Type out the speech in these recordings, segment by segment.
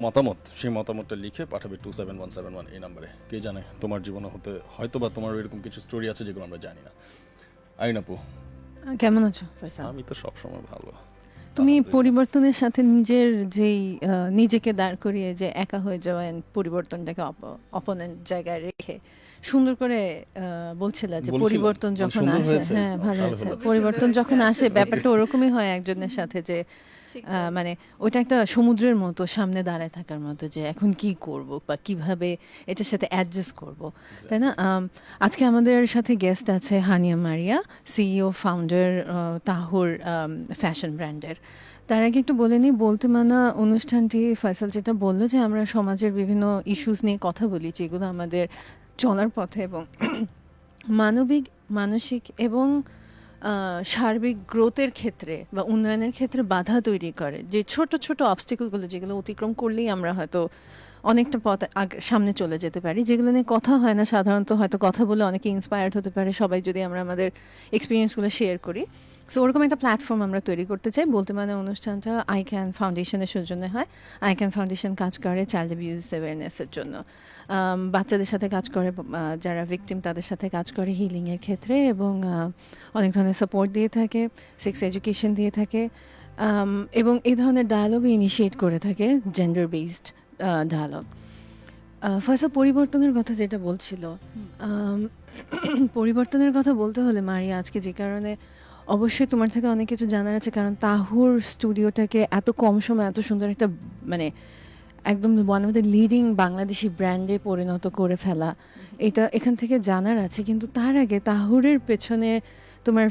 মতামত, সেই মতামতটা লিখে পাঠাবে 27171 এই নাম্বারে। কে জানে তোমার জীবনে হয়তো বা তোমার এরকম কিছু স্টোরি আছে যেগুলো আমরা জানি না। আইন আপু, কেমন আছো ফয়সাল? আমি তো সবসময় ভালো। তুমি আলহামদুলিল্লাহ। পরিবর্তনের সাথে নিজের যেই নিজেকে দাঁড় করিয়ে যে একা হয়ে যাওয়া and পরিবর্তনটাকে অপোনেন্ট জায়গায় রেখে সুন্দর করে বলছিলা যে বলছিলাম, পরিবর্তন মানে যখন সুন্দর আসে, হয়েছে? হ্যাঁ ভালো তাহলে হয়েছে। হলো। খুবই পরিবর্তন সুন্দর যখন হয়েছে আসে আসলে। ব্যাপারটা ওরকমই হয় একজনের সাথে যে ঠিক তাই। মানে ওইটা একটা সমুদ্রের মতো সামনে দাঁড়ায় থাকার মতো যে এখন কি করব বা কিভাবে এটার সাথে অ্যাডজাস্ট করব, তাই না? আজকে আমাদের সাথে গেস্ট আছে Hania Maria, CEO founder Tahur fashion ব্র্যান্ডের। তার আগে একটু বলে নিই, বলতে মানা অনুষ্ঠানটি ফয়সাল যেটা বললো যে আমরা সমাজের বিভিন্ন ইস্যুস নিয়ে কথা বলি যেগুলো আমাদের চলার পথে এবং মানবিক, মানসিক এবং সার্বিক গ্রোথের ক্ষেত্রে বা উন্নয়নের ক্ষেত্রে বাধা তৈরি করে, যে ছোট ছোট অবস্টিকলগুলো যেগুলো অতিক্রম করলেই আমরা হয়তো অনেকটা পথ সামনে চলে যেতে পারি, যেগুলো নিয়ে কথা হয় না সাধারণত। হয়তো কথা বলে অনেকে ইন্সপায়ার্ড হতে পারে সবাই যদি আমরা আমাদের এক্সপিরিয়েন্সগুলো শেয়ার করি। সো ওরকম একটা প্ল্যাটফর্ম আমরা তৈরি করতে চাই। বলতে মানে অনুষ্ঠানটা আই ক্যান ফাউন্ডেশনের সৌজন্যে হয়। আই ক্যান ফাউন্ডেশন কাজ করে চাইল্ড অ্যাবিউজ অ্যাওয়ারনেসের জন্য, বাচ্চাদের সাথে কাজ করে, যারা ভিকটিম তাদের সাথে কাজ করে হিলিংয়ের ক্ষেত্রে, এবং অনেক ধরনের সাপোর্ট দিয়ে থাকে, সেক্স এডুকেশন দিয়ে থাকে, এবং এই ধরনের ডায়ালগ ইনিশিয়েট করে থাকে, জেন্ডার বেসড ডায়ালগ। ফয়সাল পরিবর্তনের কথা যেটা বলছিল, পরিবর্তনের কথা বলতে হলে মারিয়া আজকে যে কারণে অবশ্যই তোমার থেকে অনেক কিছু জানার আছে, কারণ তাহুর স্টুডিওটাকে এত কম সময় এত সুন্দর একটা মানে একদম one of the leading Bangladeshi ব্র্যান্ডে পরিণত করে ফেলা, এটা এখান থেকে জানার আছে। কিন্তু তার আগে তাহুরের পেছনে তোমার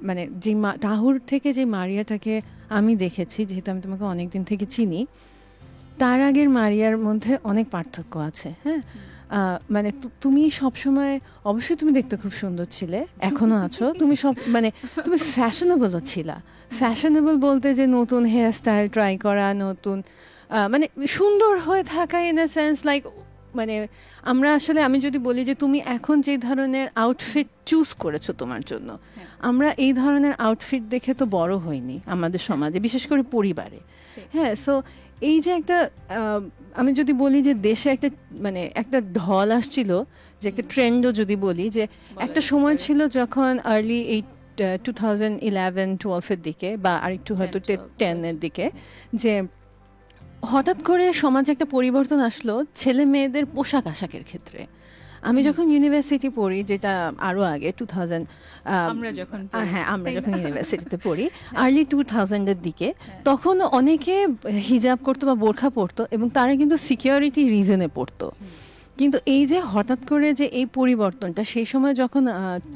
মানে যে তাহুর থেকে যে মারিয়াটাকে আমি দেখেছি, যেহেতু আমি তোমাকে অনেক দিন থেকে চিনি, তার আগের মারিয়ার মধ্যে অনেক পার্থক্য আছে। হ্যাঁ, মানে তুমি সবসময়, অবশ্যই তুমি দেখতে খুব সুন্দর ছিলে, এখনো আছো, তুমি সব মানে তুমি ফ্যাশনেবলও ছিলা। ফ্যাশনেবল বলতে যে নতুন হেয়ার স্টাইল ট্রাই করা, নতুন মানে সুন্দর হয়ে থাকা ইন এ সেন্স লাইক, মানে আমরা আসলে, আমি যদি বলি যে তুমি এখন যে ধরনের আউটফিট চুজ করেছো তোমার জন্য, আমরা এই ধরনের আউটফিট দেখে তো বড় হইনি আমাদের সমাজে, বিশেষ করে পরিবারে। হ্যাঁ, সো এই যে একটা আমি যদি বলি যে দেশে একটা মানে একটা ঢল আসছিল, যে একটা ট্রেন্ডও যদি বলি, যে একটা সময় ছিল যখন আর্লি 2011-12-এর দিকে বা আরেকটু হয়তো 10-এর দিকে, যে হঠাৎ করে সমাজে একটা পরিবর্তন আসলো ছেলে মেয়েদের পোশাক আশাকের ক্ষেত্রে। আমি যখন ইউনিভার্সিটি পড়ি, যেটা আরও আগে 2000, আমরা যখন হ্যাঁ আমরা যখন ইউনিভার্সিটিতে পড়ি আর্লি 2000-এর দিকে, তখন অনেকে হিজাব করতো বা বোরখা পরতো এবং তারা কিন্তু সিকিউরিটি রিজনে পরতো। কিন্তু এই যে হঠাৎ করে যে এই পরিবর্তনটা, সেই সময় যখন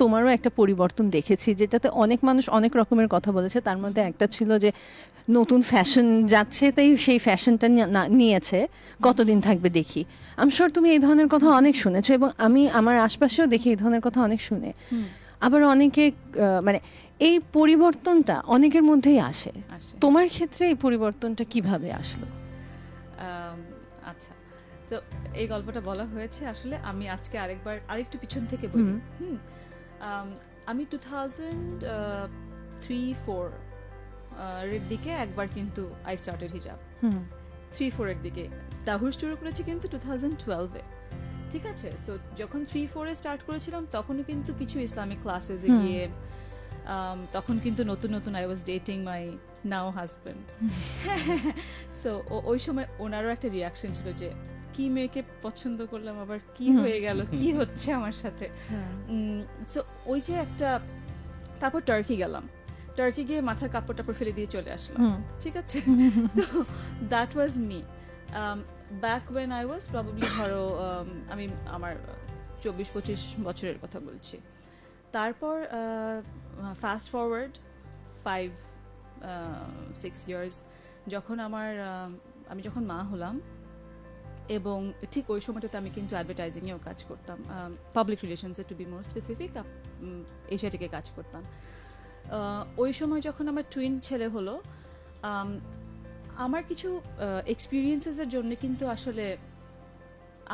তোমারও একটা পরিবর্তন দেখেছি, যেটাতে অনেক মানুষ অনেক রকমের কথা বলেছে, তার মধ্যে একটা ছিল যে নতুন ফ্যাশন যাচ্ছে, তাই সেই ফ্যাশনটা নিয়েছে, কতদিন থাকবে দেখি। আমি শিওর তুমি এই ধরনের কথা অনেক শুনেছো, এবং আমি আমার আশপাশেও দেখি এই ধরনের কথা অনেক শুনে। আবার অনেকে মানে এই পরিবর্তনটা অনেকের মধ্যেই আসে। তোমার ক্ষেত্রে এই পরিবর্তনটা কিভাবে আসলো? আচ্ছা, তো এই গল্পটা বলা হয়েছে আসলে। আমি আজকে আরেকটু পিছন থেকে বলি। আমি 2003-4 এর দিকে একবার কিন্তু আই স্টার্টেড হিজাব। 3-4 এর দিকে তাহুর শুরু করেছি কিন্তু 2012-এ। ঠিক আছে, সো যখন 3-4-এ স্টার্ট করেছিলাম তখনও কিন্তু কিছু ইসলামিক ক্লাসেসে গিয়ে, তখন কিন্তু নতুন নতুন I was dating my now husband. So ওই সময় ওনারও একটা রিয়াকশন ছিল যে কি মেয়েকে পছন্দ করলাম, আবার কি হয়ে গেল, কি হচ্ছে আমার সাথে। সো ওই যে একটা, তারপর টার্কি গেলাম, টার্কি গিয়ে মাথার কাপড় টাপড় ফেলে দিয়ে চলে আসলাম। ঠিক আছে, তো that was me back when I was probably, ধরো আমি আমার 24-25 বছরের কথা বলছি। তারপর ফাস্ট ফরওয়ার্ড 5-6 ইয়ার্স, যখন আমি যখন মা হলাম, এবং ঠিক ওই সময়টাতে আমি কিন্তু অ্যাডভার্টাইজিংয়েও কাজ করতাম, পাবলিক রিলেশনসে টু বি মোর স্পেসিফিক, এশিয়াটিকে কাজ করতাম। ওই সময় যখন আমার টুইন ছেলে হলো, আমার কিছু এক্সপিরিয়েন্সেসের জন্য কিন্তু আসলে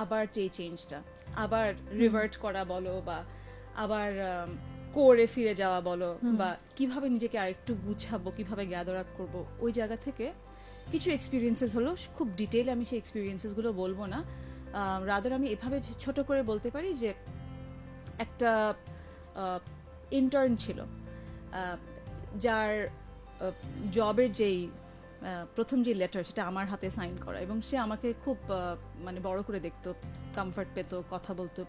আবার এই চেঞ্জটা, আবার রিভার্ট করা বলো, বা আবার কোরে ফিরে যাওয়া বলো, বা কিভাবে নিজেকে আরেকটু গুছাবো, কিভাবে গ্যাদার আপ করবো, ওই জায়গা থেকে কিছু এক্সপিরিয়েন্সেস হলো, খুব ডিটেইলে আমি সেই এক্সপিরিয়েন্সেসগুলো বলবো না, রাদার আমি এভাবে ছোট করে বলতে পারি যে একটা ইন্টার্ন ছিল, যার জবের যেই প্রথম যে লেটার সেটা আমার হাতে সাইন করা, এবং সে আমাকে খুব মানে বড় করে দেখতো, কমফর্ট পেতো, কথা বলতো,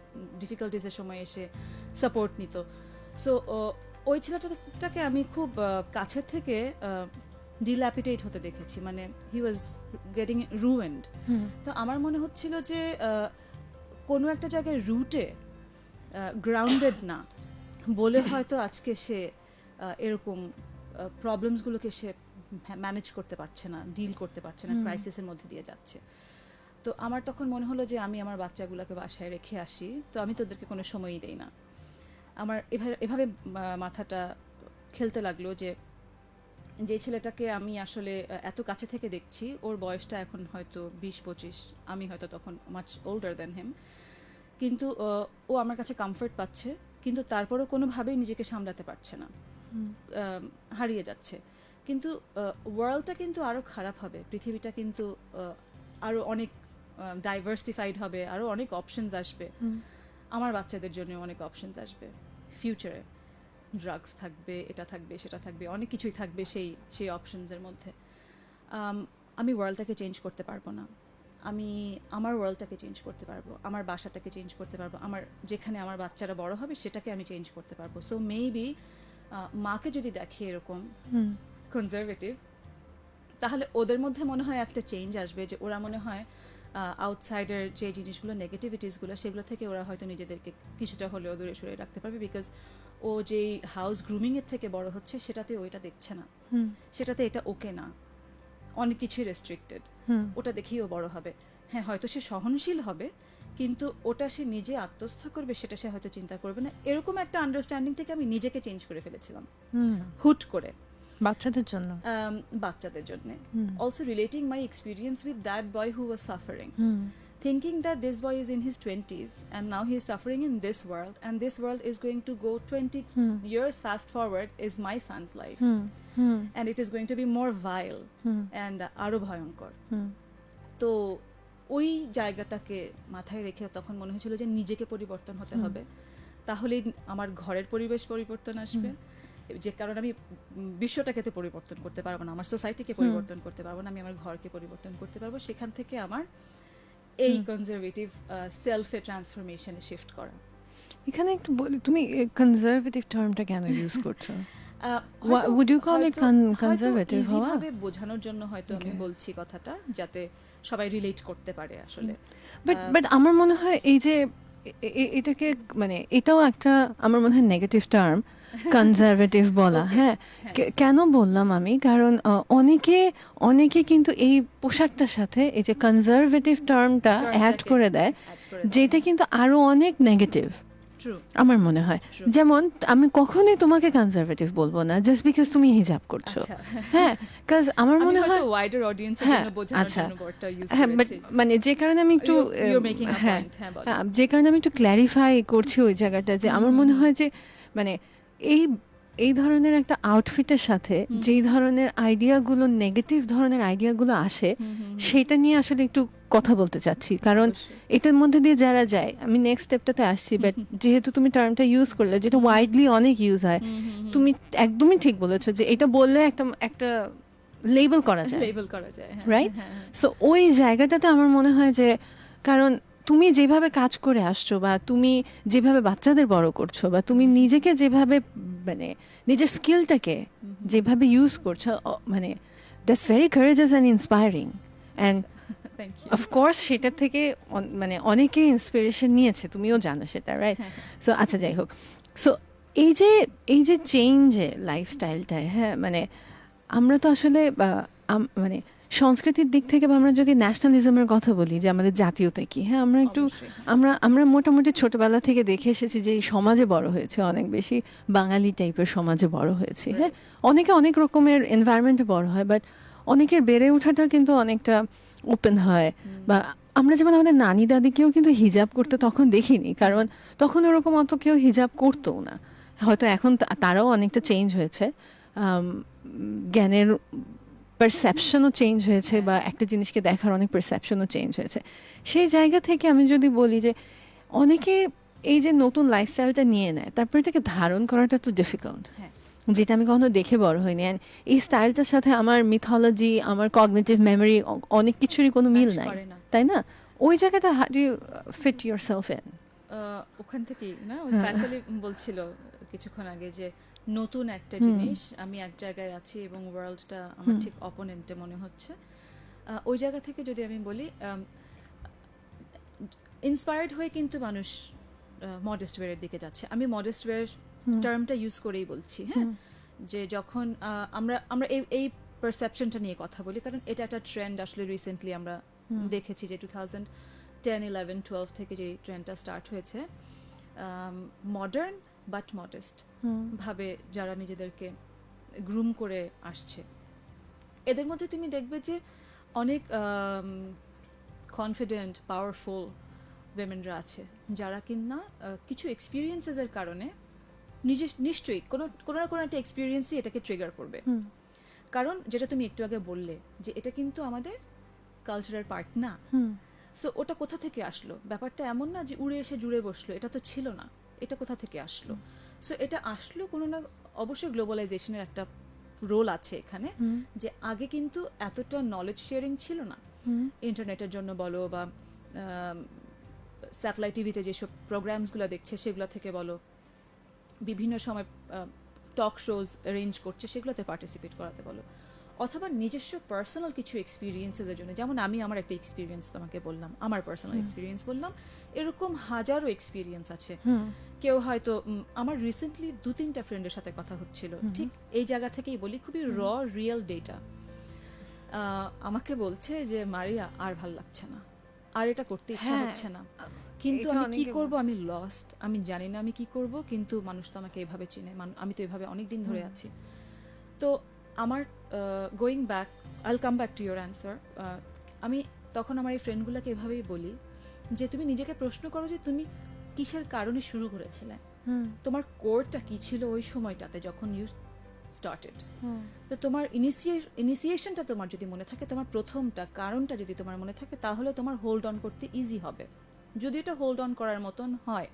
ডিফিকাল্টিসের সময় এসে সাপোর্ট নিত। সো ওই ছেলেটাকে আমি খুব কাছের থেকে ডিল্যাপিটেট হতে দেখেছি, মানে হি ওয়াজ গেটিং রুয়েন্ড। তো আমার মনে হচ্ছিল যে কোনো একটা জায়গায় রুটে গ্রাউন্ডেড না বলে হয়তো আজকে সে এরকম প্রবলেমসগুলোকে সে ম্যানেজ করতে পারছে না, ডিল করতে পারছে না, ক্রাইসিসের মধ্যে দিয়ে যাচ্ছে। তো আমার তখন মনে হলো যে আমি আমার বাচ্চাগুলোকে বাসায় রেখে আসি, তো আমি তোদেরকে কোনো সময়ই দেই না। আমার এভাবে মাথাটা খেলতে লাগলো যে যে ছেলেটাকে আমি আসলে এত কাছে থেকে দেখছি, ওর বয়সটা এখন হয়তো 20-25, আমি হয়তো তখন মাচ ওল্ডার দ্যান হিম, কিন্তু ও আমার কাছে কমফর্ট পাচ্ছে, কিন্তু তারপরও কোনোভাবেই নিজেকে সামলাতে পারছে না, হারিয়ে যাচ্ছে। কিন্তু ওয়ার্ল্ডটা কিন্তু আরও খারাপ হবে, পৃথিবীটা কিন্তু আরও অনেক ডাইভার্সিফাইড হবে, আরও অনেক অপশনস আসবে, আমার বাচ্চাদের জন্য অনেক অপশনস আসবে ফিউচারে, ড্রাগস থাকবে, এটা থাকবে, সেটা থাকবে, অনেক কিছুই থাকবে সেই অপশনসের মধ্যে। আমি ওয়ার্ল্ডটাকে চেঞ্জ করতে পারবো না, আমি আমার ওয়ার্ল্ডটাকে চেঞ্জ করতে পারবো, আমার বাসাটাকে চেঞ্জ করতে পারবো, আমার যেখানে আমার বাচ্চারা বড় হবে সেটাকে আমি চেঞ্জ করতে পারবো। সো মেবি মাকে যদি দেখি এরকম কনজারভেটিভ, তাহলে ওদের মধ্যে মনে হয় একটা চেঞ্জ আসবে, যে ওরা মনে হয় আউটসাইডের যে জিনিসগুলো, নেগেটিভিটিসগুলো, সেগুলো থেকে ওরা হয়তো নিজেদেরকে কিছুটা হলেও দূরে সরে রাখতে পারবে। বিকজ ও যেই হাউস গ্রুমিংয়ের থেকে বড় হচ্ছে সেটাতে ওইটা দেখছে না, সেটাতে এটা ওকে না, অনেক কিছুই রেস্ট্রিক্টেড, ওটা দেখেই ও বড় হবে। হ্যাঁ, হয়তো সে সহনশীল হবে, কিন্তু ওটা সে নিজে আত্মস্থ করবে সেটা সে হয়তো চিন্তা করবে না। এরকম একটা আন্ডারস্ট্যান্ডিং থেকে আমি নিজেকে চেঞ্জ করে ফেলেছিলাম হুট করে, বাচ্চাদের জন্য, বাচ্চাদের জন্য। Also relating my experience with that boy who was suffering, thinking that this boy is in his 20s and now he is suffering in this world, and this world is going to go 20 years fast forward is my son's life, and it is going to be more vile and আরো ভয়ঙ্কর। তো ওই জায়গাটাকে মাথায় রেখে তখন মনে হয়েছিল যে নিজেকে পরিবর্তন হতে হবে, তাহলেই আমার ঘরের পরিবেশ পরিবর্তন আসবে, যে কারণে আমি বিশ্বটাকে তো পরিবর্তন করতে পারবো না, আমার সোসাইটিকে পরিবর্তন করতে পারবো না, আমি আমার ঘরকে পরিবর্তন করতে পারবো। সেখান থেকে আমার এই কনজারভেটিভ সেলফে ট্রান্সফরমেশনে শিফট করা। এখানে একটু বলি, তুমি কনজারভেটিভ টার্মটা কেন ইউজ করছো? would you call it conservative হওয়া? এভাবে বোঝানোর জন্য হয়তো আমি বলছি কথাটা, যাতে সবাই রিলেট করতে পারে আসলে। বাট আমার মনে হয় এই যে এটাকে মানে এটাও একটা আমার মনে হয় নেগেটিভ টার্ম, কনজারভেটিভ বলা। হ্যাঁ, কেন বললাম আমি, কারণ অনেকে কিন্তু এই পোশাকটার সাথে এই যে কনজারভেটিভ টার্মটা অ্যাড করে দেয়, যেটা কিন্তু আরো অনেক নেগেটিভ আমার মনে হয়। যেমন আমি কখনোই তোমাকে কনজারভেটিভ বলবো না জাস্ট বিকজ তুমি হিজাব করছো। হ্যাঁ, কাজ আমার মনে হয় ওয়াইডার অডিয়েন্সের জন্য বোঝানোর জন্য ওয়ার্ডটা ইউজ করেছি। হ্যাঁ, বাট মানে যে কারণে আমি একটু যে কারণে আমি একটু ক্ল্যারিফাই করছি ওই জায়গাটা, যে আমার মনে হয় যে মানে এই ধরনের একটা আউটফিটের সাথে যেই ধরনের আইডিয়াগুলো, নেগেটিভ ধরনের আইডিয়াগুলো আসে, সেটা নিয়ে আসলে একটু কথা বলতে চাচ্ছি। কারণ এটার মধ্যে দিয়ে যারা যায়, আমি নেক্সট স্টেপটাতে আসছি, বাট যেহেতু তুমি টার্মটা ইউজ করলে, যেটা ওয়াইডলি অনেক ইউজ হয়, তুমি একদমই ঠিক বলেছো যে এটা বললে একটা লেবেল করা যায়, রাইট? সো ওই জায়গাটাতে আমার মনে হয় যে, কারণ তুমি যেভাবে কাজ করে আসছো, বা তুমি যেভাবে বাচ্চাদের বড় করছো, বা তুমি নিজেকে যেভাবে মানে নিজের স্কিলটাকে যেভাবে ইউজ করছো, মানে that's very কারেজাস and inspiring. And of course সেটা থেকে মানে অনেকে ইন্সপিরেশন নিয়েছে, তুমিও জানো সেটা, রাইট? সো আচ্ছা, যাই হোক, সো এই যে চেঞ্জে লাইফস্টাইলটায়, হ্যাঁ, মানে আমরা তো আসলে মানে সংস্কৃতির দিক থেকে, বা আমরা যদি ন্যাশনালিজমের কথা বলি, যে আমাদের জাতীয়তা কি, হ্যাঁ, আমরা মোটামুটি ছোটবেলা থেকে দেখে এসেছি যে এই সমাজে বড় হয়েছে, অনেক বেশি বাঙালি টাইপের সমাজে বড় হয়েছে। হ্যাঁ, অনেকে অনেক রকমের এনভায়রনমেন্টে বড় হয়, বাট অনেকের বেড়ে ওঠাটা কিন্তু অনেকটা ওপেন হয়। বা আমরা যেমন আমাদের নানি দাদিকেও কিন্তু হিজাব করতে তখন দেখিনি, কারণ তখন ওরকম অত কেউ হিজাব করতেও না। হয়তো এখন তারাও অনেকটা চেঞ্জ হয়েছে জ্ঞানের পারসেপশনও চেঞ্জ হয়েছে বা একটা জিনিসকে দেখার অনেক পারসেপশনও চেঞ্জ হয়েছে। সেই জায়গা থেকে আমি যদি বলি যে অনেকে এই যে নতুন লাইফস্টাইলটা নিয়ে নেয়, তারপরে এটাকে ধারণ করাটা তো ডিফিকাল্ট, হ্যাঁ যেটা আমি কখনো দেখে বড় হইনি। And এই স্টাইলটার সাথে আমার মিথোলজি, আমার কগনিটিভ মেমোরি, অনেক কিছুরই কোনো মিল Match নাই, করে না। তাই না? ওই জায়গাটা how do you fit yourself in? ওখান থেকেই না ওই হ্যাঁ। ফ্যাসালি বলছিল কিছুক্ষণ আগে যে নতুন একটা জিনিস, আমি এক জায়গায় আছি এবং ওয়ার্ল্ডটা আমার ঠিক অপোনেন্টে মনে হচ্ছে। ওই জায়গা থেকে যদি আমি বলি, ইন্সপায়ার্ড হয়ে কিন্তু মানুষ মডেস্ট ওয়্যারের দিকে যাচ্ছে। আমি মডেস্ট ওয়্যার টার্মটা ইউজ করেই বলছি, হ্যাঁ, যে যখন আমরা আমরা এই পারসেপশনটা নিয়ে কথা বলি, কারণ এটা একটা ট্রেন্ড আসলে রিসেন্টলি আমরা দেখেছি যে 2010, 11, 12 থেকে যে ট্রেন্ডটা স্টার্ট হয়েছে, মডার্ন বাট মডেস্ট ভাবে যারা নিজেদেরকে গ্রুম করে আসছে, এদের মধ্যে তুমি দেখবে যে অনেক কনফিডেন্ট পাওয়ারফুল উইমেনরা আছে যারা কিনা কিছু এক্সপিরিয়েন্সেসের কারণে নিশ্চয়ই কোনো না কোনো একটা এক্সপিরিয়েন্সই এটাকে ট্রিগার করবে। কারণ যেটা তুমি একটু আগে বললে যে এটা কিন্তু আমাদের কালচারের পার্ট না, সো ওটা কোথা থেকে আসলো? ব্যাপারটা এমন না যে উড়ে এসে জুড়ে বসলো, এটা তো ছিল না, এটা কোথা থেকে আসলো? সো এটা আসলো কোনো না, অবশ্যই গ্লোবালাইজেশনের একটা রোল আছে এখানে, যে আগে কিন্তু এতটা নলেজ শেয়ারিং ছিল না, ইন্টারনেটের জন্য বলো বা স্যাটেলাইট টিভিতে যেসব প্রোগ্রামসগুলো দেখছে সেগুলো থেকে বলো, বিভিন্ন সময় টক শোজ অ্যারেঞ্জ করছে সেগুলোতে পার্টিসিপেট করাতে বলো, অথবা নিজস্ব পার্সোনাল কিছু এক্সপিরিয়েন্সের জন্য, যেমন আমি আমার একটা এক্সপিরিয়েন্স তোমাকে বললাম, আমার পার্সোনাল এক্সপিরিয়েন্স বললাম, এরকম হাজারো এক্সপিরিয়েন্স আছে। কেউ হয়তো আমার রিসেন্টলি 2-3টা ফ্রেন্ডের সাথে কথা হচ্ছিল, ঠিক এই জায়গা থেকেই বলি, খুবই রিয়েল ডেটা, আমাকে বলছে যে মারিয়া আর ভাল লাগছে না, আর এটা করতে ইচ্ছা হচ্ছে না, কিন্তু এটা আমি কি অনেকে করব, আমি লস্ট, আমি জানি না আমি কি করব, কিন্তু মানুষ তো আমাকে এভাবে চিনে, আমি তো এভাবে অনেক দিন ধরে আছি। তো আমার going back, I'll come back to your answer, আমি তখন আমার এই ফ্রেন্ডগুলোকে এভাবেই বলি যে তুমি নিজেকে প্রশ্ন করো যে তুমি কিসের কারণে শুরু করেছিলে, তোমার কোরটা কি ছিল ওই সময়টাতে যখন ইউ স্টার্টেড। তো তোমার ইনিশিয়েশনটা তোমার যদি মনে থাকে, তোমার প্রথমটা কারণটা যদি তোমার মনে থাকে, তাহলে তোমার হোল্ড অন করতে ইজি হবে। যদি এটা হোল্ড অন করার মতন হয়,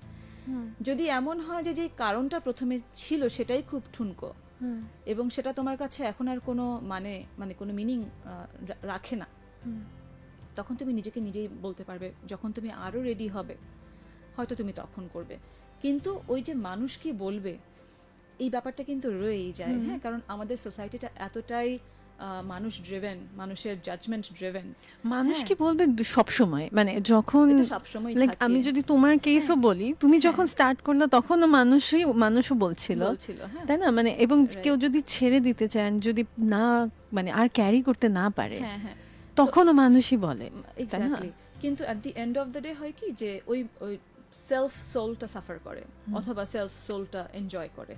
যদি এমন হয় যে যে কারণটা প্রথমে ছিল সেটাই খুব ঠুনকো এবং সেটা তোমার কাছে এখন আর কোনো মানে কোনো মিনিং রাখে না, তখন তুমি নিজেকে নিজেই বলতে পারবে যখন তুমি আরো রেডি হবে হয়তো তুমি তখন করবে। কিন্তু ওই যে মানুষ কি বলবে এই ব্যাপারটা কিন্তু রয়েই যায়, হ্যাঁ, কারণ আমাদের সোসাইটিটা এতটাই মানুষ ড্রিভেন, মানুষের জাজমেন্ট ড্রিভেন। মানুষ কি বলবে সব সময়, মানে যখন সবসময় লাইক আমি যদি তোমার কেসও বলি, তুমি যখন স্টার্ট করলে তখনও মানুষও বলছিল, হ্যাঁ, তাই না? মানে এবং কেউ যদি ছেড়ে দিতে চান, যদি না মানে আর ক্যারি করতে না পারে, হ্যাঁ হ্যাঁ, তখনও মানুষই বলে, তাই না? এক্স্যাক্টলি। কিন্তু at the end of the day হয় কি যে ওই সেলফ সোলটা সাফার করে অথবা সেলফ সোলটা এনজয় করে।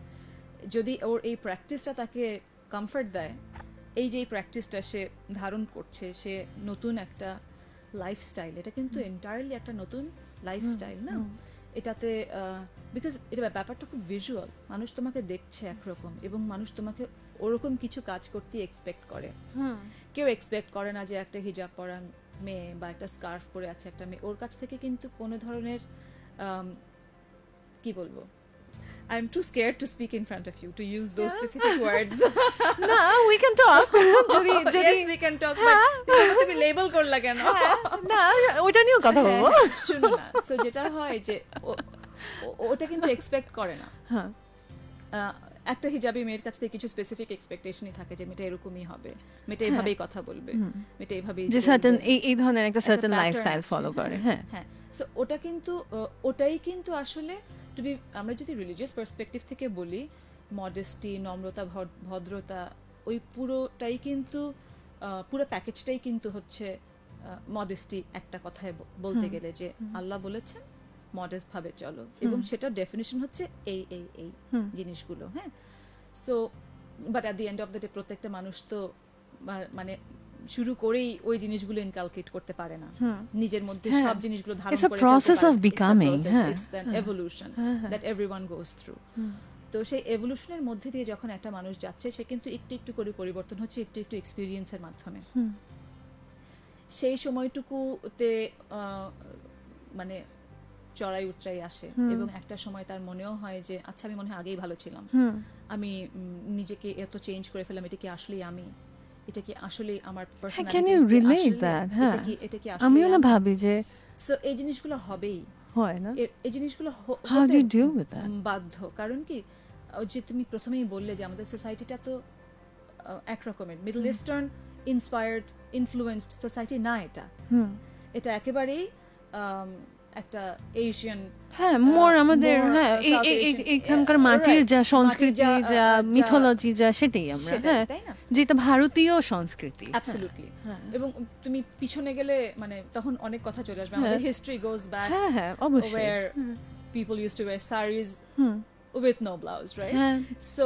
যদি ওর এই প্র্যাকটিসটা তাকে কমফর্ট দেয়, এই যে এই প্র্যাকটিসটা সে ধারণ করছে, সে নতুন একটা লাইফস্টাইল, এটা কিন্তু এন্টায়ারলি একটা নতুন লাইফস্টাইল না, এটাতে বিকজ এটা ব্যাপারটা খুব ভিজুয়াল, মানুষ তোমাকে দেখছে একরকম এবং মানুষ তোমাকে ওরকম কিছু কাজ করতে এক্সপেক্ট করে। কেউ এক্সপেক্ট করে না যে একটা হিজাব পরা মেয়ে বা একটা স্কার্ফ পরে আছে একটা মেয়ে, ওর কাছ থেকে কিন্তু কোনো ধরনের কি বলবো, I'm too scared to speak in front of you to use those specific words. না, we can talk. যদি Yes, we can talk, but তুমি লেবেল করলা কেন? না, ওইটা নিয়েও কথা বলবো। শুনো না, সো যেটা হয় যে ওটা কিন্তু এক্সপেক্ট করে না। হ্যাঁ, একটা হিজাবি মেয়ের কাছ থেকে কিছু স্পেসিফিক এক্সপেকটেশনই থাকে যে মেয়েটা এরকমই হবে, মেয়েটা এভাবেই কথা বলবে, মেয়েটা এভাবেই যে চলবে। সার্টেন এই ধরনের একটা সার্টেন pattern লাইফস্টাইল আছে, ফলো করে। হ্যাঁ হ্যাঁ, সো ওটা কিন্তু ওটাই কিন্তু আসলে আমরা যদি রিলিজিয়াস পার্সপেক্টিভ থেকে বলি, মডেস্টি, নম্রতা, ভদ্রতা, ওই পুরোটাই কিন্তু পুরো প্যাকেজটাই কিন্তু হচ্ছে মডেস্টি। একটা কথায় বলতে গেলে যে আল্লাহ বলেছেন মডেস্ট ভাবে চলো, এবং সেটার ডেফিনিশন হচ্ছে এই এই এই জিনিসগুলো, হ্যাঁ। So but at the end of the day প্রত্যেকটা মানুষ তো মানে শুরু করেই ওই জিনিসগুলো ইনকালকেট করতে পারে না, নিজের মধ্যে সব জিনিসগুলো ধারণ It's a করে process ফেলতে পারে of না। becoming, It's a process, হ্যাঁ। it's an evolution that everyone goes through. তো সেই এভলিউশনের মধ্যে দিয়ে যখন একটা মানুষ যাচ্ছে সে কিন্তু একটু একটু করে পরিবর্তন হচ্ছে একটু একটু এক্সপিরিয়েন্সের মাধ্যমে। সেই সময়টুকুতে মানে চড়াই উতরাই আসে এবং একটা সময় তার মনেও হয় যে আচ্ছা আমি মনে হয় আগেই ভালো ছিলাম, আমি নিজেকে এত চেঞ্জ করে ফেললাম, এটা কি আসলেই আমি, এটা কি আসলে আমার Can you relate that? হ্যাঁ, এটা কি আমিও না আসলে ভাবি যে সো এই জিনিসগুলো হবেই, হয় না। এই জিনিসগুলো How do হতে you deal with that? বাধ্য। কারণ কি ওই যে তুমি প্রথমেই বললে যে আমাদের সোসাইটিটা তো একরকমের middle eastern inspired influenced society না, এটা একেবারেই একটা এশিয়ান, হ্যাঁ, মোর আমাদের more, হ্যাঁ South Asian, এখানকার মাটির right, যা মাটির সংস্কৃতি যা মিথোলজি যা সেটাই আমরা, সেটাই, হ্যাঁ, তাই না? যেটা ভারতীয় সংস্কৃতি। অ্যাবসলিউটলি। হ্যাঁ। এবং তুমি পিছনে গেলে মানে তখন অনেক কথা চলে আসবে, আমাদের হিস্ট্রি গোজ ব্যাক হ্যাঁ হ্যাঁ অবশ্যই। where people used to wear saris with no blouse, right? হ্যাঁ, So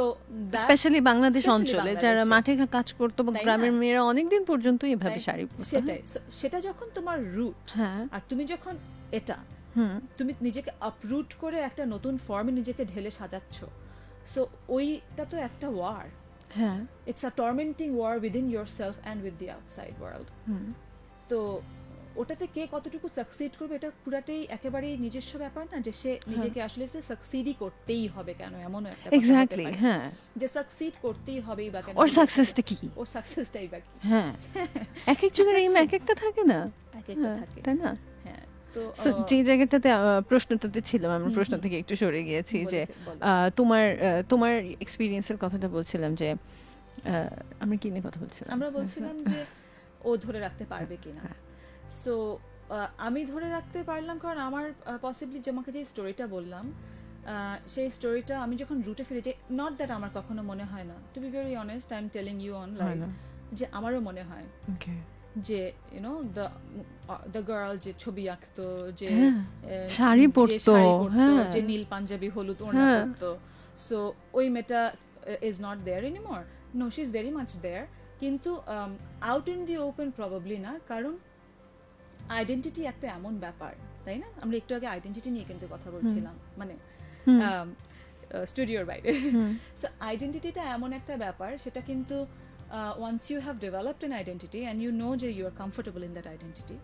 স্পেশালি বাংলাদেশ especially অঞ্চলে বাংলাদেশে। যারা মাঠে কাজ করতো বা তাই না? গ্রামের মেয়েরা অনেকদিন পর্যন্ত এভাবে তাই- শাড়ি পরতো। সেটাই। So, সেটা যখন তোমার রুট, হ্যাঁ, আর তুমি যখন এটা হুম, তুমি নিজেকে আপরুট করে একটা নতুন ফর্মে নিজেকে ঢেলে সাজাচ্ছ, সো ওইটা তো একটা ওয়ার, হ্যাঁ, it's a tormenting war within your self and with the outside world. তো ওটাতে কে কতটুকু সাকসিড করবে এটা পুরাটাই একেবারেই নিজস্ব ব্যাপার না, যে সে নিজেকে আসলে সাকসিডই করতেই হবে কেন, এমনও একটা কথা হতে এক্স্যাক্টলি, পারে। হ্যাঁ। যে সাকসিড করতেই হবেই বা কেন, ওর সাকসেসটা কি? ওর সাকসেসটাই বা কি, হ্যাঁ, এক একজনের এম এক একটা থাকে না, এক একটা হ্যাঁ, থাকে, তাই না? হ্যাঁ। তো So, যে জায়গাটাতে প্রশ্নটাতে ছিলাম, আমরা প্রশ্ন থেকে একটু সরে গিয়েছি যে বলো। তোমার এক্সপিরিয়েন্সের কথাটা বলছিলাম যে আমরা কি নিয়ে কথা বলছিলাম? আমরা বলছিলাম যে ও ধরে রাখতে পারবে কিনা। সো আমি ধরে রাখতে পারলাম কারণ আমার পসিবলি তোমাকে যে স্টোরিটা বললাম, সেই স্টোরিটা আমি যখন রুটে ফিরে যাই, নট দ্যাট আমার কখনো মনে হয় না, to be very honest, I am telling you on live, যে আমারও মনে হয় Okay. যে ইউনো দ্য গার্ল যে ছবি আঁকতো, যে শাড়ি যে পরতো, শাড়ি পরতো, হ্যাঁ। যে নীল পাঞ্জাবি হলুদ ওড়না হ্যাঁ। পরতো, সো ওই মেয়েটা is not there anymore, no she is very much there, কিন্তু out in the open probably না, কারণ আইডেন্টিটি একটা এমন ব্যাপার, তাই না? আমরা একটু আগে আইডেন্টিটি নিয়ে কিন্তু কথা বলছিলাম, মানে স্টুডিওর বাইরে। সো আইডেন্টিটিটা এমন একটা ব্যাপার, সেটা কিন্তু once you have developed an identity and you know যে you are comfortable in that identity,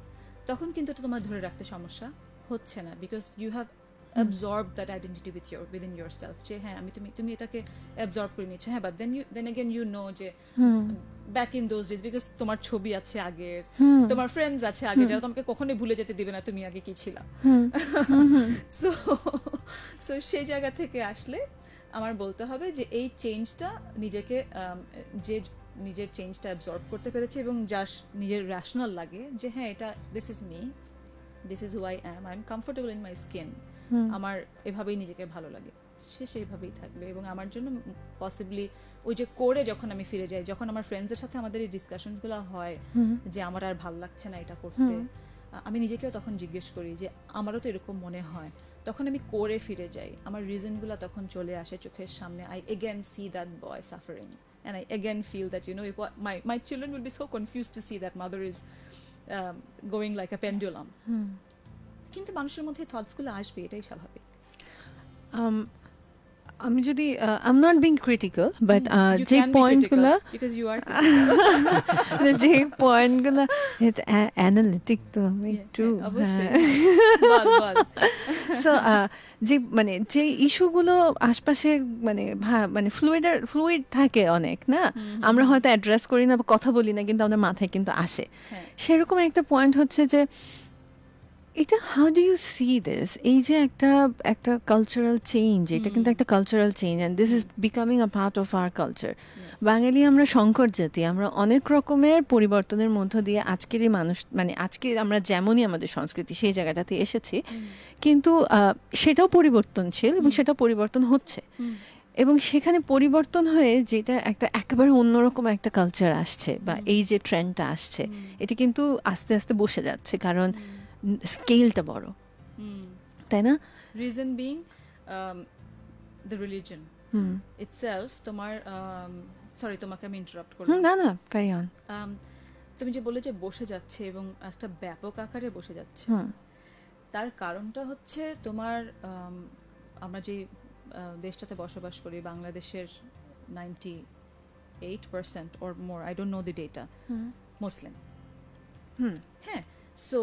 তখন কিন্তু এটা তোমার ধরে রাখতে সমস্যা হচ্ছে না, because you have absorb that identity within your self, যে হ্যাঁ আমি তুমি এটাকে অ্যাবজর্ব করে নিচ্ছ, হ্যাঁ, but then again you know যে back in those days, because তোমার ছবি আছে আগের, তোমার ফ্রেন্ডস আছে আগে, যারা তোমাকে কখনোই ভুলে যেতে দিবে না তুমি আগে কি ছিলা। সো সো সেই জায়গা থেকে আসলে আমার বলতে হবে যে এই চেঞ্জটা নিজেকে যে নিজের চেঞ্জটা অ্যাবজর্ব করতে পেরেছে এবং যার নিজের র্যাশনাল লাগে যে হ্যাঁ এটা this is me, this is who I am comfortable in my skin, আমার এভাবেই নিজেকে ভালো লাগে, সে সেইভাবেই থাকবে। এবং আমার জন্য পসিবলি ওই যে করে যখন আমি ফিরে যাই, যখন আমার ফ্রেন্ডসদের সাথে আমাদের এই ডিসকাশনসগুলো হয় যে আমার আর ভালো লাগছে না এটা করতে, আমি নিজেকেও তখন জিজ্ঞেস করি যে আমারও তো এরকম মনে হয়, তখন আমি করে ফিরে যাই, আমার রিজনগুলো তখন চলে আসে চোখের সামনে, I again see that boy suffering and I again feel that my children will be so confused to see that mother is going like a pendulum. কিন্তু মানুষের মধ্যে থটস গুলো আসবে, এটাই স্বাভাবিক। আমি যদি I'm not being critical, but You যে can be পয়েন্টগুলো critical because you are যে পয়েন্টগুলো অ্যানালিটিক তো আমি একটু, অবশ্যই বল সো যে ইস্যুগুলো আশপাশে মানে ফ্লুইড থাকে অনেক না, আমরা হয়তো অ্যাড্রেস করি না বা কথা বলি না, কিন্তু আমাদের মাথায় কিন্তু আসে। সেরকম একটা পয়েন্ট হচ্ছে যে এটা how do you see this, এই যে একটা কালচারাল চেঞ্জ, এটা কিন্তু একটা cultural change and this is becoming a part of our culture. Bangali আমরা সংকর জাতি, আমরা অনেক রকমের পরিবর্তনের মধ্য দিয়ে আজকের এই মানুষ, মানে আজকে আমরা যেমনই আমাদের সংস্কৃতি সেই জায়গাটাতে এসেছি, কিন্তু সেটাও পরিবর্তনশীল এবং সেটাও পরিবর্তন হচ্ছে, এবং সেখানে পরিবর্তন হয়ে যেটা একটা একেবারে অন্যরকম একটা কালচার আসছে বা এই যে ট্রেন্ডটা আসছে, এটা কিন্তু আস্তে আস্তে বসে যাচ্ছে, কারণ স্কেলটা বড়, তাই না? Reason being the religion itself. তোমার সরি তোমাকে আমি ইন্টারাপ্ট করলাম, না ক্যারি অন। তুমি যে বলে যে বসে যাচ্ছে এবং একটা ব্যাপক আকারে বসে যাচ্ছে, তার কারণটা হচ্ছে তোমার আমরা যে দেশটাতে বসবাস করি, বাংলাদেশের 98% or more, I don't know the data, মুসলিম। হ্যাঁ, সো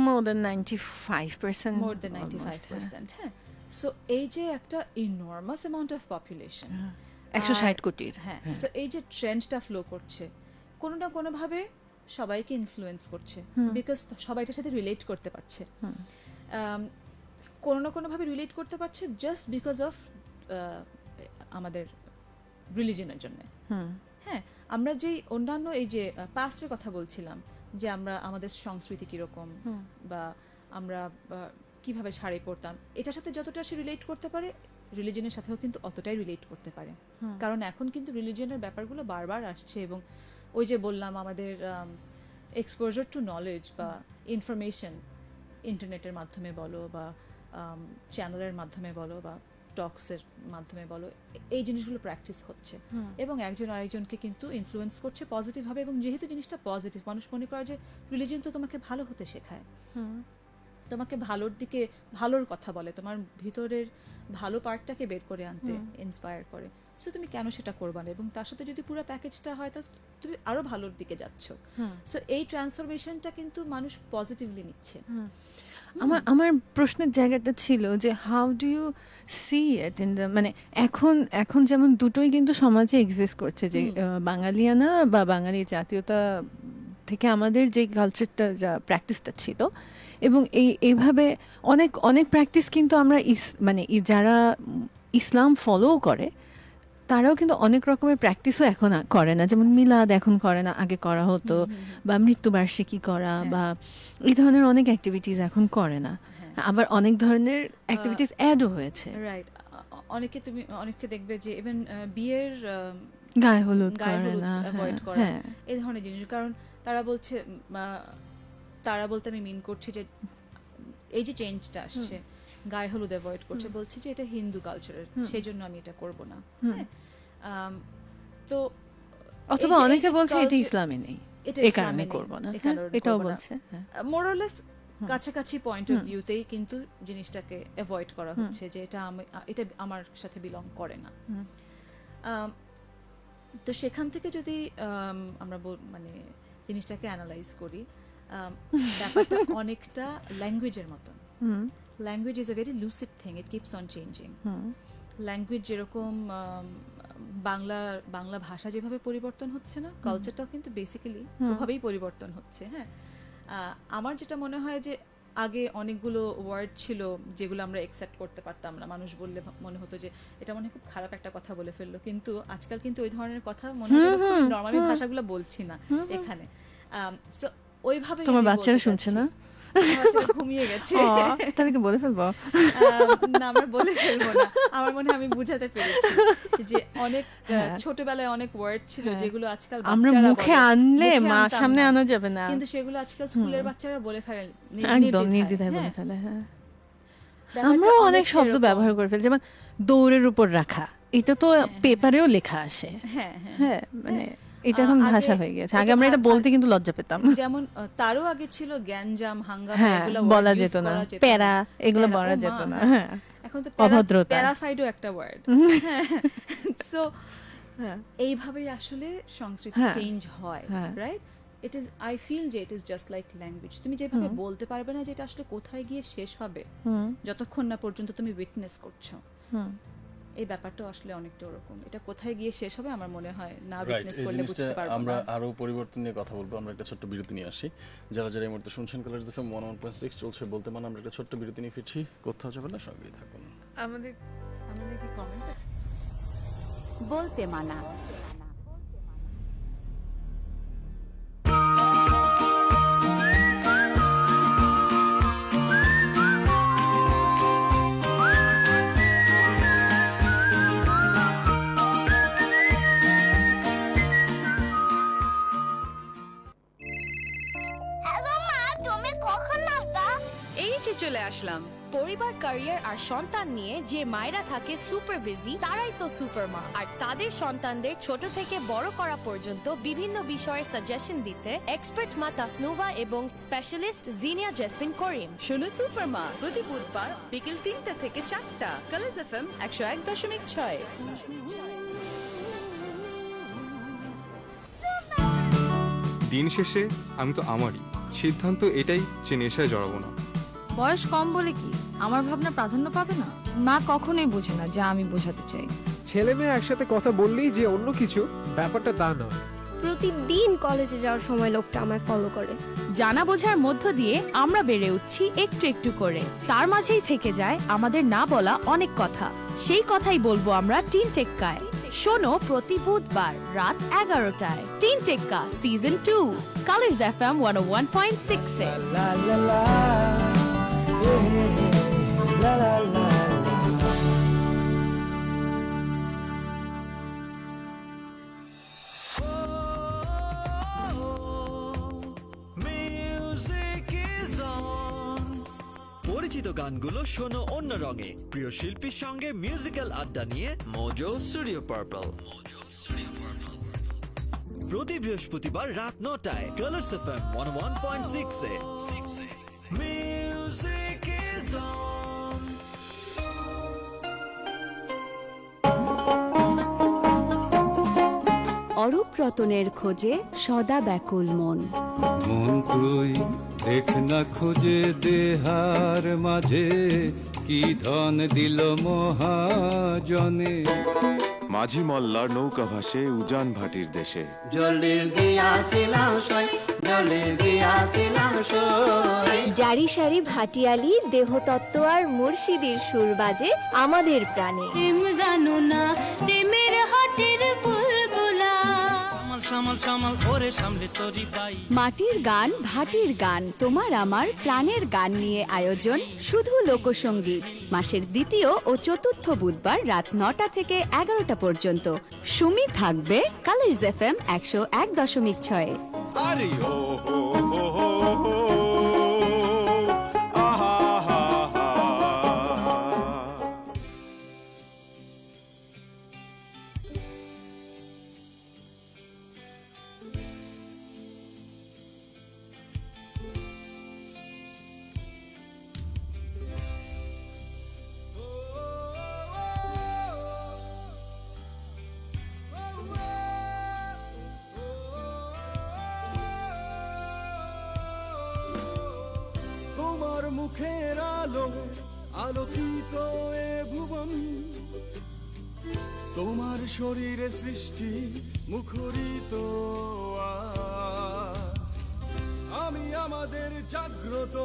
More than 95%. মোর দেন almost, 95%। হ্যাঁ, সো এই যে একটা ইনর্মাস অ্যামাউন্ট অফ পপুলেশন, 160 কোটির। হ্যাঁ, সো এই যে ট্রেন্ডটা ফ্লো করছে কোনো না কোনোভাবে সবাইকে ইনফ্লুয়েন্স করছে, বিকজ সবাই এটার সাথে রিলেট করতে পারছে, কোনো না কোনোভাবে রিলেট করতে পারছে জাস্ট বিকজ অফ আমাদের রিলিজনের জন্য। হ্যাঁ, আমরা যেই অন্যান্য এই যে পাস্টের কথা বলছিলাম, যে আমরা আমাদের সংস্কৃতি কিরকম বা আমরা কিভাবে শাড়ি পরতাম, এটার সাথে যতটা সে রিলেট করতে পারে রিলিজনের সাথেও কিন্তু অতটাই রিলেট করতে পারে, কারণ এখন কিন্তু রিলিজনের ব্যাপারগুলো বারবার আসছে, এবং ওই যে বললাম আমাদের এক্সপোজার টু নলেজ বা ইনফরমেশন ইন্টারনেটের মাধ্যমে বলো বা চ্যানেলের মাধ্যমে বলো বা টক্সের মাধ্যমে বলো, এই জিনিসগুলো প্র্যাকটিস হচ্ছে এবং একজন আরেকজনকে কিন্তু ইনফ্লুয়েন্স করছে পজিটিভভাবে, এবং যেহেতু জিনিসটা পজিটিভ, মানুষ মনে করে যে রিলিজন তো তোমাকে ভালো হতে শেখায়, তোমাকে ভালোর দিকে, ভালোর কথা বলে, তোমার ভিতরের ভালো পার্টটাকে বের করে আনতে ইন্সপায়ার করে, সো তুমি কেন সেটা করবা না, এবং তার সাথে যদি পুরো প্যাকেজটা হয় তো তুমি আরো ভালোর দিকে যাচ্ছ। সো এই ট্রান্সফরমেশনটা কিন্তু মানুষ পজিটিভলি নিচ্ছে। আমার প্রশ্নের জায়গাটা ছিল যে how do you see it in the, মানে এখন যেমন দুটোই কিন্তু সমাজে এক্সিস্ট করছে, যে বাঙালিয়ানা বা বাঙালি জাতীয়তা থেকে আমাদের যে কালচারটা, যা প্র্যাকটিসটা ছিল, এবং এইভাবে অনেক অনেক প্র্যাকটিস কিন্তু আমরা মানে যারা ইসলাম ফলো করে তারাও কিন্তু অনেক রকমের প্র্যাকটিসও এখন করে না, যেমন মিলাদ এখন করে না, আগে করা হতো, বা মৃত্যুবার্ষিকী করা বা এই ধরনের অনেক অ্যাক্টিভিটিস এখন করে না, আবার অনেক ধরনের অ্যাক্টিভিটিস অ্যাডও হয়েছে। রাইট, অনেককে দেখবে যে ইভেন বিয়ের গায়ে হলুদ করে না, অ্যাভয়েড করা, এই ধরনের জিনিস, কারণ তারা বলছে, তারা বলতে আমি মিন করছি যে এই যে চেঞ্জটা আসছে, গায়ে হলুদ অ্যাভয়েড করছে, বলছে যে এটা হিন্দু কালচারের, সেই জন্য আমি এটা করব না। তো অথবা অনেকে বলছে এটা ইসলামে নেই, এই কারণে করব না, এটাও বলছে। মোর অর লেস কাছাকাছি পয়েন্ট অফ ভিউতেই কিন্তু জিনিসটাকে অ্যাভয়েড করা হচ্ছে, যে এটা আমার সাথে বিলং করে না। তো সেখান থেকে যদি আমরা মানে জিনিসটাকে অ্যানালাইজ করি, ব্যাপারটা অনেকটা ল্যাঙ্গুয়েজের মতন। Language is a very lucid thing, it keeps on changing. Language যেরকম বাংলা ভাষা যেভাবে পরিবর্তন হচ্ছে না, কালচারটাও কিন্তু বেসিক্যালি ওভাবেই পরিবর্তন হচ্ছে। হ্যাঁ, আমার যেটা মনে হয় যে আগে অনেকগুলো ওয়ার্ড ছিল যেগুলো আমরা অ্যাকসেপ্ট করতে পারতাম না, মানুষ বললে মনে হতো যে এটা মনে হয় খুব খারাপ একটা কথা বলে ফেললো, কিন্তু আজকাল কিন্তু ওই ধরনের কথা মনে হয় নরমালি ভাষাগুলো বলছি না এখানে। সো ওইভাবে তোমার বাচ্চারা শুনছে না, ঘুমিয়ে গেছে, তাহলে কি বলে ফেলবো? না, আমরা বলে ফেলবো না, আমার মনে হয় আমি বুঝাতে পেরেছি যে অনেক ছোটবেলায় অনেক ওয়ার্ড ছিল যেগুলো আজকাল আমরা মুখে আনলে মা সামনে আনা যাবে না, কিন্তু সেগুলো আজকাল স্কুলের বাচ্চারা বলে ফেলে, একদম নির্দ্বিধায় বলে ফেলে। হ্যাঁ, আমরাও অনেক শব্দ ব্যবহার করে ফেলি, যেমন দৌড়ের উপর রাখা, এটা তো পেপারেও লেখা আসে। হ্যাঁ, মানে এটা এখন ভাষা হয়ে গেছে, আগে আমরা এটা বলতে কিন্তু লজ্জা পেতাম। যেমন তারও আগে ছিল গ্যাঞ্জাম, হাঙ্গামা, এগুলো বলা যেত না, প্যারা, এগুলো বলা যেত না। হ্যাঁ, এখন তো অভদ্রতা, প্যারাফাইডও একটা ওয়ার্ড। সো এইভাবেই আসলে সংস্কৃতি চেঞ্জ হয়, right? It is, I feel যে it is just like language. তুমি যেভাবে বলতে পারবে না যে এটা আসলে কোথায় গিয়ে শেষ হবে, যতক্ষণ না পর্যন্ত তুমি উইটনেস করছো, এই ব্যাপারটা আসলে অনেকটা ওরকম, এটা কোথায় গিয়ে শেষ হবে আমার মনে হয় না উইটনেস করলে বুঝতে পারবো। আমরা আরো পরিবর্তন নিয়ে কথা বলবো, আমরা একটা ছোট্ট বিরতি নিয়ে আসি। যারা এই মুহূর্তে শুনছেন কালার্স এফএম 101.6 চলছে বলতে, মানে আমরা একটা ছোট্ট বিরতি নিয়ে ফিরছি, কোথাও যাবেন না, সঙ্গেই থাকুন। আমাদের কি কমেন্ট বলতে মানা। চলে আসলাম। পরিবার, ক্যারিয়ার আর সন্তান নিয়ে যে মায়েরা থাকে সুপার বিজি, তারাই তো সুপার মা। আর তাদের সন্তানদের ছোট থেকে বড় করা পর্যন্ত বিভিন্ন বিষয়ে সাজেশন দিতে এক্সপার্ট মা তাসনুভা এবং স্পেশালিস্ট জিনিয়া জেসমিন করিম। শোনো সুপার মা প্রতি বুধবার বিকেল 3টা থেকে 4টা কালার্স এফএম 101.6। দিন শেষে আমি তো আমারই সিদ্ধান্ত এটাই যে নেশায় জড়াবো না। বয়স কম বলে কি আমার ভাবনা প্রাধান্য পাবে না? মা কখনোই বোঝে না যা আমি বোঝাতে চাই। ছেলে মেয়ে একসাথে কথা বললেই যে অন্য কিছু, ব্যাপারটা তা না। প্রতিদিন কলেজে যাওয়ার সময় লোকটা আমায় ফলো করে। জানা বোঝার মধ্য দিয়ে আমরা বেড়ে উঠছি একটু একটু করে, তার মাঝেই থেকে যায় আমাদের না বলা অনেক কথা। সেই কথাই বলবো আমরা টিন টেক্কায়। শোনো প্রতি বুধবার রাত 11টায় টিন টেক্কা সিজন 2 কালার্স এফএম 101.6 এ। পরিচিত গানগুলো শোনো অন্য রঙে, প্রিয় শিল্পীর সঙ্গে মিউজিক্যাল আড্ডা নিয়ে মোজো স্টুডিও পার্পল। প্রতি বৃহস্পতিবার রাত 9টায় কালার্স এফএম 101.6 এ মিউজিক ইজ অন। অরূপ রতনের খোঁজে সদা ব্যাকুল মন। মন তুই দেখ না খোঁজে দেহার মাঝে, কি ধন দিল মহাজনে। মাঝি মল্লার নৌকা ভাসে উজান ভাটির দেশে। জলে গিয়াছিলাম সই, জলে গিয়াছিলাম সই। জারি সারি ভাটিয়ালি দেহতত্ত্ব আর মুর্শিদির সুর বাজে আমাদের প্রাণে। প্রেম জানো না প্রেমের হাটের বুলবুলা। মাটির গান ভাটির গান তোমার আমার প্রাণের গান নিয়ে আয়োজন শুধু লোকসঙ্গীত। মাসের দ্বিতীয় ও চতুর্থ বুধবার রাত 9টা থেকে 11টা পর্যন্ত। সুমি থাকবে কালার্স এফএম 101.6। আরে ও হো হো হো হো, আহা হা হা। তোমার মুখের আলো আলোকিত এ ভুবন, তোমার শরীরে সৃষ্টি মুখরিত আজ। আমি আমাদের জাগ্রত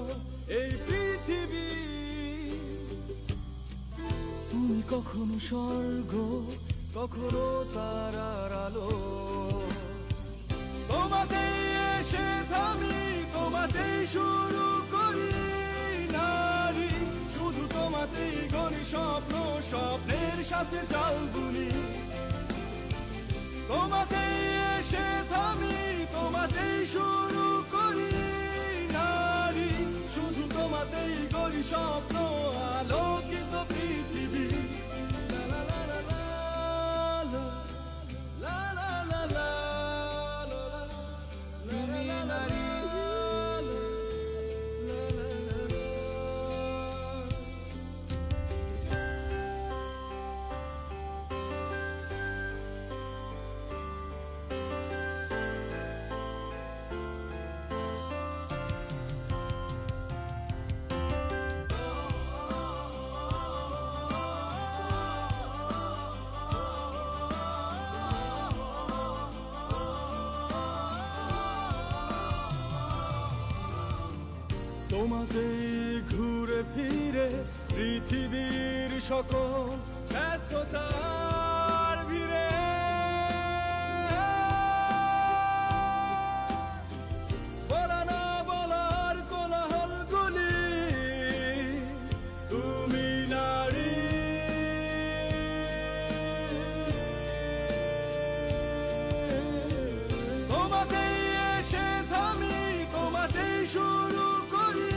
এই পৃথিবী, তুমি কখনো স্বর্গ কখনো তারার আলো। তোমাতেই এসে থামি, তোমাতেই শুরু করি নারী, শুধু তোমাতেই গড়ি স্বপ্ন, স্বপ্নের সাথে চাল বুনি। তোমাতেই এসে থামি, তোমাতেই শুরু করি নারী, শুধু তোমাতেই গড়ি স্বপ্ন, আলোকিত পৃথিবী। লা লা লা লা লা লা লা লা লা। তুমি নারী, তোমাতেই ঘুরে ফিরে পৃথিবীর সকল ব্যস্ততার ভিড়ে। বলা না বলার কোলাহল গুলি, তুমি নারী। তোমাতেই এসে থামি, তোমাতেই শুরু করি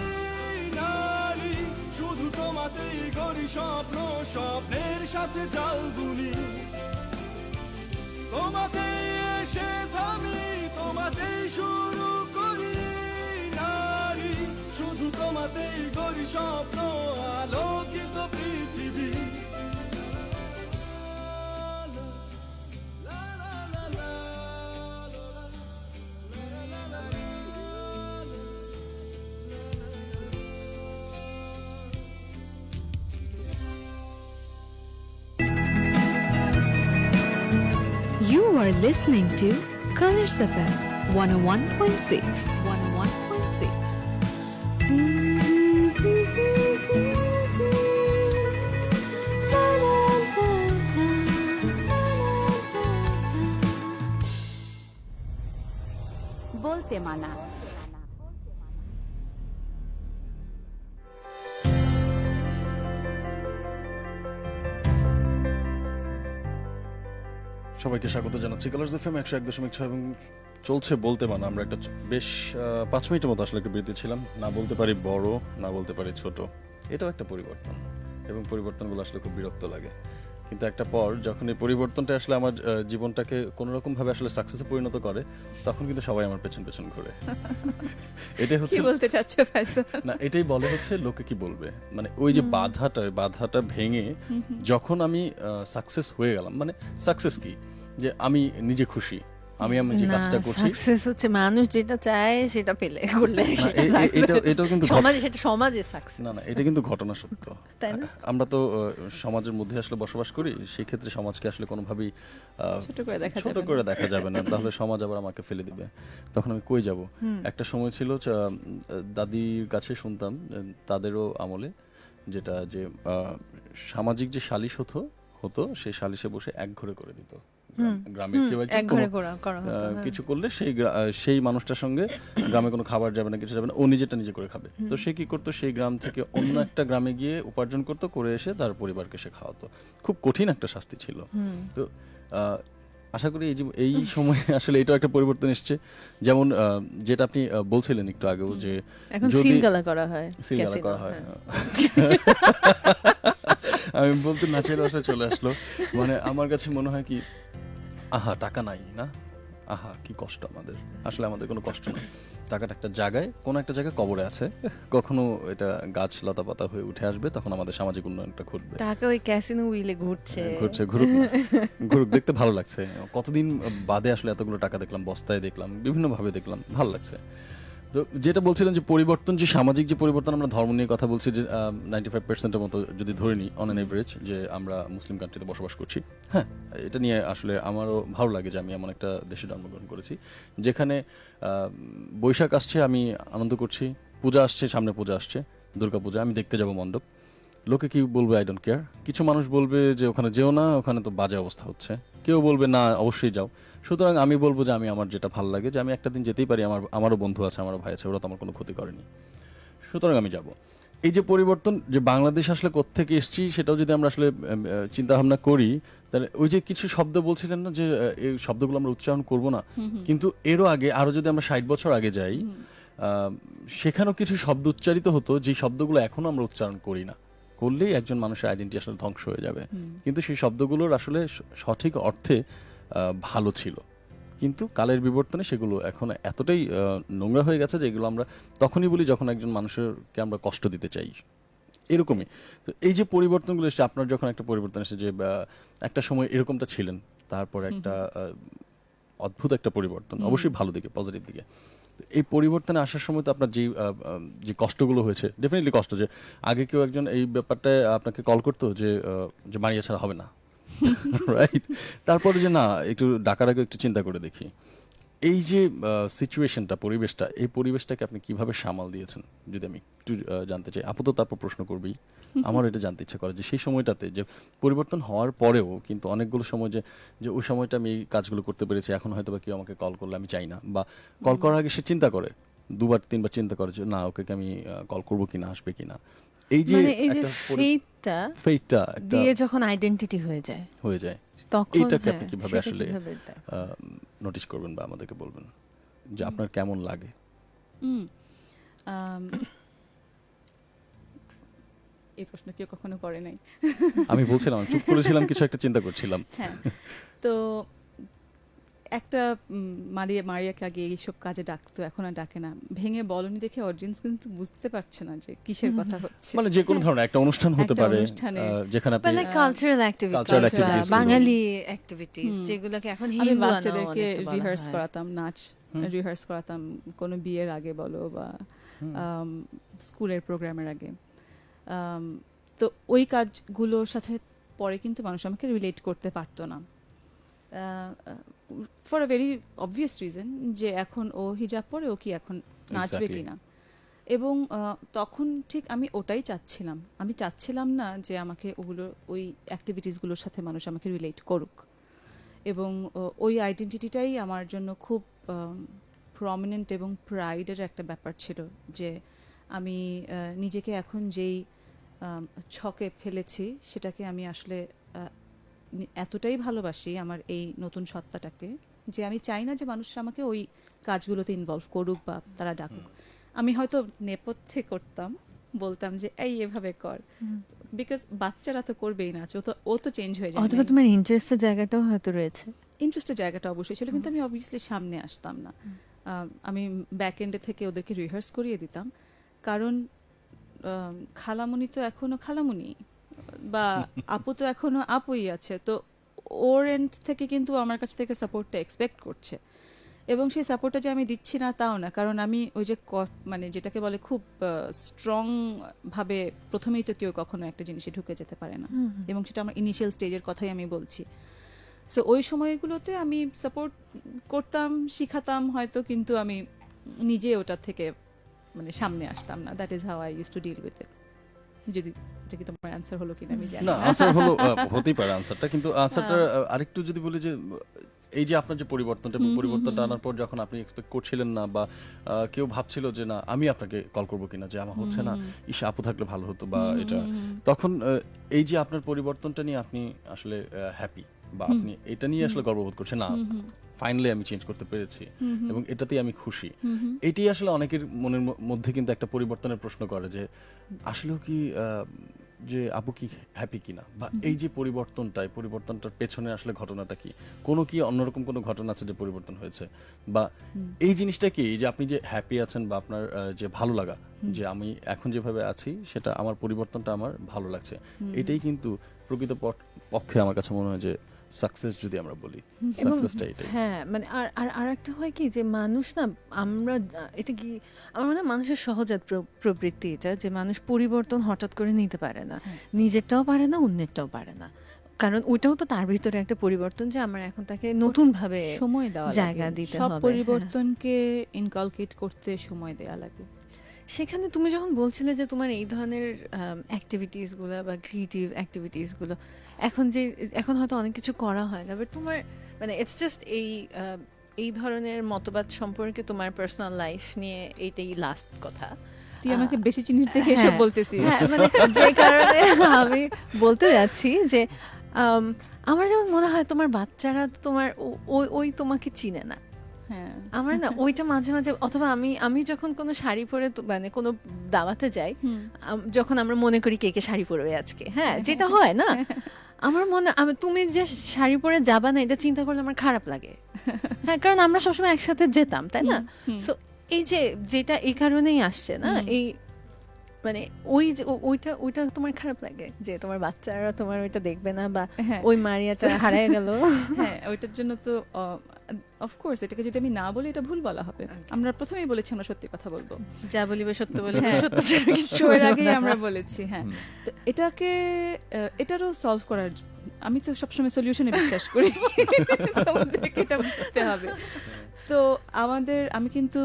নারী, শুধু তোমাতেই গড়ি স্বপ্ন, স্বপ্নের সাথে চাল বুনি। তোমাতেই এসে থামি, তোমাতেই শুরু করি নারী, শুধু তোমাতেই গড়ি স্বপ্ন, আলোকিত পৃথিবী। You are listening to Colors FM 101.6. 101.6. বলতে মানা। সবাইকে স্বাগত জানাচ্ছি কালার্স এফএম 101.6 এবং চলছে বলতে মানা। আমরা একটা বেশ 5 মিনিটের মতো আসলে একটা বিরতি ছিলাম। না বলতে পারি বড়, না বলতে পারি ছোট, এটাও একটা পরিবর্তন, এবং পরিবর্তনগুলো আসলে খুব বিরক্ত লাগে। কিন্তু একটা পর যখন এই পরিবর্তনটা আসলে আমার জীবনটাকে কোনো রকম ভাবে আসলে সাকসেসে পরিণত করে, তখন কিন্তু সবাই আমার পেছন পেছন ঘুরে। এটাই হচ্ছে কি বলতে চাচ্ছে ফাইসাল? না, এটাই বলে হচ্ছে লোকে কি বলবে, মানে ওই যে বাধাটা ভেঙে যখন আমি সাকসেস হয়ে গেলাম, মানে সাকসেস কি, যে আমি নিজে খুশি, আমি যে কাজটা করছি। সাকসেস হচ্ছে মানুষ যেটা চায় সেটা পেলে করলে এটাও কিন্তু সমাজে, সেটা সমাজে সাকসেস। না, এটা কিন্তু ঘটনা সত্য। তাই না? আমরা তো সমাজের মধ্যে আসলে বসবাস করি, সেই ক্ষেত্রে সমাজকে আসলে কোনোভাবেই ছোট করে দেখা যাবে না, তাহলে সমাজ আবার আমাকে ফেলে দিবে, তখন আমি কই যাব। একটা সময় ছিল দাদির কাছে শুনতাম তাদেরও আমলে, যেটা যে সামাজিক যে সালিশ হতো সেই সালিশে বসে এক ঘরে করে দিত। গ্রামের কেউ কিছু করলে সেই মানুষটার সঙ্গে গ্রামে কোনো খাবার যাবে না, কিছু যাবে না, ও নিজেটা নিজে করে খাবে। তো সে কি করতো, সেই গ্রাম থেকে অন্য একটা গ্রামে গিয়ে উপার্জন করতো, করে এসে তার পরিবারকে সে খাওয়াতো। খুব কঠিন একটা শাস্তি ছিল। তো আশা করি এই সময়ে আসলে এটাও একটা পরিবর্তন এসছে। যেমন যেটা আপনি বলছিলেন একটু আগেও, যে যদি সিলগালা করা হয়, আমি বলতে নাচের আসলে চলে আসলো। মানে আমার কাছে মনে হয় কি, আহা টাকা নাই না, আহা কি কষ্ট আমাদের। আসলে আমাদের কোনো কষ্ট নেই, টাকাটা একটা জায়গায়, কোনো একটা জায়গায় কবরে আছে, কখনো এটা গাছ লতা পাতা হয়ে উঠে আসবে, তখন আমাদের সামাজিক উন্নয়নটা ঘটবে। টাকা ওই ক্যাসিনো উইলে ঘুরছে, ঘুরুক, দেখতে ভালো লাগছে। কতদিন বাদে আসলে এতগুলো টাকা দেখলাম, বস্তায় দেখলাম, বিভিন্ন ভাবে দেখলাম, ভালো লাগছে। তো যেটা বলছিলেন যে পরিবর্তন, যে সামাজিক যে পরিবর্তন, আমরা ধর্ম নিয়ে কথা বলছি, যে 95%-এর মতো যদি ধরে নিই অন অ্যান এভারেজ, যে আমরা মুসলিম কান্ট্রিতে বসবাস করছি। হ্যাঁ, এটা নিয়ে আসলে আমারও ভালো লাগে যে আমি এমন একটা দেশে জন্মগ্রহণ করেছি যেখানে বৈশাখ আসছে, আমি আনন্দ করছি, পূজা আসছে, সামনে পূজা আসছে, দুর্গা পূজা, আমি দেখতে যাব মণ্ডপ। লোকে কি বলবে, আই ডোন্ট কেয়ার। কিছু মানুষ বলবে যে ওখানে যেও না, ওখানে তো বাজে অবস্থা হচ্ছে, কেউ বলবে না অবশ্যই যাও। সুতরাং আমি বলবো যে আমি আমার যেটা ভালো লাগে, যে আমি একটা দিন যেতেই পারি, আমারও বন্ধু আছে, আমারও ভাই আছে, ওরা তো আমার কোনো ক্ষতি করেনি, সুতরাং আমি যাব। এই যে পরিবর্তন, যে বাংলাদেশ আসলে কোত্থেকে এসেছি সেটাও যদি আমরা আসলে চিন্তা ভাবনা করি, তাহলে ওই যে কিছু শব্দ বলছিলেন না, যে এই শব্দগুলো আমরা উচ্চারণ করব না, কিন্তু এরও আগে আরো যদি আমরা 60 বছর আগে যাই, সেখানেও কিছু শব্দ উচ্চারিত হতো, যে শব্দগুলো এখনো আমরা উচ্চারণ করি না, করলেই একজন মানুষের আইডেন্টিটি আসলে ধ্বংস হয়ে যাবে। কিন্তু সেই শব্দগুলোর আসলে সঠিক অর্থে ভালো ছিল, কিন্তু কালের বিবর্তনে সেগুলো এখন এতটাই নোংরা হয়ে গেছে যে এগুলো আমরা তখনই বলি যখন একজন মানুষকে আমরা কষ্ট দিতে চাই, এরকমই। তো এই যে পরিবর্তনগুলো এসেছে, আপনার যখন একটা পরিবর্তন এসেছে, যে একটা সময় এরকমটা ছিলেন, তারপর একটা অদ্ভুত একটা পরিবর্তন, অবশ্যই ভালো দিকে, পজিটিভ দিকে। এই পরিবর্তনে আসার সময় তো আপনার যে কষ্টগুলো হয়েছে, ডেফিনেটলি কষ্ট, যে আগে কেউ একজন এই ব্যাপারটায় আপনাকে কল করতো যে মারিয়া ছাড়া হবে না, রাইট? তারপরে যে না, একটু ডাকার আগে একটু চিন্তা করে দেখি। এই যে সিচুয়েশনটা, পরিবেশটা, এই পরিবেশটাকে আপনি কিভাবে সামাল দিয়েছেন যদি আমি একটু জানতে চাই। আপাতত তারপর প্রশ্ন করবি, আমার এটা জানতে ইচ্ছা করে যে সেই সময়টাতে যে পরিবর্তন হওয়ার পরেও কিন্তু অনেকগুলো সময় যে ওই সময়টা আমি এই কাজগুলো করতে পেরেছি, এখন হয়তো বা কেউ আমাকে কল করলে আমি চাই না, বা কল করার আগে সে চিন্তা করে, 2-3বার চিন্তা করে যে না, ওকে আমি কল করবো কিনা, আসবে কিনা। এই যে ফেইটটা দিয়ে যখন আইডেন্টিটি হয়ে যায়, তখন এইটাকে আপনি কিভাবে আসলে নোটিস করবেন বা আমাদেরকে বলবেন যে আপনার কেমন লাগে? এই প্রশ্ন কেউ কখনো করে নাই। আমি বলছিলাম চুপ করেছিলাম, কিছু একটা চিন্তা করছিলাম। হ্যাঁ, তো একটা মারিয়াকে আগে এইসব কাজে ডাকতো, এখন আর ডাকে না। ভেঙে বলনি দেখে অডিয়েন্স কিন্তু বুঝতে পারছে না যে কিসের কথা হচ্ছে। মানে যে কোনো ধরনের একটা অনুষ্ঠান হতে একটা পারে অনুষ্ঠানে যেখানে আপনি মানে কালচারাল অ্যাক্টিভিটিস, বাঙালি অ্যাক্টিভিটিস যেগুলোকে এখন আমি হিন্দু বাচ্চাদেরকে রিহার্স করাতাম, নাচ রিহার্স করাতাম কোনো বিয়ের আগে বলো বা স্কুলের প্রোগ্রামের আগে। তো ওই কাজগুলোর সাথে পরে কিন্তু মানুষ আমাকে রিলেট করতে পারতো না, for a very obvious reason, যে এখন ও হিজাব পরে ও কি এখন নাচবে কিনা। এবং তখন ঠিক আমি ওটাই চাচ্ছিলাম, আমি চাচ্ছিলাম না যে আমাকে ওই অ্যাক্টিভিটিসগুলোর সাথে মানুষ আমাকে রিলেট করুক। এবং ওই আইডেন্টিটিটাই আমার জন্য খুব প্রমিনেন্ট এবং প্রাইডের একটা ব্যাপার ছিল, যে আমি নিজেকে এখন যেই ছকে ফেলেছি সেটাকে আমি আসলে এতটাই ভালোবাসি আমার এই নতুন সত্তাটাকে, যে আমি চাই না যে মানুষরা আমাকে ওই কাজগুলোতে ইনভলভ করুক বা তারা ডাকুক। আমি হয়তো নেপথ্যে করতাম, বলতাম যে এই এভাবে কর, বিকজ বাচ্চারা তো করবেই না, ও তো চেঞ্জ হয়ে যায়। অথবা তোমার ইন্টারেস্টের জায়গাটাও হয়তো রয়েছে, ইন্টারেস্টের জায়গাটা অবশ্যই ছিল, কিন্তু আমি অবভিয়াসলি সামনে আসতাম না। আমি ব্যাক এন্ডে থেকে ওদেরকে রিহার্স করিয়ে দিতাম, কারণ খালামুনি তো এখনো খালামুনি, বা আপু তো এখনো আপুই আছে, তো ওর এন্ড থেকে কিন্তু আমার কাছ থেকে সাপোর্টটা এক্সপেক্ট করছে। এবং সেই সাপোর্টটা যে আমি দিচ্ছি না তাও না, কারণ আমি ওই যে মানে যেটাকে বলে খুব স্ট্রং ভাবে প্রথমেই তো কেউ কখনো একটা জিনিসে ঢুকে যেতে পারে না, এবং সেটা আমার ইনিশিয়াল স্টেজের কথাই আমি বলছি। সো ওই সময়গুলোতে আমি সাপোর্ট করতাম, শিখাতাম হয়তো, কিন্তু আমি নিজে ওটা থেকে মানে সামনে আসতাম না। That is how I use to deal with it. যদি এটা কি তোমার অ্যানসার হলো কিনা আমি জানি না, আনসার হলো, হতেই পারে আনসারটা, কিন্তু আনসারটা আরেকটু যদি বলি যে এই যে আপনার যে পরিবর্তনটা আনার পর যখন আপনি এক্সপেক্ট করছিলেন না, বা কেউ ভাবছিল যে না আমি আপনাকে কল করবো কিনা, যে আমার হচ্ছে না, ইস আপু থাকলে ভালো হতো, বা এটা, তখন এই যে আপনার পরিবর্তনটা নিয়ে আপনি আসলে হ্যাপি, বা আপনি এটা নিয়ে আসলে গর্ববোধ করছেন, না ফাইনালি আমি চেঞ্জ করতে পেরেছি এবং এটাতেই আমি খুশি। এটাই আসলে অনেকের মনের মধ্যে কিন্তু একটা পরিবর্তনের প্রশ্ন করে, যে আসলেও কি যে আপু কি হ্যাপি কিনা, বা এই যে পরিবর্তনটার পেছনে আসলে ঘটনাটা কি, কোনো কি অন্যরকম কোনো ঘটনা আছে যে পরিবর্তন হয়েছে, বা এই জিনিসটা কি যে আপনি যে হ্যাপি আছেন, বা আপনার যে ভালো লাগা, যে আমি এখন যেভাবে আছি সেটা আমার পরিবর্তনটা আমার ভালো লাগছে, এটাই কিন্তু প্রকৃত পক্ষে আমার কাছে মনে হয় যে সাকসেস, যদি আমরা বলি সাকসেসটা এটাই। হ্যাঁ, মানে আর একটা হয় কি যে মানুষ না, আমরা এটা কি আমার মনে হয় মানুষের সহজাত প্রবৃত্তি এটা, যে মানুষ পরিবর্তন হঠাৎ করে নিতে পারে না, নিজেরটাও পারে না, অন্যেরটাও পারে না, কারণ ওইটাও তো তার ভিতরে একটা পরিবর্তন, যে আমার এখন তাকে নতুন ভাবে সময় দেওয়া জায়গা দিতে সব হবে, পরিবর্তনকে ইনকালকেট করতে সময় দেওয়া লাগে। সেখানে তুমি যখন বলছিলে যে তোমার এই ধরনের অ্যাক্টিভিটিসগুলো বা ক্রিয়েটিভ অ্যাক্টিভিটিসগুলো এখন হয়তো অনেক কিছু করা হয় না, বাট তোমার মানে ইটস জাস্ট এই ধরনের মতবাদ সম্পর্কে তোমার পার্সোনাল লাইফ নিয়ে এইটাই লাস্ট কথা। তুই আমাকে বেশি জিনিস দেখে এসব বলতেছিস। মানে যে কারণে আমি বলতে যাচ্ছি যে আমার যেমন মনে হয় তোমার বাচ্চারা তোমার ওই তোমাকে চিনে না। আমার না ওইটা মাঝে মাঝে, অথবা আমি যখন কোনো শাড়ি পরে মানে কোনো দাওয়াতে যাই, যখন আমরা মনে করি কে কে শাড়ি পরবে আজকে, হ্যাঁ যেটা হয় না, আমার মনে তুমি যে শাড়ি পরে যাবা না এটা চিন্তা করলে আমার খারাপ লাগে। হ্যাঁ, কারণ আমরা সবসময় একসাথে যেতাম, তাই না? সো এই যেটা এই কারণেই আসছে না, এই মানে ওইটা তোমার খারাপ লাগে যে তোমার বাচ্চারা তোমার ওইটা দেখবে না, বা ওই মারিয়াটা হারিয়ে গেল। হ্যাঁ, ওইটার জন্য তো অফকোর্স এটাকে যদি আমি না বলি এটা ভুল বলা হবে। আমরা প্রথমেই বলেছি আমরা সত্যি কথা বলবো, যা বলিবে সত্য বলিবে, সত্য ছাড়া কিছু এর আগেই আমরা বলেছি। হ্যাঁ, তো এটারও সলভ করার আমি তো সবসময় সলিউশনে বিশ্বাস করি, আমাদেরকে এটা বুঝতে হবে। তো আমি কিন্তু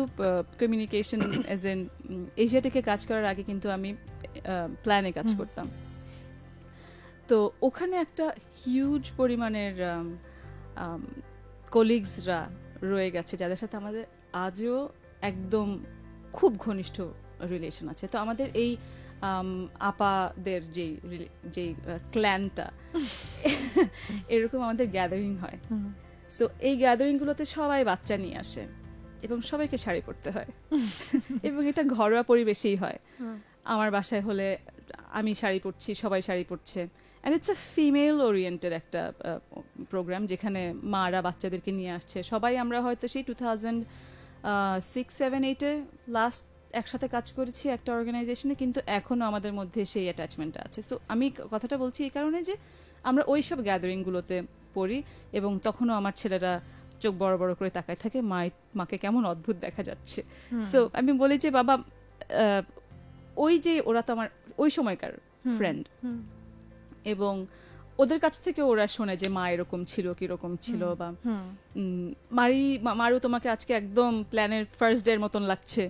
কমিউনিকেশন অ্যাজ এন এশিয়াটেকে কাজ করার আগে কিন্তু আমি প্ল্যানে কাজ করতাম। তো ওখানে একটা হিউজ পরিমাণের কলিগসরা রয়ে গেছে, যাদের সাথে আমাদের আজও একদম খুব ঘনিষ্ঠ রিলেশন আছে। তো আমাদের এই আপাদের যেই ক্ল্যানটা, এরকম আমাদের গ্যাদারিং হয়। সো এই গ্যাদারিংগুলোতে সবাই বাচ্চা নিয়ে আসে এবং সবাইকে শাড়ি পরতে হয়, এবং এটা ঘরোয়া পরিবেশেই হয়। আমার বাসায় হলে আমি শাড়ি পরছি, সবাই শাড়ি পরছে, and it's a female oriented একটা প্রোগ্রাম যেখানে মারা বাচ্চাদেরকে নিয়ে আসছে। সবাই আমরা হয়তো সেই 2006-7-8-এ লাস্ট একসাথে কাজ করেছি একটা অর্গানাইজেশনে, কিন্তু এখনও আমাদের মধ্যে সেই অ্যাটাচমেন্টটা আছে। সো আমি কথাটা বলছি এই কারণে যে আমরা ওই সব গ্যাদারিংগুলোতে পড়ি, এবং তখনও আমার ছেলেরা চোখ বড় বড় করে তাকায় থাকে, মাকে কেমন অদ্ভুত দেখা যাচ্ছে। সো আমি বলি যে বাবা, ওই যে ওরা তো আমার ওই সময়কার ফ্রেন্ড, এবং ওদের কাছ থেকে ওরা শোনে যে মা এরকম ছিল, কিরকম ছিল, বা মারু তোমাকে আজকে একদম প্ল্যানের ফার্স্ট ডে এর মতন লাগছে।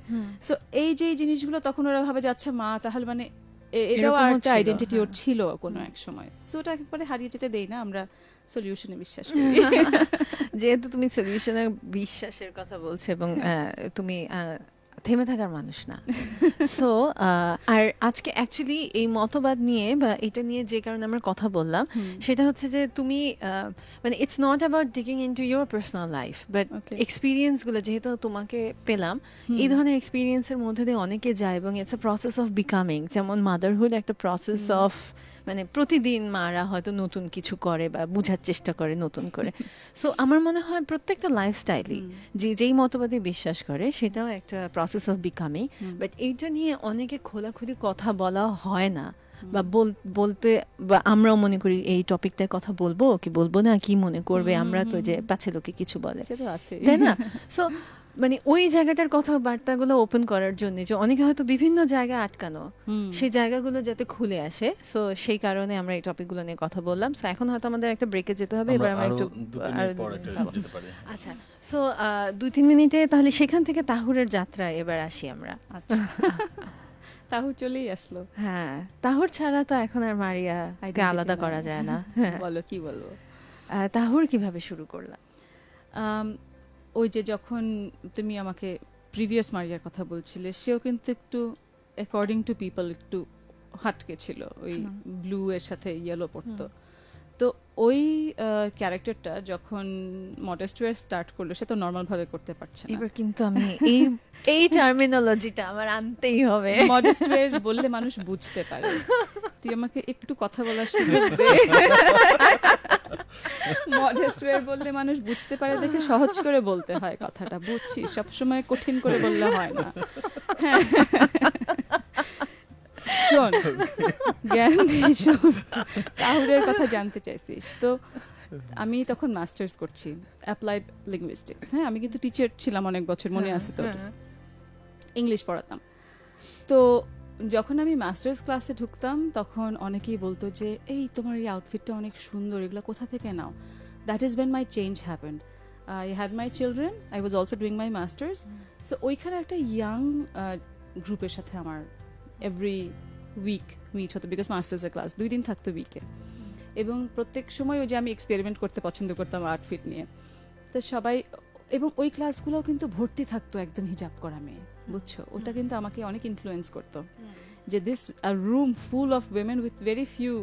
সো এই যে জিনিসগুলো তখন ওরা ভাবে যাচ্ছে মা তাহলে মানে এটাও একটা আইডেন্টিটি ওর ছিল কোনো এক সময়। সো ওটা একবারে হারিয়ে যেতে দেই না, আমরা সলিউশনে বিশ্বাস করি। যেহেতু তুমি সলিউশনের বিশ্বাসের কথা বলছো এবং তুমি থেমে থাকার মানুষ না, সো আর আজকে অ্যাকচুয়ালি এই মতবাদ নিয়ে বা এটা নিয়ে যে কারণে আমরা কথা বললাম সেটা হচ্ছে যে তুমি মানে it's not about digging into your personal life, but এক্সপিরিয়েন্সগুলো যেহেতু তোমাকে পেলাম, এই ধরনের এক্সপিরিয়েন্সের মধ্যে দিয়ে অনেকে যায় এবং it's a process of becoming. যেমন মাদারহুড একটা প্রসেস অফ, মানে প্রতিদিন মারা হয়তো নতুন কিছু করে বা বোঝার চেষ্টা করে নতুন করে। সো আমার মনে হয় প্রত্যেকটা লাইফস্টাইলই যেই মতবাদে বিশ্বাস করে সেটাও একটা প্রসেস অফ বিকামিং, বাট এইটা নিয়ে অনেকে খোলাখুলি কথা বলা হয় না, বা বলতে, বা আমরাও মনে করি এই টপিকটায় কথা বলবো কি বলবো না, কি মনে করবে, আমরা তো যে পাছে লোকে কিছু বলে, তাই না? সো মানে ওই জায়গাটার কথাবার্তাগুলো ওপেন করার জন্য যে অনেকে হয়তো বিভিন্ন জায়গায় আটকানো, সেই জায়গাগুলো যাতে খুলে আসে, সো সেই কারণে আমরা এই টপিকগুলো নিয়ে কথা বললাম। সো এখন হয়তো আমাদের একটা ব্রেকে যেতে হবে, এবার আমরা একটু আচ্ছা, সো 2-3 মিনিটে তাহলে সেখান থেকে তাহুরের যাত্রা এবার আসি আমরা। আচ্ছা, তাহুর চলেই আসলো। হ্যাঁ, তাহুর ছাড়া তো এখন আর মারিয়াকে আলাদা করা যায় না। বলো, কি বলবো? তাহুর কিভাবে শুরু করলাম? ওই যে যখন তুমি আমাকে প্রিভিয়াস মারিয়ার কথা বলছিলে, সেও কিন্তু একটু অ্যাকর্ডিং টু পিপল একটু হাটকে ছিল, ওই ব্লু এর সাথে ইয়েলো পড়তো। তো ওই ক্যারেক্টারটা যখন মডেস্ট ওয়্যার স্টার্ট করলো, সে তো নর্মাল ভাবে করতে পারছে না। এবার কিন্তু আমি এই টার্মিনোলজিটা আমার আনতেই হবে। মডেস্ট ওয়্যার বললে মানুষ বুঝতে পারে। তুই আমাকে একটু কথা বলার সুযোগ দে। মডেস্ট ওয়্যার বললে মানুষ বুঝতে পারে দেখে সহজ করে বলতে হয় কথাটা, বুঝছি, সবসময় কঠিন করে বললে হয় না। শোন জ্ঞান, শোন, তাহুরের কথা জানতে চাইছিস তো? আমি তখন মাস্টার্স করছি অ্যাপ্লাইড লিঙ্গুইস্টিক্স। হ্যাঁ, আমি কিন্তু টিচার ছিলাম অনেক বছর, মনে আছে তো, ইংলিশ পড়াতাম। তো যখন আমি মাস্টার্স ক্লাসে ঢুকতাম তখন অনেকেই বলতো যে এই তোমার এই আউটফিটটা অনেক সুন্দর, এগুলো কোথা থেকে নাও? That is when my change happened. I had my children, I was also doing my masters. So ওইখানে একটা ইয়াং গ্রুপের সাথে আমার এভরি উইক মিট হতো, বিকজ মাস্টার্সের ক্লাস 2 দিন থাকতো উইকে, এবং প্রত্যেক সময় ওই যে আমি এক্সপেরিমেন্ট করতে পছন্দ করতাম আউটফিট নিয়ে। তো সবাই, এবং ওই ক্লাসগুলোও কিন্তু ভর্তি থাকতো একদম হিজাব করা মেয়ে, বুঝছো? ওটা কিন্তু আমাকে অনেক ইনফ্লুয়েন্স করতো যে this a room full of women with very few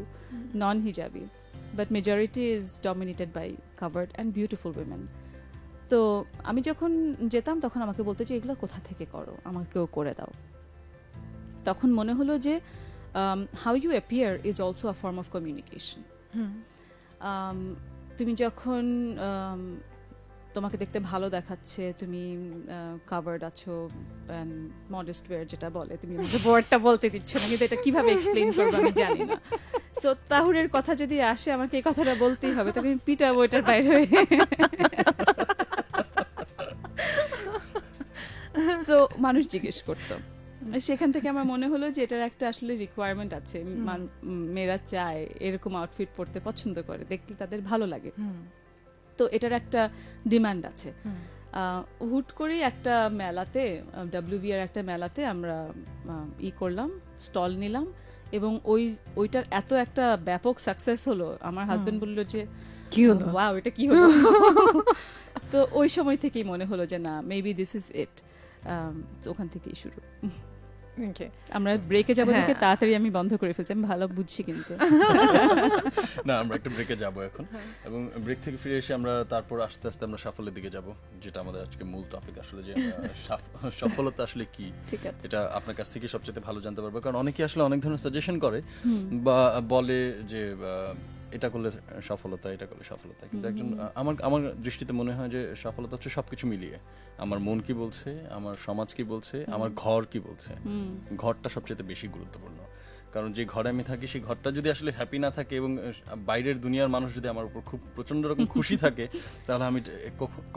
non hijabi, but majority is dominated by covered and beautiful women. তো আমি যখন যেতাম তখন আমাকে বলতো যে এগুলো কোথা থেকে করো, আমাকেও করে দাও। তখন মনে হলো যে how you appear is also a form of communication. তুমি যখন তোমাকে দেখতে ভালো দেখাচ্ছে, তুমি কাভার্ড আছো, মডেস্ট ওয়্যার যেটা বলে, তুমি আমাকে ওয়ার্ডটা বলতে দিচ্ছ না, কিন্তু এটা কিভাবে এক্সপ্লেইন করবো আমি জানি না। সো তাহুরের কথা যদি আসে, আমাকে এই কথাটা বলতেই হবে, তবে আমি পিটাবো এটার বাইরে। তো মানুষ জিজ্ঞেস করতো, সেখান থেকে আমার মনে হলো যে এটার একটা আসলে রিকোয়ারমেন্ট আছে। মেয়েরা চায়, এরকম আউটফিট পরতে পছন্দ করে, দেখতে তাদের ভালো লাগে, তো এটার একটা ডিমান্ড আছে। হুট করেই একটা মেলাতে, WVR একটা মেলাতে আমরা করলাম, স্টল নিলাম, এবং ওইটার এত একটা ব্যাপক সাকসেস হলো, আমার হাজবেন্ড বললো যে কি হলো, ওয়াও এটা কি হলো। তো ওই সময় থেকেই মনে হলো যে না, মেবি দিস ইজ ইট। ওখান থেকেই শুরু। Okay. আমরা ব্রেকে যাবো হ্যাঁ। দেখে তাড়াতাড়ি আমি বন্ধ করে ফেলছি, আমি ভালো বুঝছি কিন্তু। না, আমরা একটা ব্রেকে যাব এখন, এবং ব্রেক থেকে ফিরে এসে আমরা তারপর আস্তে আস্তে আমরা সাফল্যের দিকে যাব, যেটা আমাদের আজকে মূল টপিক আসলে, যে সফলতা আসলে কি। ঠিক আছে। এটা আপনার কাছ থেকে সবচেয়ে ভালো জানতে পারবো, কারণ অনেকেই আসলে অনেক ধরনের সাজেশন করে বা বলে যে এটা করলে সফলতা, এটা করলে সফলতা, কিন্তু একজন আমার দৃষ্টিতে মনে হয় যে সফলতা হচ্ছে সবকিছু মিলিয়ে। আমার মন কি বলছে, আমার সমাজ কি বলছে, আমার ঘর কি বলছে। ঘরটা সবচেয়ে বেশি গুরুত্বপূর্ণ, কারণ যে ঘরে আমি থাকি সেই ঘরটা যদি আসলে হ্যাপি না থাকে এবং বাইরের দুনিয়ার মানুষ যদি আমার উপর খুব প্রচন্ড রকম খুশি থাকে, তাহলে আমি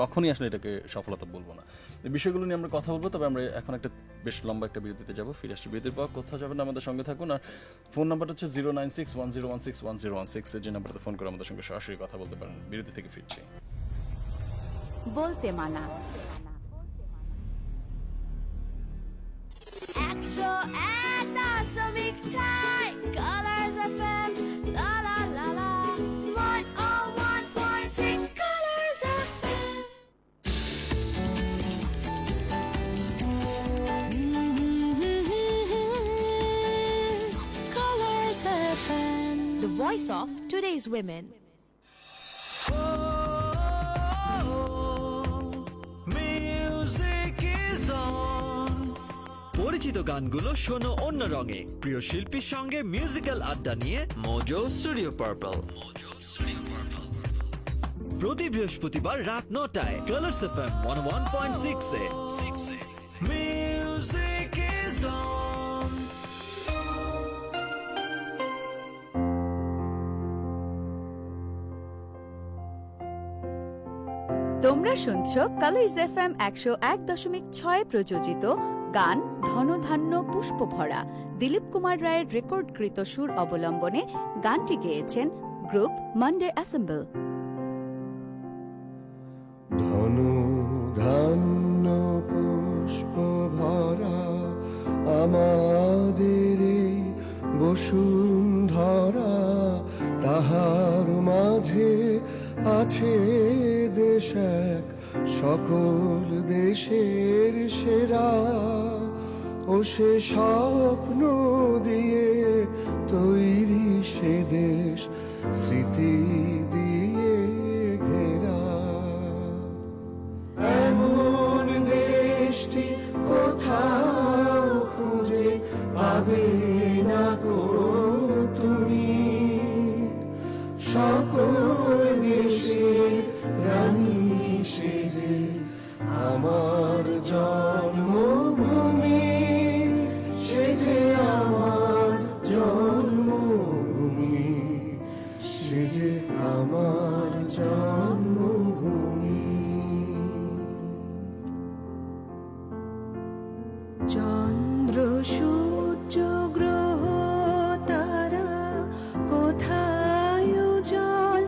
কখনই আসলে এটাকে সফলতা বলবো না। এই বিষয়গুলো নিয়ে আমরা কথা বলবো, তবে আমরা এখন একটা বেশ লম্বা একটা বিরতিতে যাবো। ফিরে আসছি বিরতির পর, কোথাও যাবেন না, আমাদের সঙ্গে থাকুন। আর ফোন নাম্বারটা হচ্ছে 09610161016, যে নাম্বারতে ফোন করে আমাদের সঙ্গে সরাসরি কথা বলতে পারেন। বিরতি থেকে ফিরছি। বলতে মানা। 101.6 Colors FM, la la la la, 101.6 Colors FM. Colors FM, the voice of today's women. Music is on. পরিচিত গানগুলো শোনো অন্য রঙে, প্রিয় শিল্পীর সঙ্গে মিউজিক্যাল আড্ডা নিয়ে মোজো স্টুডিও পার্পল। প্রতি বৃহস্পতিবার রাত 9টায় কালার্স এফএম 101.6 এ মিউজিক ইজ অন। তোমরা শুনছো কালার্স এফএম 101.6 প্রযোজিত গান ধনধান্য পুষ্প ভরা। দিলীপ কুমার রায়ের রেকর্ডকৃত সুর অবলম্বনে গানটি গেয়েছেন গ্রুপ মানডে অ্যাসেম্বল। ধনধান্য পুষ্প ভরা আমাদের এই বসুন্ধরা, তাহার মাঝে আছে দেশ এক, সকল দেশের সেরা। ও সে স্বপ্ন দিয়ে তৈরি সে দেশ, স্মৃতি দিয়ে ঘেরা। এমন দেশটি কোথাও খুঁজে পাবে না কো তুমি, সকল দেশের রানী সেজে আমার জন্মভূমি, সেজে আমার জন্মভূমি, সেজে আমার জন্মভূমি। চন্দ্র সূর্য গ্রহ তারা কোথায় জল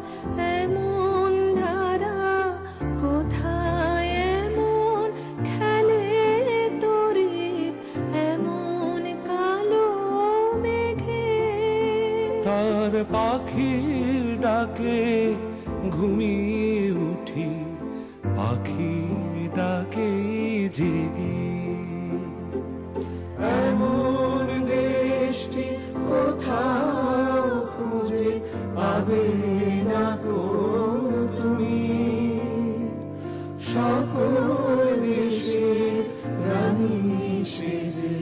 এমন ধারা, কোথায় এমন খেলে তড়িৎ এমন কালো মেঘে। তার পাখির ডাকে ঘুমিয়ে উঠি, পাখির ডাকে জেগে। এমন দেশটি কোথাও খুঁজে পাবে না কো তুমি, সকল দেশের রানী সেজে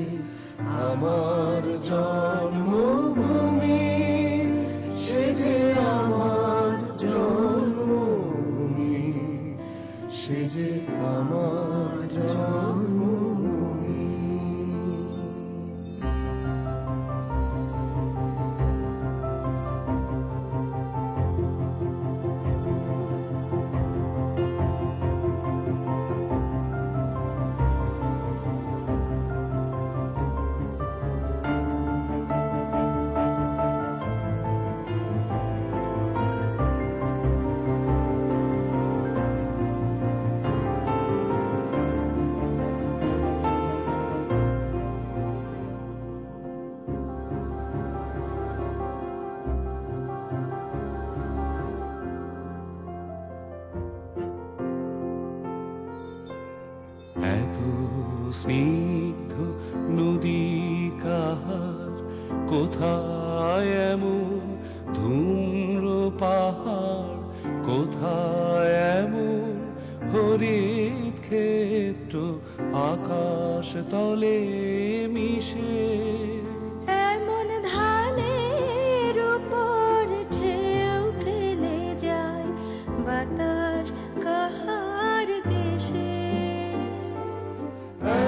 আমার জন্মভূমি, সেজে আমার জন্মভূমি, সেজে আমার জন্মভূমি। কোথায় এমন ধূম্র পাহাড়, কোথায় এমন হরিত ক্ষেত্র আকাশ তলে মিশে। এমন ধানের উপর ঢেউ খেলে যায় বাতাস কাহার দেশে।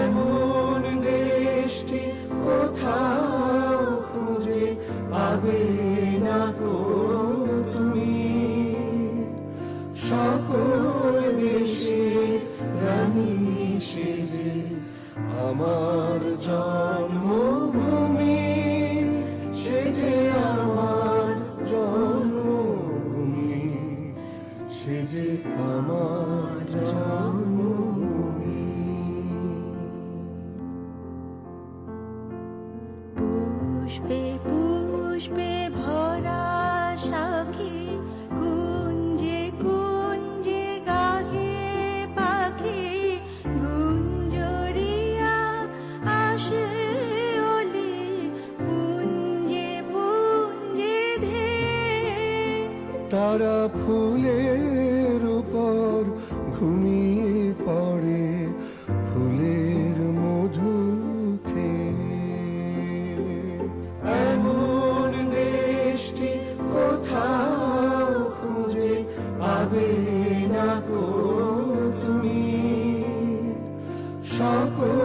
এমন দেশটি কোথাও খুঁজে পাবে না কো তুমি, সকল দেশের রানী সেজে আমার জন্মভূমি, সেজে আমার জন্মভূমি, সেজে আমার জন্মভূমি। পুষ্পে পুষ্পে ভরা সাখী, কুঞ্জে কুঞ্জে গাহে পাখি, গুঞ্জরিয়া আসে অলি পুঞ্জে পুঞ্জে ধে। তারা ফুলের উপর ঘুমিয়ে পড়ে ফুলের মধু খেয়ে। এমন দেশটি কোথাও খুঁজে পাবে না কো তুমি, সকল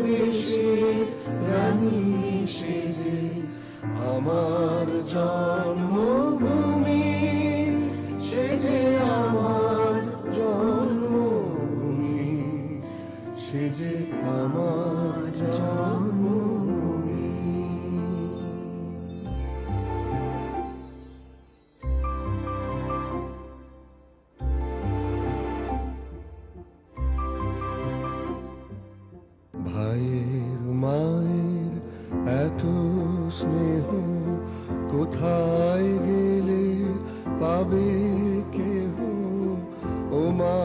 দেশের রানী সেজে আমার জন্মভূমি, সেজে আমার জন্মভূমি, সেজে আমার জন্মভূমি। ভাইয়ের মায়ের এত স্নেহ কোথায় গেলে পাবে কেহ, ও মা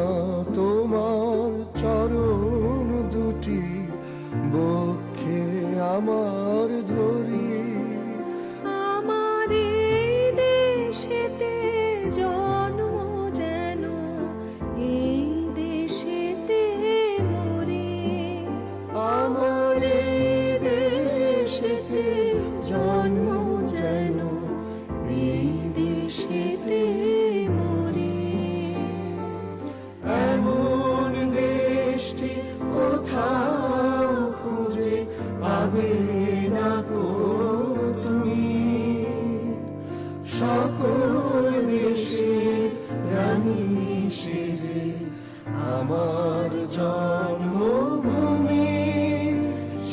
তোমার চরণ দুটি বক্ষে আমার ধরি। আমার এই দেশেতে জন্ম যেন এই দেশেতে মরি, আমার এই দেশেতে জন্ম যেন এই দেশেতে মরি। এমন দেশটি কোথাও খুঁজে পাবে না কো তুমি, সকল দেশের রানী সেজে আমার জন্মভূমি,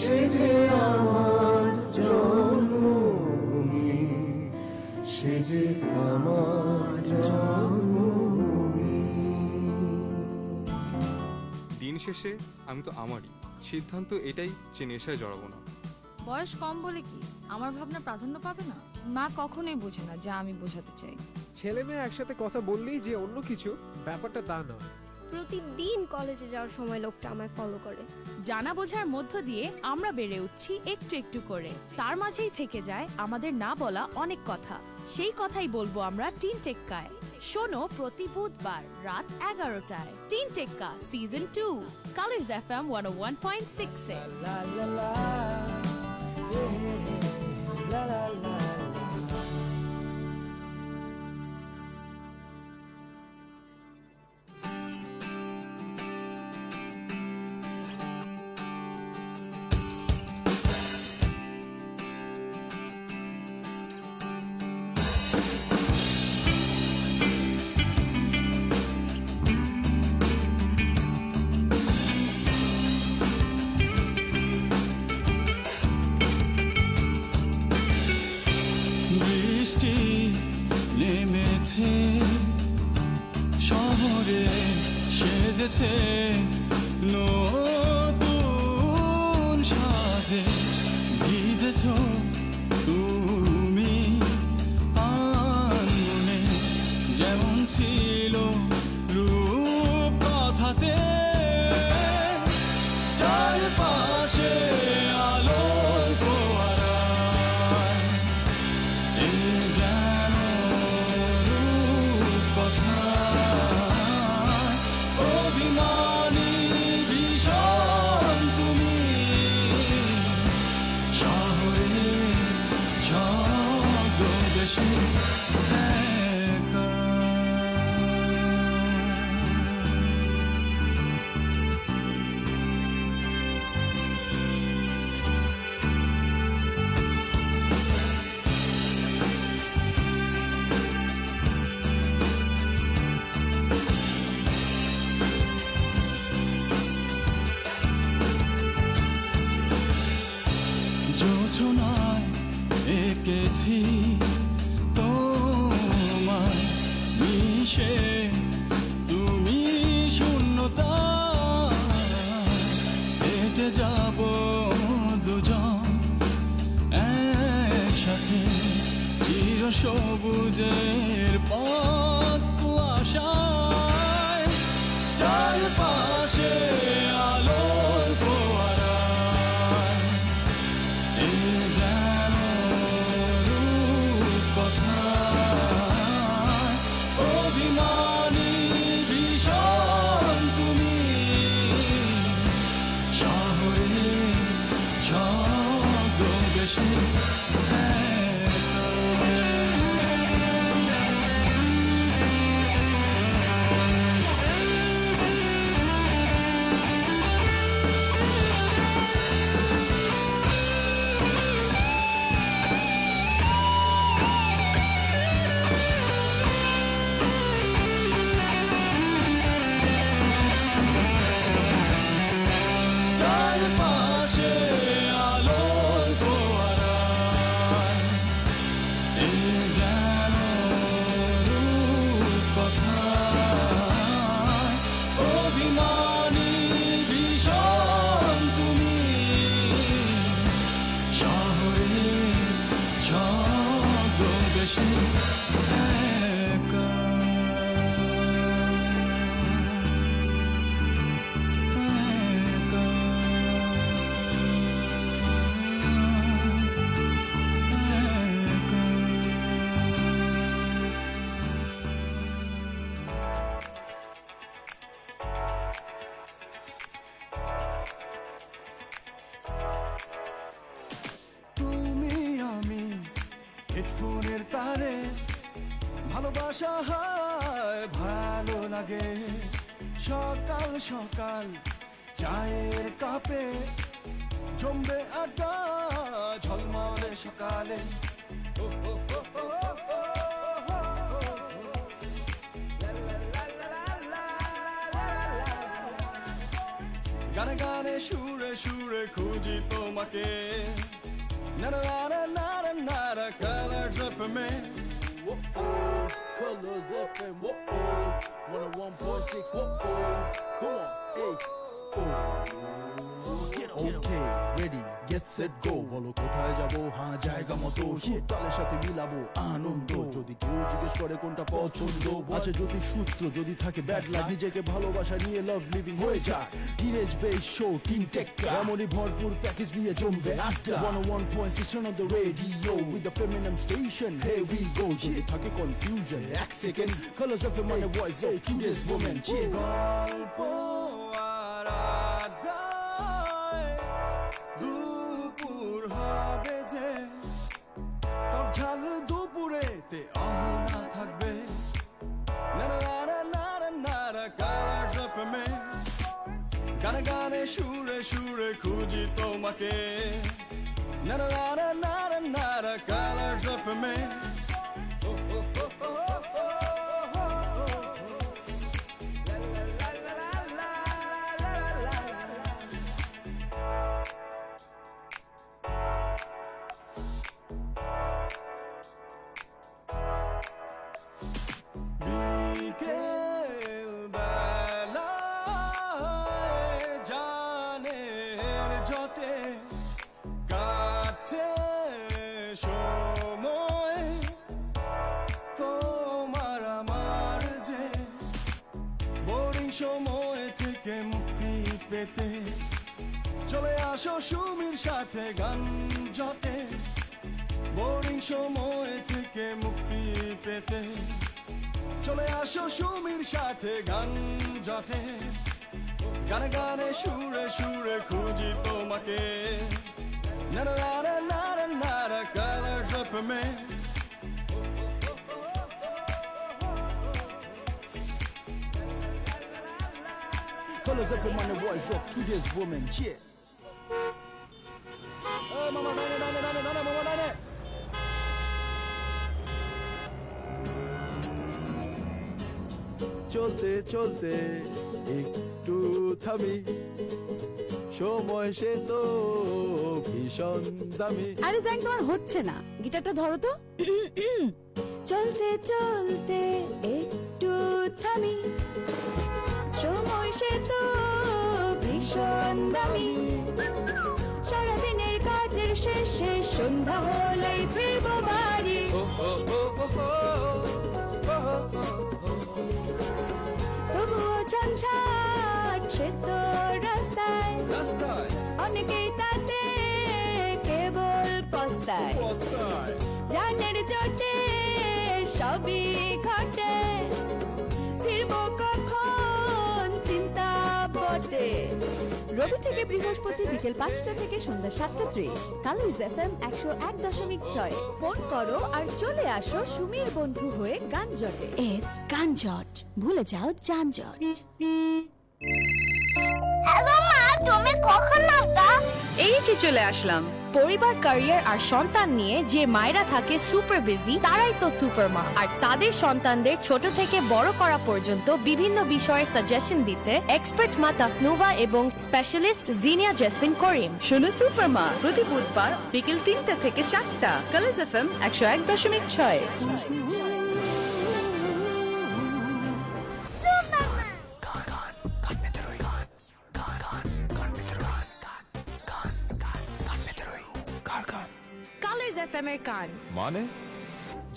সেজে আমার জন্মভূমি, সেজে আমার জন্মভূমি। দিন শেষে আমি তো আমারই, সিদ্ধান্ত এটাই যে নেশায় জড়াবো না। বয়স কম বলে কি আমার ভাবনা প্রাধান্য পাবে না? মা কখনোই বোঝে না যা আমি বোঝাতে চাই। ছেলে মেয়ে একসাথে কথা বললেই যে অন্য কিছু, ব্যাপারটা তা না। প্রতিদিন কলেজে যাওয়ার সময় লোকটা আমায় ফলো করে। জানা বোঝার মধ্য দিয়ে আমরা বেড়ে উঠছি একটু একটু করে, তার মাঝেই থেকে যায় আমাদের না বলা অনেক কথা। সেই কথাই বলবো আমরা টিন টেক্কায়। শোনো প্রতি বুধবার রাত 11টায় টিন টেক্কা সিজন 2 কালার্স FM 101.6 এ। বৃষ্টি নেমেছে শহরে, সেজেছে নতুন সাজে, ভিজেছ তুমি আনমনে, যেমন ছিল রূপ কথাতে, চারপাশে আলোর ফোয়ারায় বেশি একা। যোজনায় এঁকেছি তোমায় মিশে, তুমি শূন্যতা হেঁটে যাব দুজন একসাথে, চির সবুজের পথ কুয়াশায়, চারপাশে আলোর ফোয়ারায়, এ যেন রূপকথায় অভিমানী ভীষণ তুমি, শহরে ছদ্মবেশে চারপাশে আলোর ফোয়ারায়, এ যেন রূপকথায় অভিমানী ভীষণ তুমি, শহরে ছদ্মবেশে একা। তুমি আমি হেডফোনের তারে, ভালোবাসা হয় ভালো লাগে, সকাল সকাল চায়ের কাপে জমবে আড্ডা ঝলমলে সকালে, ও, ও, ও, ও, ও, ও, গানে গানে সুরে সুরে খুঁজি তোমাকে, নারা নারা নারা colours এফএমে, Colors FM, 101.6, come on, hey, okay, ready, get set go, বলো কোথায় যাবো, হ্যাঁ জায়গা মতো, তালের সাথে মিলাবো আনন্দ, যদি কেউ জিজ্ঞেস করে কোনটা পছন্দ, আছে যদি সূত্র, যদি থাকে ব্যাড লাগ, নিজেকে ভালোবাসা নিয়ে লাভ লিভিং হয়ে যায়, teenage base show teen tech, এমনই ভরপুর প্যাকেজ নিয়ে জমবে আড্ডা, 101.6 on the radio with the feminine station, here we go, যদি থাকে confusion, এক second, Colors FM on the voice of today's woman, গল্প আর আড্ডায় দুপুর হবে যে, টক ঝাল দুপুরেতে অহনা থাকবে, নারা নারা নারা নারা কালার্স এফএমে, গানে গানে সুরে সুরে খুঁজি তোমাকে, নারা নারা নারা নারা কালার্স এফএমে, সময় তোমার আমার যে, বোরিং সময় থেকে মুক্তি পেতে চলে আসো সুমির সাথে গান জটে, বোরিং সময় থেকে মুক্তি পেতে চলে আসো সুমির সাথে গান জটে, গানে গানে সুরে সুরে খুঁজি তোমাকে, নারা নারা নারা নারা colours এফএমে, Colors FM on the voice of today's woman. Yeah. চলতে চলতে একটু থামি, সময় সে তো ভীষণ দামি। আরে জ্যাং তোমার হচ্ছে না, গিটারটা ধরো তো। চলতে চলতে একটু থামি, সময় সে তো ভীষণ দামি। সারাদিনের কাজের শেষে সন্ধ্যা হলেই ফিরবো বাড়ি। তবুও ঝঞ্ঝাট সে তো রাস্তায়, অনেকেই তাতে কেবল পস্তায়। জানের জোটে সবই ঘটে, ফিরবো কখন চিন্তা বটে। রবি থেকে বৃহস্পতি বিকেল 5টা থেকে সন্ধ্যা 7:30 কালার্স FM 101.6। ফোন করো আর চলে আসো সুমির বন্ধু হয়ে গানজটে। ইটস গানজট, ভুলে যাও যানজট। হ্যালো মা, তুমি কখন আসবা? এই যে চলে আসলাম। পরিবার, ক্যারিয়ার আর সন্তান নিয়ে যে মায়েরা থাকে সুপার বিজি, তারাই তো সুপার মা। আর তাদের সন্তানদের ছোট থেকে বড় করা পর্যন্ত বিভিন্ন বিষয়ে সাজেশন দিতে এক্সপার্ট মা তাসনুভা এবং স্পেশালিস্ট জিনিয়া জেসমিন করিম। শোনো সুপার মা প্রতি বুধবার বিকেল 3টা থেকে 4টা কালার্স FM 101.6। কালার্স FM এর কান মানে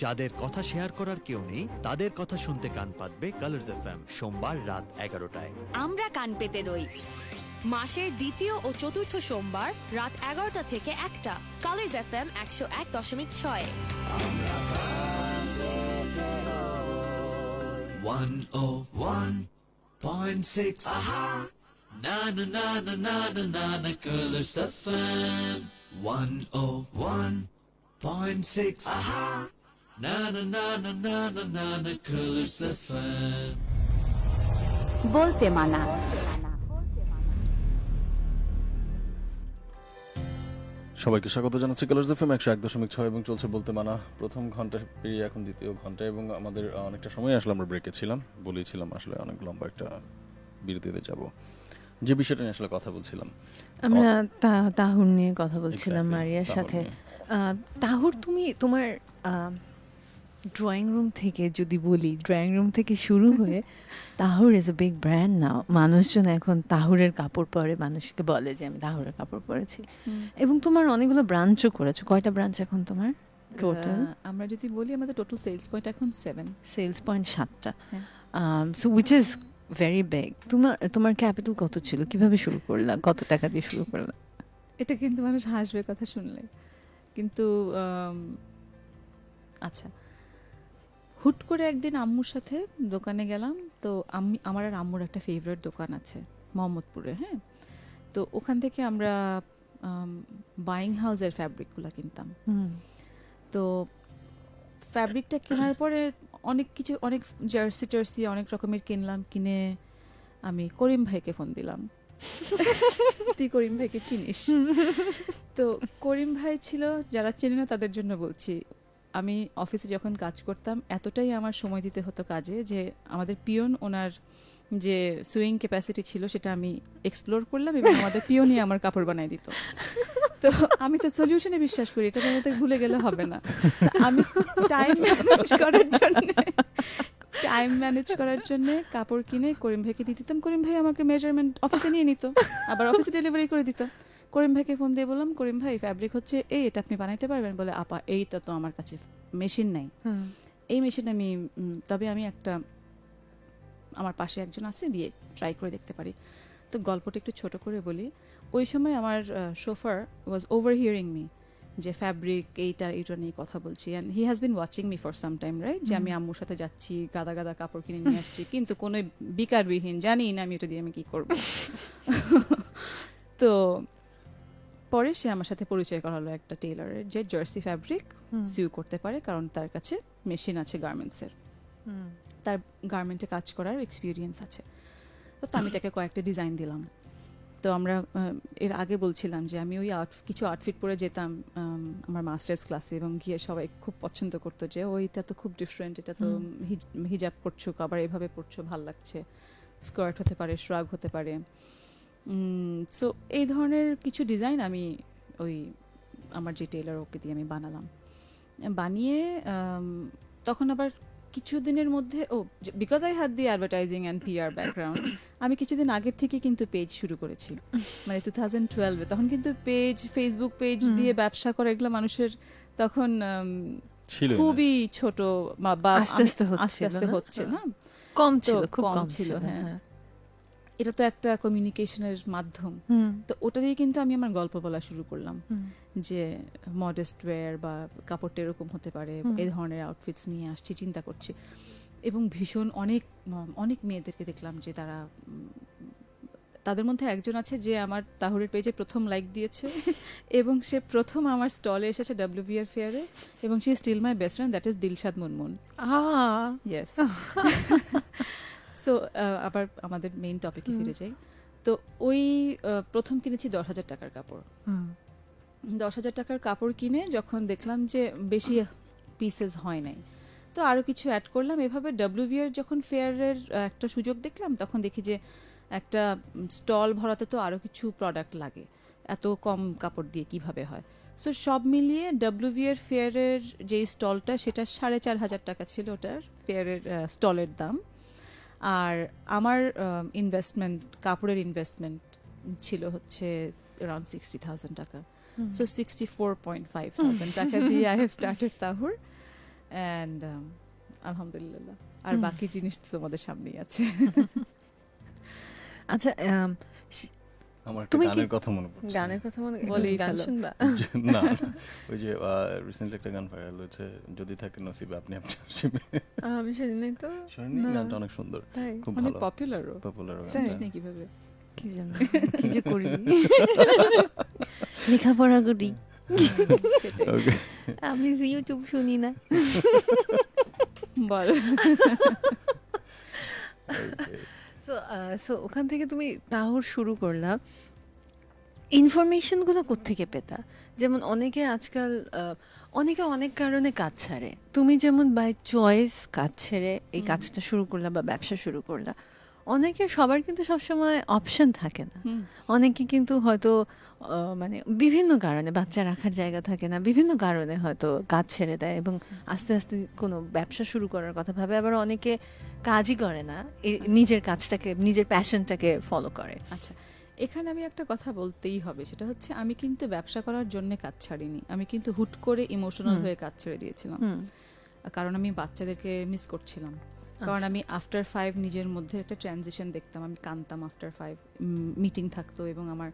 যাদের কথা শেয়ার করার কেউ নেই তাদের কথা শুনতে কান পাতবে কালার্স FM সোমবার রাত 11টায়। আমরা কান পেতে রই মাসের দ্বিতীয় ও চতুর্থ সোমবার রাত 11টা থেকে 1টা colours FM 101.6। 101.6 na na na na na na na na Colors FM 101.6 na na na na na na na na Colors FM বলতে মানা। সবাইকে স্বাগত জানাচ্ছি কালার্স FM 101.6 এবং চলছে বলতে মানা। প্রথম ঘন্টা পেরিয়ে এখন দ্বিতীয় ঘন্টা এবং আমাদের অনেকটা সময় আসলে আমরা ব্রেকে ছিলাম, বলেছিলাম আসলে অনেক লম্বা একটা বিরতিতে যাব। যে বিষয়টা নিয়ে আসলে কথা বলছিলাম, আমরা তাহুর নিয়ে কথা বলছিলাম Exactly, মারিয়ার তাহুর সাথে। নিয়ে। তাহুর, তুমি তোমার ড্রয়িং রুম থেকে যদি বলি, ড্রয়িং রুম থেকে শুরু হয়ে তাহুর ইজ এ বিগ ব্র্যান্ড নাও। মানুষজন এখন তাহুরের কাপড় পরে, মানুষকে বলে যে আমি তাহুরের কাপড় পরেছি। এবং তোমার অনেকগুলো ব্রাঞ্চও করেছো। কয়টা ব্রাঞ্চ এখন তোমার টোটাল? আমরা যদি বলি আমাদের টোটাল সেলস পয়েন্ট এখন 7। সেলস পয়েন্ট 7টা। So which is very big. তোমার ক্যাপিটাল কত ছিল? কিভাবে শুরু করলা? কত টাকা দিয়ে শুরু করলা? এটা কিন্তু মানুষ হাসবে কথা শুনলে, কিন্তু আচ্ছা, হুট করে একদিন আম্মুর সাথে দোকানে গেলাম। তো আমার আর আম্মুর একটা ফেভারিট দোকান আছে মোহাম্মদপুরে, হ্যাঁ। তো ওখান থেকে আমরা বাইং হাউসের ফ্যাব্রিকগুলো কিনতাম। তো ফ্যাব্রিকটা কেনার পরে অনেক কিছু, অনেক জার্সি টার্সি অনেক রকমের কিনলাম। কিনে আমি করিম ভাইকে ফোন দিলাম। তুই করিম ভাইকে চিনিস? তো করিম ভাই ছিল, যারা চেনে না তাদের জন্য বলছি, আমি অফিসে যখন কাজ করতাম এতটাই আমার সময় দিতে হতো কাজে যে আমাদের পিয়ন, ওনার যে সুইং ক্যাপাসিটি ছিল সেটা আমি এক্সপ্লোর করলাম এবং আমাদের পিয়নই আমার কাপড় বানাই দিত। তো আমি তো সলিউশনে বিশ্বাস করি, এটা আমাদের ভুলে গেলে হবে না। আমি টাইম ম্যানেজ করার জন্য কাপড় কিনে করিম ভাইকে দিয়ে দিতাম। করিম ভাই আমাকে মেজারমেন্ট অফিসে নিয়ে নিত, আবার অফিসে ডেলিভারি করে দিত। করিম ভাইকে ফোন দিয়ে বললাম, করিম ভাই ফ্যাব্রিক হচ্ছে এই, এটা আপনি বানাইতে পারবেন? বলে, আপা এইটা তো আমার কাছে মেশিন নাই, এই মেশিন আমি, তবে আমি একটা, আমার পাশে একজন আছে, দিয়ে ট্রাই করে দেখতে পারি। তো গল্পটা একটু ছোট করে বলি। ওই সময় আমার chauffeur was over hearing me, যে ফ্যাব্রিক এইটা নিয়ে কথা বলছি, and he has been watching me for some time, right? যে আমি আম্মুর সাথে যাচ্ছি, গাদা গাদা কাপড় কিনে নিয়ে আসছি, কিন্তু কোনো বিকারবিহীন, জানি না আমি এটা দিয়ে আমি কি করব। তো পরে সে আমার সাথে পরিচয় করালো একটা টেইলরের, যে জার্সি ফ্যাব্রিক সিউ করতে পারে, কারণ তার কাছে মেশিন আছে গার্মেন্টসের, তার গার্মেন্টে কাজ করার এক্সপিরিয়েন্স আছে। তো তো আমি তাকে কয়েকটা ডিজাইন দিলাম। তো আমরা এর আগে বলছিলাম যে আমি ওই কিছু আউটফিট পরে যেতাম আমার মাস্টার্স ক্লাসে, এবং গিয়ে সবাই খুব পছন্দ করতো যে ওইটা তো খুব ডিফারেন্ট, এটা তো হিজাব করছো, আবার এভাবে পরছো, ভাল লাগছে, স্কার্ট হতে পারে, শ্রাগ হতে পারে। সো এই ধরনের কিছু ডিজাইন আমি ওই আমার যে টেইলার ওকে দিয়ে আমি বানিয়ে তখন আবার কিছুদিনের মধ্যে because I had the advertising and PR background, আমি কিছুদিন আগের থেকে কিন্তু পেজ শুরু করেছি, মানে 2012-এ। তখন কিন্তু ফেসবুক পেজ দিয়ে ব্যবসা করা এগুলো মানুষের তখন খুবই ছোট, বা আস্তে আস্তে হচ্ছে না, কম ছিল, খুব কম ছিল। হ্যাঁ, এটা তো একটা কমিউনিকেশনের মাধ্যম। তো ওটা দিয়ে কিন্তু আমি আমার গল্প বলা শুরু করলাম যে মডেস্ট ওয়্যার বা কাপড়টা এরকম হতে পারে, এই ধরনের আউটফিটস নিয়ে আসছি, চিন্তা করছি। এবং ভীষণ অনেক মেয়েদেরকে দেখলাম যে তাদের মধ্যে একজন আছে যে আমার তাহুরের পেজে প্রথম লাইক দিয়েছে এবং সে প্রথম আমার স্টলে এসেছে WVR ফেয়ারে, এবং সে still my best friend, that is Dilshad Munmun. Yes. So আবার আমাদের মেইন টপিকে ফিরে যাই। তো ওই প্রথম কিনেছি 10,000 টাকার কাপড়। 10,000 টাকার কাপড় কিনে যখন দেখলাম যে বেশি পিসেস হয় নাই, তো আরও কিছু অ্যাড করলাম। এভাবে WVR যখন ফেয়ারের একটা সুযোগ দেখলাম, তখন দেখি যে একটা স্টল ভরাতে তো আরও কিছু প্রোডাক্ট লাগে, এত কম কাপড় দিয়ে কিভাবে হয়। সো সব মিলিয়ে WVR ফেয়ারের যে স্টলটা, সেটা 4,500 টাকা ছিল ওটার ফেয়ারের স্টলের দাম। আর আমার ইনভেস্টমেন্ট, কাপড়ের ইনভেস্টমেন্ট ছিল হচ্ছে অ্যারাউন্ড 60,000 টাকা। সো 64,500 টাকা দিয়ে আই হ্যাভ স্টার্টেড তাহুর, অ্যান্ড আলহামদুলিল্লাহ। আর বাকি জিনিস তো তোমাদের সামনেই আছে। আচ্ছা, আমার একটা গানের কথা মনে পড়ছে। গানের কথা মনে বলেই গান ফেলো। শুনবা? না, ওই যে রিসেন্টলি একটা গান ভাইরাল হয়েছে, যদি থাকে নসিবে আপনি আপনার নসিবে। আমি শুনি নাই তো। শুনি, গানটা অনেক সুন্দর, তাই? খুব অনেক ভালো, পপুলারও। পপুলার জানিস কিভাবে? কি জানো, কি যে করি, লেখাপড়া করি, আমি ইউটিউব শুনি না। বল। সো ওখান থেকে তুমি তাহুর শুরু করলা, ইনফরমেশনগুলো কোত্থেকে পেতা? যেমন অনেকে আজকাল অনেকে অনেক কারণে কাজ ছাড়ে, তুমি যেমন বাই চয়েস কাজ ছেড়ে এই কাজটা শুরু করলা বা ব্যবসা শুরু করলা। অনেকে, সবার কিন্তু সবসময় অপশন থাকে না, অনেকে কিন্তু হয়তো মানে বিভিন্ন কারণে, বাচ্চা রাখার জায়গা থাকে না, বিভিন্ন কারণে হয়তো কাজ ছেড়ে দেয় এবং আস্তে আস্তে কোনো ব্যবসা শুরু করার কথা ভাবে। আবার অনেকে কাজই করে না, নিজের কাজটাকে, নিজের প্যাশনটাকে ফলো করে। আচ্ছা, এখানে আমি একটা কথা বলতেই হবে, সেটা হচ্ছে আমি কিন্তু ব্যবসা করার জন্য কাজ ছাড়িনি, আমি কিন্তু হুট করে ইমোশনাল হয়ে কাজ ছেড়ে দিয়েছিলাম, কারণ আমি বাচ্চাদেরকে মিস করছিলাম। কারণ আমি আফটার 5 নিজের মধ্যে একটা ট্রানজিশন দেখতাম, আমি কাঁদতাম আফটার 5, মিটিং থাকতো এবং আমার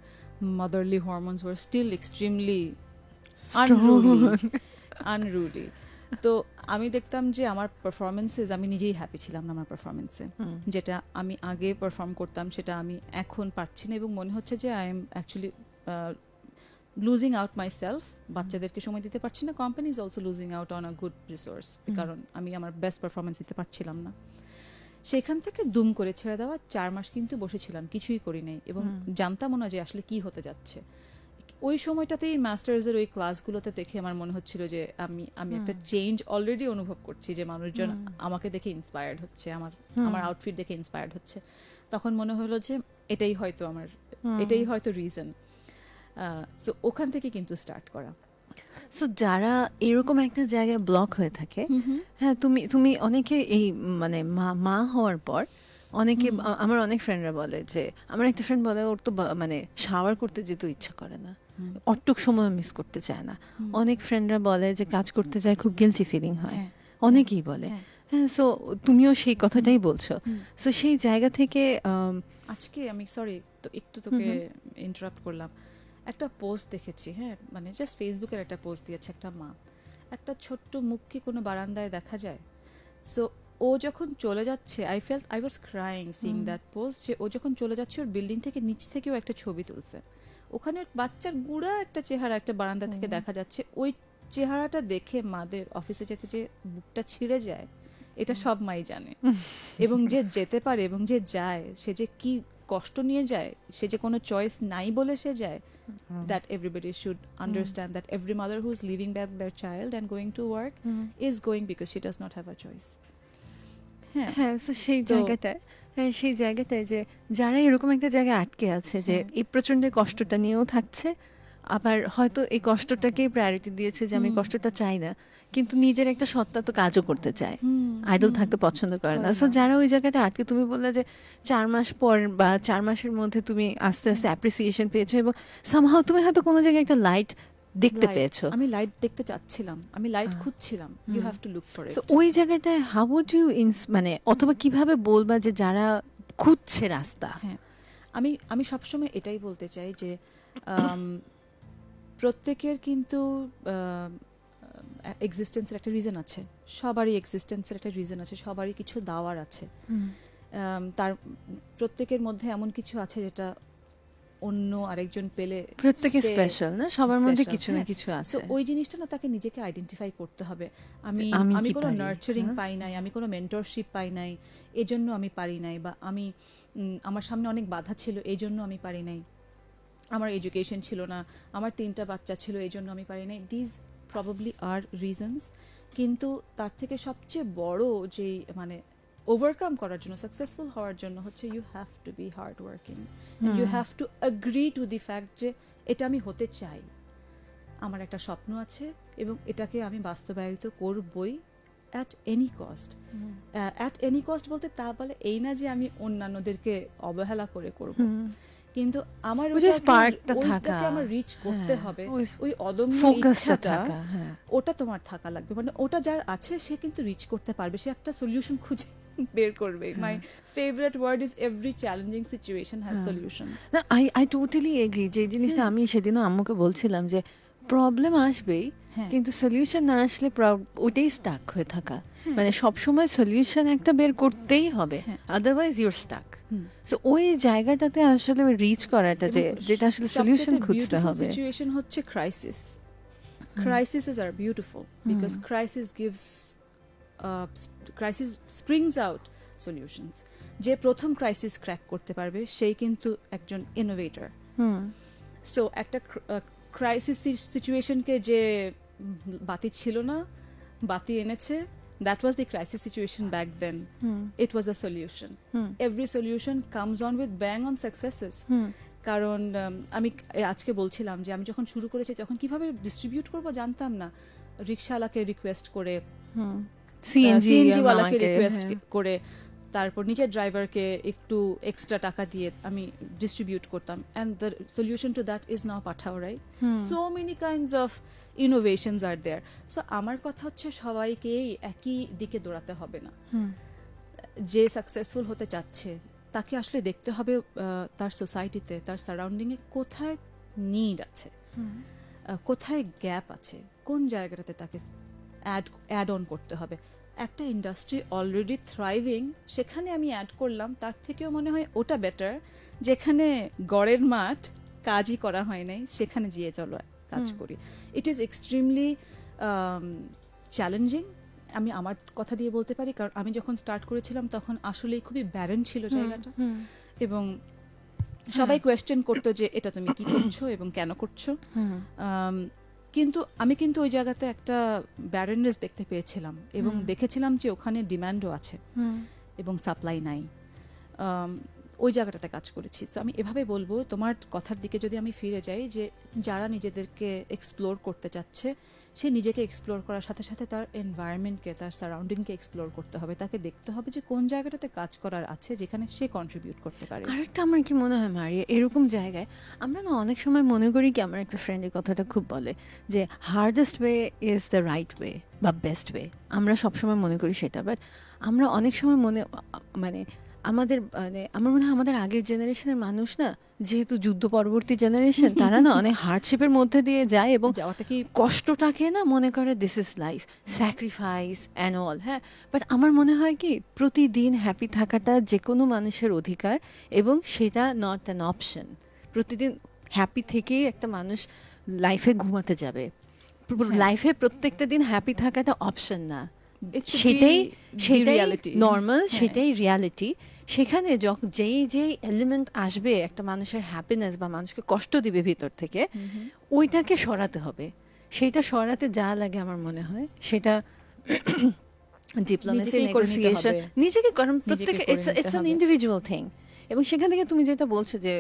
motherly hormones were still extremely unruly. তো আমি দেখতাম যে আমার পারফরমেন্সেস, আমি নিজেই হ্যাপি ছিলাম না আমার পারফরমেন্সে, যেটা আমি আগে পারফর্ম করতাম সেটা আমি এখন পারছি না, এবং মনে হচ্ছে যে I am actually losing out my self. বাচ্চাদেরকে সময় দিতে পারছি না, company is also losing out on a good resource, কারণ আমি আমার বেস্ট পারফরমেন্স দিতে পারছিলাম না। সেখান থেকে দুম করে ছেড়ে দেওয়া 4 মাস কিন্তু বসেছিলাম, কিছুই করি নাই, এবং জানতামও না যে আসলে কি হতে যাচ্ছে। ওই সময়টাতেই মাস্টার্সের ওই ক্লাসগুলোতে দেখে আমার মনে হচ্ছিল যে আমি একটা চেঞ্জ অলরেডি অনুভব করছি, যে মানুষজন আমাকে দেখে ইন্সপায়ার্ড হচ্ছে, আমার আউটফিট দেখে ইন্সপায়ার্ড হচ্ছে। তখন মনে হলো যে এটাই হয়তো রিজন। সো ওখান থেকে কিন্তু স্টার্ট করা। সো যারা এরকম একটা জায়গায় ব্লক হয়ে থাকে, হ্যাঁ, তুমি অনেকে এই মানে মা হওয়ার পর অনেকে, আমার অনেক ফ্রেন্ডরা বলে যে, আমার একটা ফ্রেন্ড বলে ওর তো মানে শাওয়ার করতে যেতে ইচ্ছা করে না, অটুক সময় মিস করতে চায় না। অনেক ফ্রেন্ডরা বলে যে কাজ করতে যায় খুব গিলটি ফিলিং হয়, অনেকেই বলে। হ্যাঁ, সো তুমিও সেই কথাটাই বলছো। সো সেই জায়গা থেকে আজকে আমি একটু তোকে ইন্টারাপ্ট করলাম, একটা পোস্ট দেখেছি, হ্যাঁ, মানে জাস্ট ফেসবুকের একটা পোস্ট দিয়েছে একটা মা, একটা ছোট্ট মুখ কি কোনো বারান্দায় দেখা যায়? সো ও যখন চলে যাচ্ছে, I was crying seeing that post, যে ও যখন চলে যাচ্ছে ওর বিল্ডিং থেকে নিচ থেকেও একটা ছবি তুলছে, ওখানে বাচ্চার গুড়া একটা চেহারা একটা বারান্দা থেকে দেখা যাচ্ছে। ওই চেহারাটা দেখে মাদের অফিসে যেতে যে বুকটা ছিঁড়ে যায়, এটা সব মাই জানে। এবং যে যেতে পারে এবং যে যায়, সে যে কি কষ্ট নিয়ে যায়, সে যে কোনো চয়েস নাই বলে সে যায়, that everybody should understand that every mother who is leaving back their child and going to work is going because she does not have a choice. হ্যাঁ, so সেই জায়গাটায় যে যারা এরকম একটা জায়গায় আটকে আছে যে এই প্রচন্ড কষ্টটা নিয়েও থাকছে, আবার হয়তো এই কষ্টটাকেই প্রায়োরিটি দিয়েছে যে আমি কষ্টটা চাই না, কিন্তু নিজের একটা সত্তা তো কাজও করতে চায়, আইডল থাকতে পছন্দ করে না। সো যারা ওই জায়গাটা আটকে, তুমি বললে যে 4 মাস পর বা 4 মাসের মধ্যে তুমি আস্তে আস্তে অ্যাপ্রিসিয়েশন পেয়েছো এবং সামহাও তুমি হয়তো কোনো জায়গায় একটা লাইট দেখতে পেয়েছো। আমি লাইট দেখতে চাচ্ছিলাম, আমি লাইট খুঁজছিলাম। You have to look for it. So ওই জায়গাটায় হাউ উড ইউ মানে অথবা কিভাবে বলবা যে যারা খুঁজছে রাস্তা? হ্যাঁ, আমি সবসময় এটাই বলতে চাই যে প্রত্যেকের কিন্তু এক্সিস্টেন্সের একটা রিজন আছে, সবারই এক্সিস্টেন্সের একটা রিজন আছে, সবারই কিছু দাওয়ার আছে। তার প্রত্যেকের মধ্যে এমন কিছু আছে যেটা অন্য আরেকজন পেলে প্রত্যেকে স্পেশাল না, সবার মধ্যে কিছু না কিছু আছে। সো ওই জিনিসটা না তাকে নিজেকে আইডেন্টিফাই করতে হবে। আমি কোনো নার্চারিং পাই নাই, আমি কোনো মেন্টরশিপ পাই নাই, এজন্য আমি পারি নাই, বা আমি আমার সামনে অনেক বাধা ছিল এই জন্য আমি পারি নাই, আমার এডুকেশন ছিল না, আমার 3টা বাচ্চা ছিল এই জন্য আমি পারি নাই। These probably are reasons. কিন্তু তার থেকে সবচেয়ে বড় যে মানে ওভারকাম করার জন্য, সাকসেসফুল হওয়ার জন্য হচ্ছে you have to be hard working, you have to agree to the fact যে এটা আমি হতে চাই, আমার একটা স্বপ্ন আছে এবং এটাকে আমি বাস্তবায়িত করবই at any cost. At any cost বলতে তা বলে এই না যে আমি অন্যান্যদেরকে অবহেলা করে করব, কিন্তু আমার ওইটাকে আমার রিচ করতে হবে, ওই অদম্য ইচ্ছাটা ওটা তোমার থাকা লাগবে। মানে ওটা যার আছে সে কিন্তু রিচ করতে পারবে, সে একটা সলিউশন খুঁজে বের করবে। My favourite word is every challenging situation has solutions. না, আই টোটালি এগ্রি। যে জিনিসটা আমি সেদিনও আম্মুকে বলছিলাম যে প্রবলেম আসবেই, কিন্তু সলিউশন না আসলে ওইটাই স্টাক হয়ে থাকা, মানে সবসময় সলিউশন একটা বের করতেই হবে, আদারওয়াইজ ইউর স্টাক। সো ওই জায়গাটাতে আসলে রিচ করাটা যেটা আসলে সলিউশন খুঁজতে হবে। সিচুয়েশন হচ্ছে crisis. Crises are beautiful because crisis springs out solutions. যে প্রথম ক্রাইসিস ক্র্যাক করতে পারবে সেই কিন্তু একজন ইনোভেটর। সো একটা ক্রাইসিস সিচুয়েশনকে যে বাতি ছিল না, বাতি এনেছে, that was the crisis situation back then. It was a solution. Every solution comes on with bang on successes. কারণ আমি আজকে বলছিলাম যে আমি যখন শুরু করেছি তখন কিভাবে ডিস্ট্রিবিউট করব জানতাম না। রিক্সাওয়ালাকে রিকোয়েস্ট করে, সিএনজি ওয়ালাকে রিকোয়েস্ট করে, তারপর নিজের ড্রাইভারকে একটু এক্সট্রা টাকা দিয়ে আমি ডিস্ট্রিবিউট করতাম। And the solution to that is now Pathao, right? So many kinds of innovations are there. So আমার কথা হচ্ছে সবাইকেই একই দিকে দৌড়াতে হবে না। যে সাকসেসফুল হতে চাচ্ছে তাকে আসলে দেখতে হবে তার সোসাইটিতে, তার সারাউন্ডিংয়ে কোথায় নিড আছে, কোথায় গ্যাপ আছে, কোন জায়গাটাতে তাকে অ্যাড অন করতে হবে। একটা ইন্ডাস্ট্রি অলরেডি থ্রাইভিং, সেখানে আমি অ্যাড করলাম, তার থেকেও মনে হয় ওটা বেটার যেখানে গড়ের মাঠ কাজই করা হয় নাই, সেখানে গিয়ে চলো কাজ করি। It is extremely challenging. আমি আমার কথা দিয়ে বলতে পারি, কারণ আমি যখন স্টার্ট করেছিলাম তখন আসলেই খুবই ব্যারেন ছিল জায়গাটা, এবং সবাই কোয়েশ্চেন করতো যে এটা তুমি কি করছো এবং কেন করছো। কিন্তু আমি কিন্তু ওই জায়গাতে একটা ব্যারেননেস দেখতে পেয়েছিলাম এবং দেখেছিলাম যে ওখানে ডিম্যান্ডও আছে এবং সাপ্লাই নাই। ওই জায়গাটাতে কাজ করেছি। তো আমি এভাবে বলবো, তোমার কথার দিকে যদি আমি ফিরে যাই, যে যারা নিজেদেরকে এক্সপ্লোর করতে চাচ্ছে, সে নিজেকে এক্সপ্লোর করার সাথে সাথে তার এনভায়রনমেন্টকে, তার সারাউন্ডিংকে এক্সপ্লোর করতে হবে। তাকে দেখতে হবে যে কোন জায়গাটাতে কাজ করার আছে যেখানে সে কন্ট্রিবিউট করতে পারে। আরেকটা আমার কি মনে হয় মারিয়া, এরকম জায়গায় আমরা না অনেক সময় মনে করি কি, আমার একটা ফ্রেন্ড এই কথাটা খুব বলে যে hardest way is the right way বা বেস্ট ওয়ে। আমরা সবসময় মনে করি সেটা, বাট আমরা অনেক সময় মানে আমার মনে হয় আমাদের আগের জেনারেশনের মানুষ না, যেহেতু যুদ্ধ পরবর্তী জেনারেশন, তারা না অনেক হার্ডশিপের মধ্যে দিয়ে যায় এবং কষ্টটাকে না মনে করে this is life, sacrifice and all. হ্যাঁ, বাট আমার মনে হয় কি, প্রতিদিন হ্যাপি থাকাটা যে কোনো মানুষের অধিকার এবং সেটা নট অ্যান অপশন। প্রতিদিন হ্যাপি থেকেই একটা মানুষ লাইফে ঘুমাতে যাবে। লাইফে প্রত্যেকটা দিন হ্যাপি থাকাটা অপশন না, সেটাই সেটাই reality. নর্মাল, হ্যাঁ। সেটাই রিয়ালিটি। সেখানে যখন যেই এলিমেন্ট আসবে একটা মানুষের হ্যাপিনেস বা মানুষকে কষ্ট দিবে ভিতর থেকে, ওইটাকে সরাতে হবে। সেটা সরাতে যা লাগে আমার মনে হয় সেটা ডিপ্লোমেসি, নিজেকেই করে নিতে নেগোসিয়েশন, হবে। নিজেকে কারণ নিজেকে প্রত্যেকে করে ইটস নিতে অ্যান হবে। Individual thing. এবং সেখান থেকে তুমি যেটা বলছো যে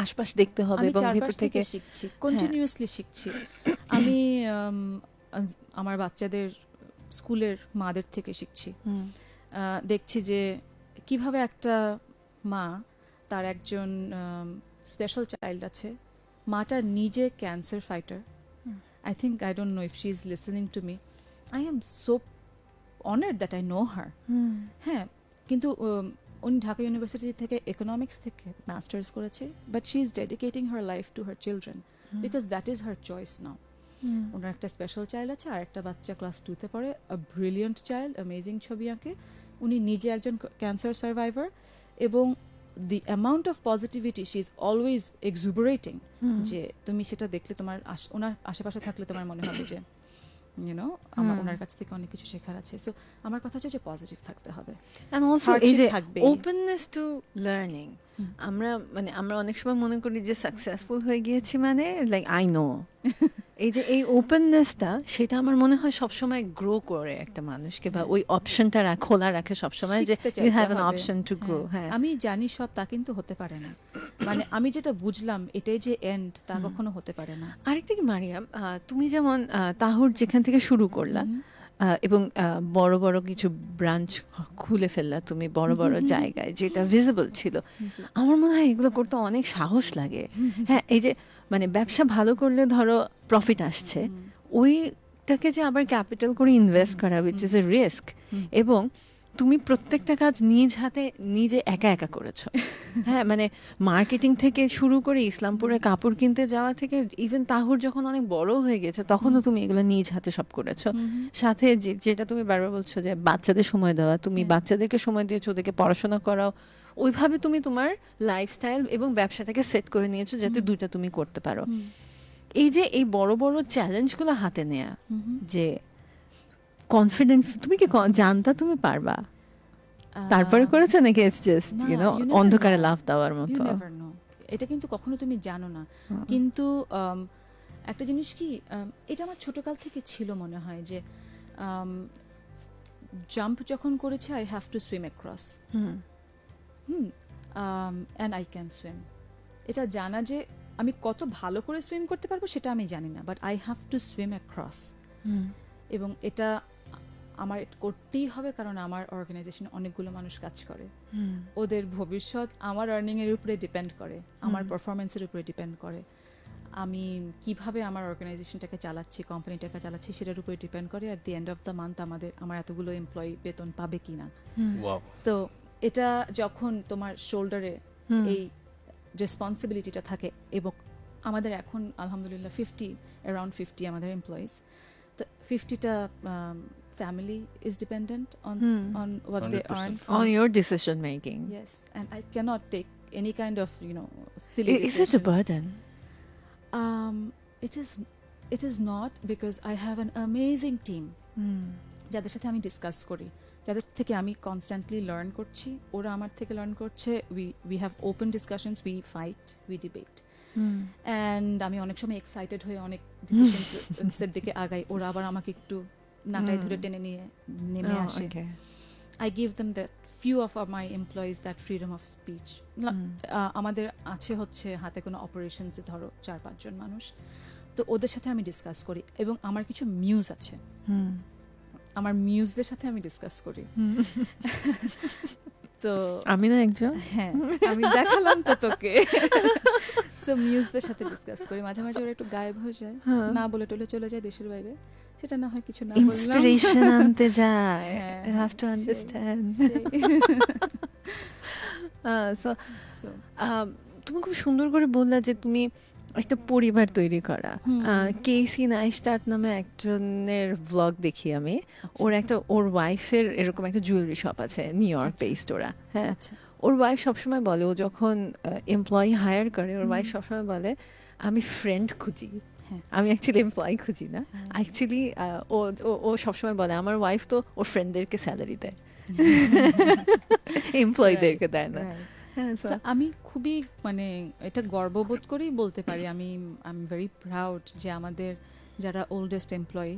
আশপাশ দেখতে হবে আমি এবং চারপাশ ভিতর থেকে শিখছি, কন্টিনিউয়াসলি শিখছি। আমি আমার বাচ্চাদের স্কুলের মাদের থেকে শিখছি। দেখছি যে কিভাবে একটা মা, তার একজন স্পেশাল চাইল্ড আছে, মাটা নিজে cancer fighter. I think, I don't know if she is listening to me, I am so honoured that I know her. হ্যাঁ, কিন্তু উনি ঢাকা ইউনিভার্সিটি থেকে ইকোনমিক্স থেকে মাস্টার্স করেছে, but she is dedicating her life to her children because that is her choice now. ওনার একটা special child আছে, আর একটা বাচ্চা ক্লাস 2-তে পড়ে, আ ব্রিলিয়েন্ট চাইল্ড, অ্যামেজিং ছবি আঁকে। উনি নিজে একজন ক্যান্সার সার্ভাইভার, এবং the amount of positivity she is always exuberating, যে তুমি সেটা দেখলে তোমার ওনার আশেপাশে থাকলে তোমার মনে হবে যে ইউনো আমার ওনার কাছ থেকে অনেক কিছু শেখার আছে। সো আমার কথা হচ্ছে যে পজিটিভ থাকতে হবে, এন্ড অলসো এই Hardship যে থাকবেই। Openness two learning. আমরা অনেক সময় মনে করি যে সাকসেসফুল হয়ে গিয়েছি মানে লাইক আই নো, এই যে এই ওপেননেসটা, সেটা আমার মনে হয় সবসময় গ্রো করে একটা মানুষকে, বা ওই অপশনটা খোলা রাখে সবসময় যে শিখতে ইউ চাইতে হ্যাভ অ্যান হবে। Option to grow. হ্যাঁ, আমি জানি সব, তা কিন্তু হতে পারে না। মানে আমি যেটা বুঝলাম এটাই যে এন্ড, তা কখনো হতে পারে না। আরেকটা কি মারিয়াম, তুমি যেমন তাহুর যেখান থেকে শুরু করলা, এবং বড় বড় কিছু ব্রাঞ্চ খুলে ফেললা তুমি বড় বড় জায়গায়, যেটা ভিজিবল ছিল। আমার মনে হয় এগুলো করতে অনেক সাহস লাগে। হ্যাঁ, এই যে মানে ব্যবসা ভালো করলে ধরো প্রফিট আসছে, ওইটাকে যে আবার ক্যাপিটাল করে ইনভেস্ট করা, উইচ ইজ এ রিস্ক। এবং তুমি প্রত্যেকটা কাজ নিজ হাতে নিজে একা একা করেছো। হ্যাঁ, মানে মার্কেটিং থেকে শুরু করে ইসলামপুরে কাপড় কিনতে যাওয়া থেকে ইভেন তাহুর যখন অনেক বড় হয়ে গেছে তখনও তুমি এগুলো নিজ হাতে সব করেছো। সাথে যেটা তুমি বারবার বলছো যে বাচ্চাদের সময় দেওয়া, তুমি বাচ্চাদেরকে সময় দিয়েছো, ওদেরকে পড়াশোনা করাও, ওইভাবে তুমি তোমার লাইফস্টাইল এবং ব্যবসাটাকে সেট করে নিয়েছো যাতে দুইটা তুমি করতে পারো। এই যে এই বড় বড় চ্যালেঞ্জগুলো হাতে নেয়া, যে কনফিডেন্ট, তুমি কি জানতা তুমি পারবা, তারপরে করেছো নাকি ইটস জাস্ট না, ইউ নো you never অন্ধকারে know. লাফ দেওয়ার You মতো? never know. এটা কিন্তু কখনো তুমি জানো না। কিন্তু একটা জিনিস কি, এটা আমার ছোটকাল থেকে ছিল মনে হয়, যে জাম্প যখন করেছে, I have to swim across, and I can swim. এটা জানা যে আমি কত ভালো করে সুইম করতে পারবো সেটা আমি জানি না, but I have to swim across. এবং এটা আমার করতেই হবে, কারণ আমার অর্গানাইজেশনে অনেকগুলো মানুষ কাজ করে, ওদের ভবিষ্যৎ আমার আর্নিং এর উপরে ডিপেন্ড করে, আমার পারফরমেন্সের উপরে ডিপেন্ড করে, আমি কিভাবে আমার অর্গানাইজেশনটাকে চালাচ্ছি, কোম্পানিটাকে চালাচ্ছি, সেটার উপরে ডিপেন্ড করে at the end of the month আমার এতগুলো এমপ্লয়ি বেতন পাবে কিনা। তো এটা যখন তোমার শোল্ডারে এই রেসপন্সিবিলিটিটা থাকে, এবং আমাদের এখন আলহামদুলিল্লাহ অ্যারাউন্ড 50 আমাদের এমপ্লয়িজ, তো 50টা family is dependent on what 100%. They earn from. On your decision making. Yes, and I cannot take any kind of silly Is it a burden? It is not, because I have an amazing team যাদের সাথে আমি discuss করি, যাদের থেকে আমি constantly learn করছি, ওরা আমার থেকে লার্ন করছে। we have open discussions, we fight, we debate, and আমি অনেক সময় এক্সাইটেড হয়ে অনেক ডিসিশনস এর দিকে আগাই, ওরা আবার আমাকে একটু নাটাই ধরে টেনে নিয়ে নেমে আসে। I give them that few of my employees that freedom of speech. আমাদের আছে হচ্ছে হাতে কোনো অপারেশনসে ধরো 4-5 জন মানুষ, তো ওদের সাথে আমি ডিসকাস করি, এবং আমার কিছু মিউজ আছে, আমার মিউজদের সাথে আমি ডিসকাস করি। তো আমি না একজন, হ্যাঁ আমি দেখালাম তো তোকে। সো মিউজদের সাথে ডিসকাস করি, মাঝে মাঝে ওরা একটু গায়েব হয়ে যায়, না বলে টলে চলে যায় দেশের বাইরে, সেটা না হয় কিছু না বললাম, ইন্সপিরেশন আনতে যায়। I have to understand. So তুমি খুব সুন্দর করে বললা যে তুমি একটা পরিবার তৈরি করা। কেসি নাইস্টার্ট নামে একজনের ভ্লগ দেখি আমি, ওর ওয়াইফের এরকম একটা জুয়েলারি শপ আছে, নিউ ইয়র্ক বেসড ওরা। হ্যাঁ, ওর ওয়াইফ সবসময় বলে, ও যখন এমপ্লয়ি হায়ার করে, ওর ওয়াইফ সবসময় বলে আমি ফ্রেন্ড খুঁজি, আমি অ্যাকচুয়ালি এমপ্লয়ি খুঁজি না অ্যাকচুয়ালি ও ও- ও সবসময় বলে আমার ওয়াইফ তো ওর ফ্রেন্ডদেরকে স্যালারি দেয় এমপ্লয়ীদেরকে দেয় না হ্যাঁ, so- So, আমি খুবই মানে এটা গর্ববোধ করেই বলতে পারি আমি আই এম ভেরি প্রাউড যে আমাদের যারা ওল্ডেস্ট এমপ্লয়ি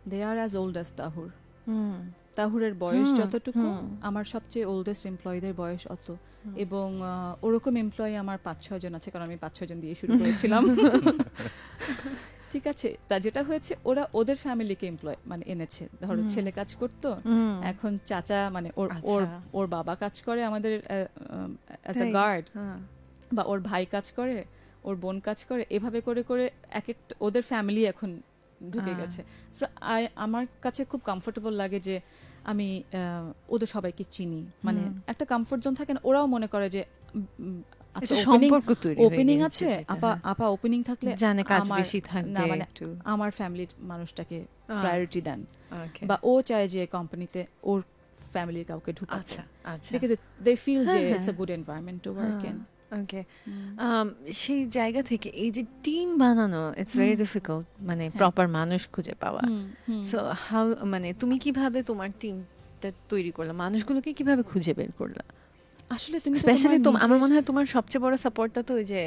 দে আর অ্যাজ ওল্ড অ্যাজ তাহুর হুম। তাহুরের বয়স হুম, যতটুকু হুম। আমার সবচেয়ে ওল্ডেস্ট এমপ্লয়ীদের বয়স অত এবং ওরকম এমপ্লয়ি আমার 5-6 জন আছে কারণ আমি 5-6 জন দিয়ে শুরু করেছিলাম ঠিক আছে তা যেটা হয়েছে ওরা ওদের ফ্যামিলিকে এমপ্লয় মানে এনেছে ধরো হুম। ছেলে কাজ করতো হুম। এখন চাচা মানে ওর আচ্ছা। ওর ওর বাবা কাজ করে আমাদের অ্যাজ আ তাই? গার্ড হ্যাঁ। বা ওর ভাই কাজ করে ওর বোন কাজ করে এভাবে করে করে এক একটা ওদের ফ্যামিলি এখন ঢুকে গেছে সো আমার কাছে খুব কমফোর্টেবল লাগে যে আমি ওদের সবাইকে চিনি মানে একটা কমফোর্ট জোন থাকে না ওরাও মনে করে যে একটা সম্পর্ক তৈরি হয়ে ওপেনিং গেছে আছে যেটা, আপা হ্যাঁ। আপা ওপেনিং থাকলে জানে কাজ আমার- বেশি থাকবে না মানে একটু। আমার ফ্যামিলির মানুষটাকে প্রায়োরিটি দেন Okay. বা ও চায় যে কোম্পানিতে ওর ফ্যামিলির কাউকে ঢুকাতে আচ্ছা আচ্ছা বিকজ দে ফিল যে হ্যাঁ, ইটস আ হ্যাঁ। Good environment to work in ওকে সেই জায়গা থেকে এই যে টিম বানানো ইটস ভেরি ডিফিকাল্ট মানে প্রপার মানুষ খুঁজে পাওয়া সো হাউ মানে তুমি কিভাবে তোমার টিমটা তৈরি করলা মানুষগুলোকে কিভাবে খুঁজে বের করলা আসলে তুমি তো স্পেশালি তোমার আমার নিজের- মনে হয় তোমার সবচেয়ে বড় সাপোর্টটা তো ওই যে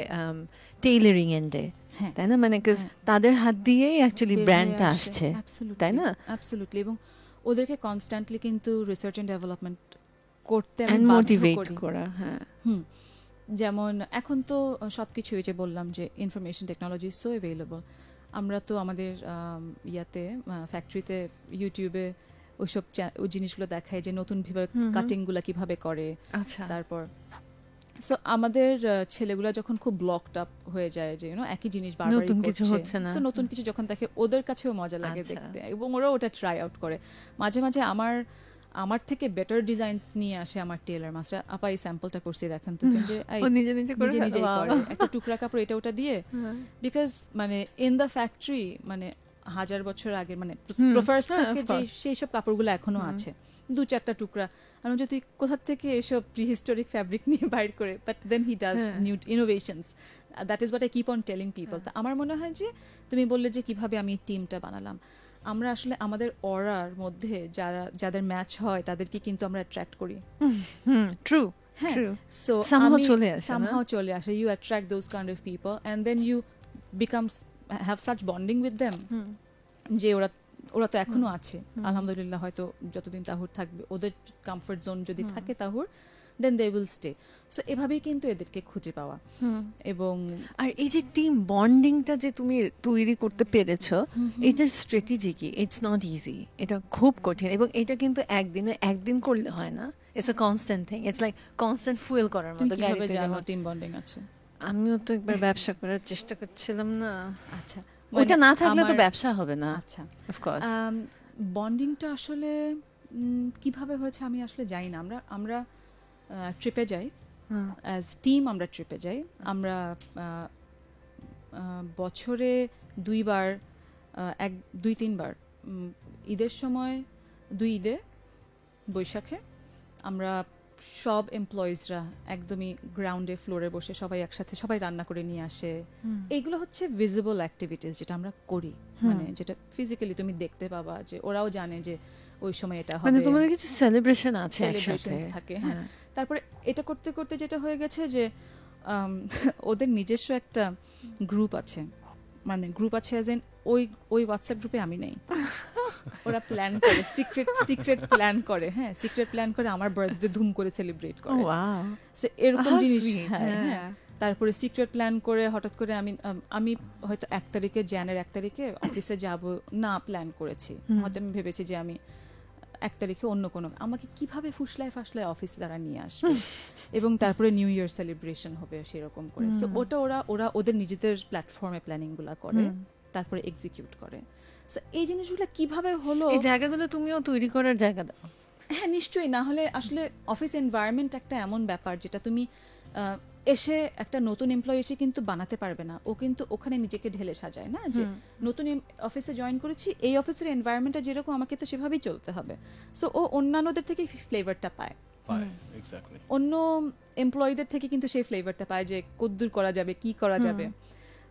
টেইলারিং এন্ডে হ্যাঁ। তাই না মানে 'cause তাদের হাত দিয়েই অ্যাকচুয়ালি বের হয়ে ব্র্যান্ডটা আসে। আসছে Absolutely, তাই না absolutely এবং ওদেরকে কনস্ট্যান্টলি কিন্তু রিসার্চ এন্ড ডেভেলপমেন্ট করতে আমি এন্ড বাধ্য মোটিভেট করি। করা হ্যাঁ হুম যেমন এখন তো সবকিছু এই যে বললাম যে ইনফরমেশন টেকনোলজি সো অ্যাভেলেবল আমরা তো আমাদের ইয়াতে ফ্যাক্টরিতে ইউটিউবে ওইসব ওই জিনিসগুলো দেখায় যে নতুন ভাবে কাটিংগুলো কিভাবে করে আচ্ছা তারপর সো আমাদের ছেলেগুলো যখন খুব ব্লকড আপ হয়ে যায় যে একই জিনিস বারবার নতুন কিছু হচ্ছে না। সো নতুন কিছু যখন দেখে ওদের কাছেও মজা লাগে আচ্ছা। দেখতে এবং ওরাও ওটা ট্রাই আউট করে মাঝে মাঝে আমার থেকে বেটার ডিজাইনস নিয়ে আসে আমার টেলার মাস্টার আপা এই স্যাম্পলটা করছি দেখেন তো যে এই ও নিজে নিজে করে নিজেই Wow. করে একটা টুকরা কাপড় এটা ওটা দিয়ে বিকজ মানে ইন দ্য ফ্যাক্টরি মানে 1000 বছর আগে মানে প্রফার্স হ্যাঁ, থাকে of যে course. সেই সব কাপড়গুলো এখনো আছে 2-4টা টুকরা আমি যে তুই কোথা থেকে এসব প্রিহিস্টোরিক ফ্যাব্রিক নিয়ে বাইর করে বাট দেন হি ডাজ হ্যাঁ। New innovations that is what I keep on telling people তা আমার মনে হয় যে তুমি বললে যে কিভাবে আমি টিমটা বানালাম আমরা আসলে আমাদের অরার মধ্যে যাদের ম্যাচ হয় তাদেরকে কিন্তু আমরা অ্যাট্রাক্ট করি ট্রু হ্যাঁ ট্রু সো Somehow চলে আসে, না? somehow চলে আসে you attract those kind of people and then you have such bonding with them যে ওরা তো এখনো আছে আলহামদুলিল্লাহ হয়তো যতদিন তাহুর থাকবে ওদের কমফর্ট জোন যদি থাকে তাহুর দেন দে উইল স্টে সো এভাবেই কিন্তু এদেরকে খুঁজে পাওয়া এবং আর এই যে টিম বন্ডিংটা যে তুমি তৈরি করতে পেরেছো এটার স্ট্র্যাটেজি কি ইটস নট ইজি এটা খুব কঠিন এবং এটা কিন্তু একদিন করলে হয় না it's a constant thing it's like constant fuel করার তুমি মতো কিভাবে গাড়িতে জানো যেমন টিম বন্ডিং আছে আমিও তো একবার ব্যবসা করার চেষ্টা করছিলাম না আচ্ছা ওইটা না থাকলে তো আমার- ব্যবসা হবে না আচ্ছা অফকোর্স বন্ডিংটা আসলে কিভাবে হয়েছে আমি আসলে জানি না আমরা ট্রিপে যাই অ্যাজ টিম আমরা ট্রিপে যাই আমরা বছরে 2বার 2-3বার ঈদের সময় 2 ঈদে বৈশাখে আমরা সব এমপ্লয়িজরা একদমই গ্রাউন্ডে ফ্লোরে বসে সবাই একসাথে সবাই রান্না করে নিয়ে আসে এইগুলো হচ্ছে ভিজিবল অ্যাক্টিভিটিস যেটা আমরা করি মানে যেটা ফিজিক্যালি তুমি দেখতে পাবা যে ওরাও জানে যে ওই সময় এটা হবে মানে তোমাদের কিছু সেলিব্রেশন আছে একসাথে celebrations থাকে হ্যাঁ তারপরে এটা করতে করতে যেটা হয়ে গেছে যে ওদের নিজস্ব একটা গ্রুপ আছে মানে গ্রুপ আছে অ্যাজ এন ওই হোয়াটসঅ্যাপ গ্রুপে আমি নেই ওরা প্ল্যান করে সিক্রেট প্ল্যান করে হ্যাঁ সিক্রেট প্ল্যান করে আমার বার্থডে ধুম করে সেলিব্রেট করে ওয়াও সো এরকম How জিনিস sweet, হ্যাঁ হ্যাঁ। হ্যাঁ তারপরে সিক্রেট প্ল্যান করে হঠাৎ করে আমি হয়তো 1 তারিখে জানুয়ারি 1 তারিখে অফিসে যাব না প্ল্যান করেছি হয়তো আমি ভেবেছি যে আমি 1 তারিখে অন্য কোনো আমাকে কিভাবে ফুসলায় অফিসে দ্বারা নিয়ে আসবে এবং তারপরে নিউ ইয়ার সেলিব্রেশন হবে সেরকম করে সো ওটা ওরা ওদের নিজেদের প্ল্যাটফর্মে প্ল্যানিংগুলো করে তারপরে এক্সিকিউট করে সো এই জিনিসগুলো কিভাবে হলো এই জায়গাগুলো তুমিও তৈরি করার জায়গা দাও হ্যাঁ নিশ্চয়ই না হলে আসলে অফিস এনভায়রনমেন্ট একটা এমন ব্যাপার যেটা তুমি এসে একটা নতুন এমপ্লয়ি এসে কিন্তু বানাতে পারবে না ও কিন্তু ওখানে নিজেকে ঢেলে সাজায় না যে নতুন অফিসে জয়েন করেছি এই অফিসের এনভায়রনমেন্টটা যেরকম আমাকে তো সেভাবেই চলতে হবে সো ও অন্যান্যদের থেকে ফ্লেভারটা পায় অন্য এমপ্লয়ীদের থেকে কিন্তু সেই ফ্লেভারটা পায় যে কদ্দূর করা যাবে কি করা যাবে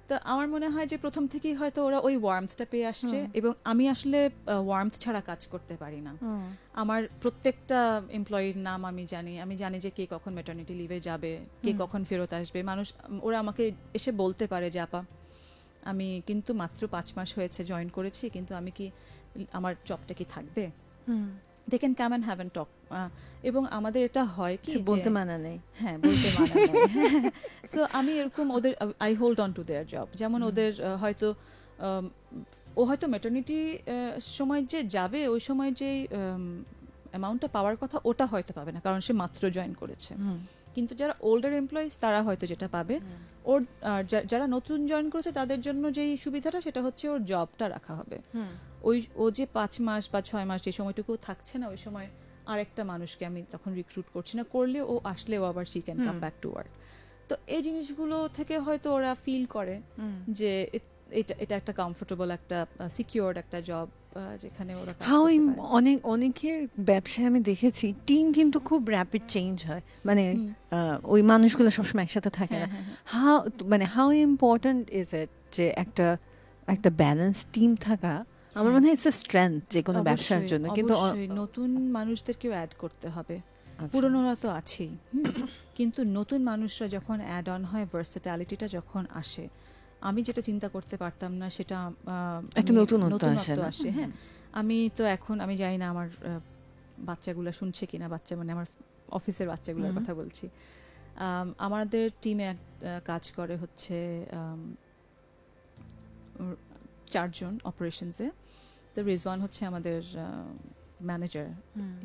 তো আমার মনে হয় যে প্রথম থেকেই হয়তো ওরা ওই ওয়ার্মথটা পেয়ে আসছে, এবং আমি আসলে ওয়ার্মথ ছাড়া কাজ করতে পারি না। আমার প্রত্যেকটা এমপ্লয়ির নাম আমি জানি যে কে কখন ম্যাটারনিটি লিভে যাবে, কে কখন ফেরত আসবে। মানুষ ওরা আমাকে এসে বলতে পারে যে আপা আমি কিন্তু মাত্র 5 মাস হয়েছে জয়েন করেছি, কিন্তু আমি কি আমার জবটা কি থাকবে, they can come and have and talk. এবং আমাদের এটা হয় কি বলতে মানা নেই, হ্যাঁ বলতে মানা নেই। সো আমি এরকম ওদের I hold on to their job. যেমন ওদের হয়তো ও হয়তো ম্যাটারনিটি সময় যে যাবে ওই সময় যে অ্যামাউন্টটা পাওয়ার কথা ওটা হয়তো পাবে না, কারণ সে মাত্র জয়েন করেছে। কিন্তু যারা ওল্ডার এমপ্লয়িজ তারা হয়তো যেটা পাবে, ওর যারা নতুন জয়েন করেছে তাদের জন্য যেই সুবিধাটা সেটা হচ্ছে ওর জবটা রাখা হবে। ও যে 5 মাস বা 6 মাস যে সময়টুকু থাকছে না, ওই সময় আরেকটা মানুষকে আমি তখন রিক্রুট করছি না, করলে ও আসলে ও আবার she can come back to work. তো এই জিনিসগুলো থেকে হয়তো ওরা ফিল করে যে এটা একটা কমফোর্টেবল, একটা সিকিউরড একটা জব, যেখানে ওরা অনেকের ব্যবসায় আমি দেখেছি টিম কিন্তু খুব র্যাপিড চেঞ্জ হয়, মানে ওই মানুষগুলো সবসময় একসাথে থাকে না। হাউ ইম্পর্ট্যান্ট ইজ ইট যে একটা ব্যালেন্স টিম থাকা? আমার মনে হয় ইটস আ স্ট্রেংথ যে কোনো ব্যবসার জন্য। কিন্তু নতুন মানুষদেরকেও অ্যাড করতে হবে, পুরনোরা তো আছেই, কিন্তু নতুন মানুষরা যখন অ্যাড অন হয়, ভার্সেটালিটিটা যখন আসে, আমি যেটা চিন্তা করতে পারতাম না সেটা একটা নতুনত্ব আসে। হ্যাঁ, আমি তো এখন আমি জানি না আমার বাচ্চাগুলো শুনছে কিনা, বাচ্চা মানে আমার অফিসের বাচ্চাগুলোর কথা বলছি। আমাদের টিমে কাজ করে হচ্ছে 4 জন অপারেশনসে। তো রিজওয়ান হচ্ছে আমাদের manager,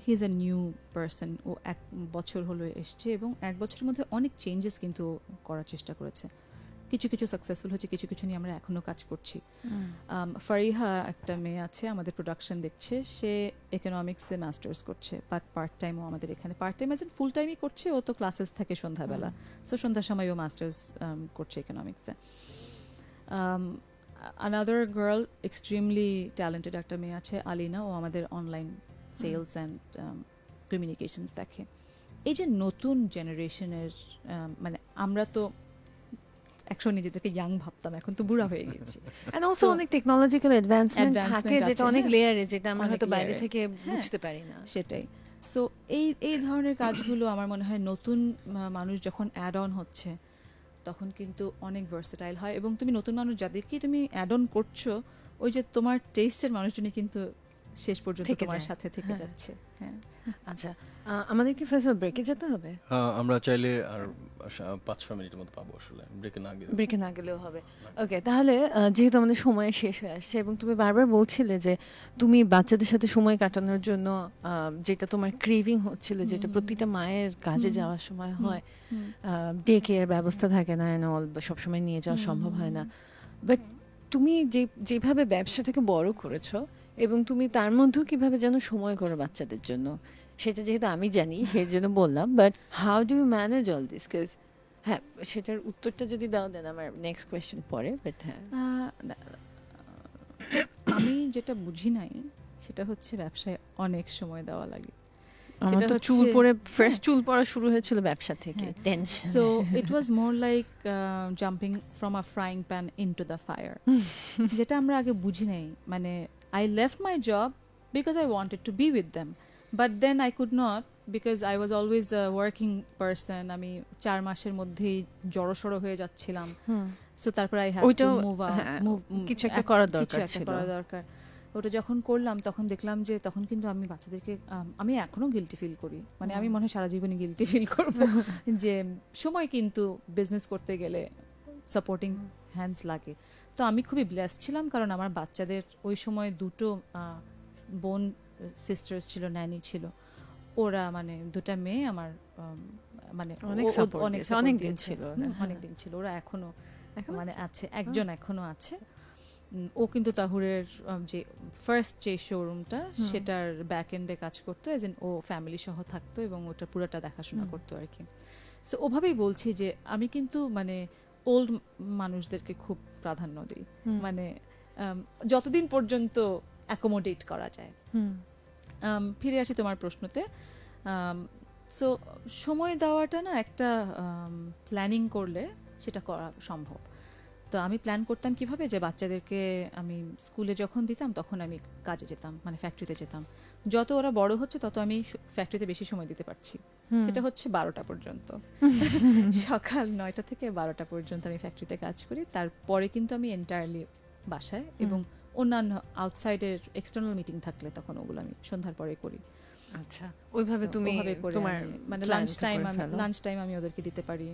he is a new person. ও 1 বছর হলো এসছে এবং 1 বছরের মধ্যে অনেক চেঞ্জেস কিন্তু করার চেষ্টা করেছে। কিছু সাকসেসফুল হচ্ছে, কিছু নিয়ে আমরা এখনো কাজ করছি। ফারিহা একটা মেয়ে আছে আমাদের প্রোডাকশন দেখছে, সে ইকোনমিক্সে মাস্টার্স করছে, বাট পার্ট টাইমও আমাদের এখানে, পার্ট টাইম এজ ফুল টাইমই করছে। ও তো ক্লাসেস থাকে সন্ধ্যাবেলা, সো সন্ধ্যার সময় ও মাস্টার্স করছে ইকোনমিক্সে। another girl extremely talented একটা মেয়ে আছে আলিনা, ও আমাদের অনলাইন সেলস অ্যান্ড কমিউনিকেশনস দেখে। এই যে নতুন জেনারেশনের, মানে আমরা তো একসময় নিজেদেরকে ইয়াং ভাবতাম, এখন তো বুড়া হয়ে গেছি। এন্ড অলসো অনেক টেকনোলজিক্যাল অ্যাডভান্সমেন্ট থাকে যেটা অনেক লেয়ারে, যেটা আমরা হয়তো বাইরে থেকে বুঝতে পারি না। সেটাই। সো এই ধরনের কাজগুলো আমার মনে হয় নতুন মানুষ যখন অ্যাড অন হচ্ছে তখন কিন্তু অনেক ভার্সেটাইল হয়, এবং তুমি নতুন মানুষ যাদেরকে তুমি অ্যাড অন করছো, ওই যে তোমার টেস্টের মানুষজনই কিন্তু শেষ পর্যন্ত তোমার সাথে থেকে যাচ্ছে। হ্যাঁ, আচ্ছা, আমাদের কি ফেসবুক ব্রেকে যেতে হবে? আমরা চাইলে আর 5-6 মিনিটের মতো পাবো, আসলে ব্রেকে না গেলেও হবে। ওকে, তাহলে যেহেতু আমাদের সময় শেষ হয়ে আসছে এবং তুমি বারবার বলছিলে যে তুমি বাচ্চাদের সাথে সময় কাটানোর জন্য যেটা তোমার ক্রেভিং হচ্ছিল, যেটা প্রতিটা মায়ের কাজে যাওয়ার সময় হয়, ডে কেয়ার ব্যবস্থা থাকে না, এন্ড অল সবসময় নিয়ে যাওয়া সম্ভব হয় না, বাট তুমি যেভাবে ব্যবসাটাকে বড় করেছো এবং তুমি তার মধ্যেও কিভাবে যেন সময় করো বাচ্চাদের জন্য, সেটা যেহেতু আমি জানি সেই জন্য বললাম, but how do you manage all this? হ্যাঁ, সেটার উত্তরটা যদি দাও দেন আমার নেক্সট কোয়েশ্চেন পরে। বাট হ্যাঁ, আমি যেটা বুঝি নাই সেটা হচ্ছে ব্যবসায় অনেক সময় দেওয়া লাগে। আমার তো ফ্রেশ চুল পড়া শুরু হয়েছিল ব্যবসা থেকে, tension. So it was more like jumping from a frying pan into the fire, যেটা আমরা আগে বুঝি নাই। মানে I left my job because I wanted to be with them, but then I could not because I was always a working person. আমি 4 মাসের মধ্যেই জড়সড় হয়ে যাচ্ছিলাম। সো তারপর I had to move কিছু একটা করার দরকার। ওটা যখন করলাম তখন দেখলাম যে তখন কিন্তু আমি বাচ্চাদেরকে আমি এখনো গিল্টি ফিল করি, মানে আমি মনে হয় সারা জীবনই গিল্টি ফিল করবো যে সময় কিন্তু বিজনেস করতে গেলে সাপোর্টিং হ্যান্ডস লাগে। তো আমি খুবই ব্লেসড ছিলাম, কারণ আমার বাচ্চাদের ওই সময় 2টো বোন সিস্টার্স ছিল, ন্যানি ছিল, ওরা মানে 2টা মেয়ে আমার মানে অনেক দিন ছিল। ওরা এখনো মানে আছে, একজন এখনো আছে। ও কিন্তু তাহুরের যে ফার্স্ট যে শোরুমটা সেটার ব্যাক এন্ডে কাজ করতো, এজ ইন ও ফ্যামিলি সহ থাকতো এবং ওটা পুরোটা দেখাশোনা করতো আর কি। সো ওভাবেই বলছি যে আমি কিন্তু মানে ওল্ড মানুষদেরকে খুব প্রাধান্য দিই, মানে যতদিন পর্যন্ত অ্যাকোমোডেট করা যায়। ফিরে আসি তোমার প্রশ্নতে। সো সময় দেওয়াটা না একটা প্ল্যানিং করলে সেটা করা সম্ভব, তো আমি প্ল্যান করতাম কিভাবে, যে বাচ্চাদেরকে আমি স্কুলে যখন দিতাম তখন আমি কাজে যেতাম, মানে ফ্যাক্টরিতে যেতাম। যত ওরা বড় হচ্ছে তত আমি ফ্যাক্টরিতে বেশি সময় দিতে পারছি। সেটা হচ্ছে 12টা পর্যন্ত, সকাল 9টা থেকে 12টা পর্যন্ত আমি ফ্যাক্টরিতে কাজ করি। তারপরে কিন্তু আমি এন্টায়ারলি বাসায়, এবং অন্যান্য আউটসাইডের এক্সটার্নাল মিটিং থাকলে তখন ওগুলো আমি সন্ধ্যার পরে করি। আচ্ছা, ওইভাবে তুমি তোমার মানে লাঞ্চ টাইম আমি ওদেরকে দিতে পারি,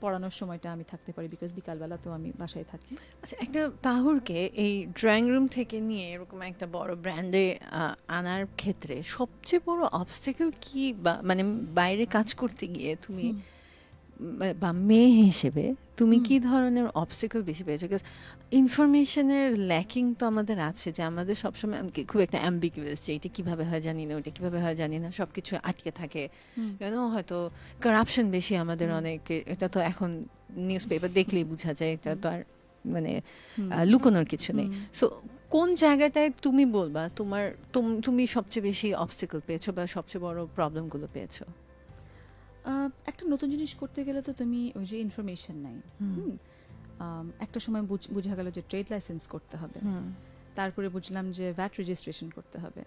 পড়ানোর সময়টা আমি থাকতে পারি, বিকজ বিকালবেলা তো আমি বাসায় থাকি। আচ্ছা, একটা তাহুরকে এই ড্রয়িং রুম থেকে নিয়ে এরকম একটা বড় ব্র্যান্ডে আনার ক্ষেত্রে সবচেয়ে বড় অবস্টাকেল কি, বা মানে বাইরে কাজ করতে গিয়ে তুমি বা মেয়ে হিসেবে তুমি কি ধরনের অবস্টাকেল বেশি পেয়েছো? বিকজ ইনফরমেশনের ল্যাকিং তো আমাদের আছে, যে আমাদের সবসময় খুব একটা অ্যাম্বিগুয়াস, যে এটা কীভাবে হয় জানি না, ওটা কীভাবে হয় জানি না, সব কিছু আটকে থাকে। হয়তো কারাপশন বেশি আমাদের অনেক, এটা তো এখন নিউজ পেপার দেখলেই বোঝা যায়, এটা তো আর মানে লুকোনোর কিছু নেই। সো কোন জায়গাটায় তুমি বলবা তুমি সবচেয়ে বেশি অবস্টাকেল পেয়েছো বা সবচেয়ে বড় প্রবলেমগুলো পেয়েছো? একটা নতুন জিনিস করতে গেলে তো তুমি ওই যে ইনফরমেশন নাই, একটা সময় বোঝা গেল যে ট্রেড লাইসেন্স করতে হবে, তারপরে বুঝলাম যে ভ্যাট রেজিস্ট্রেশন করতে হবে,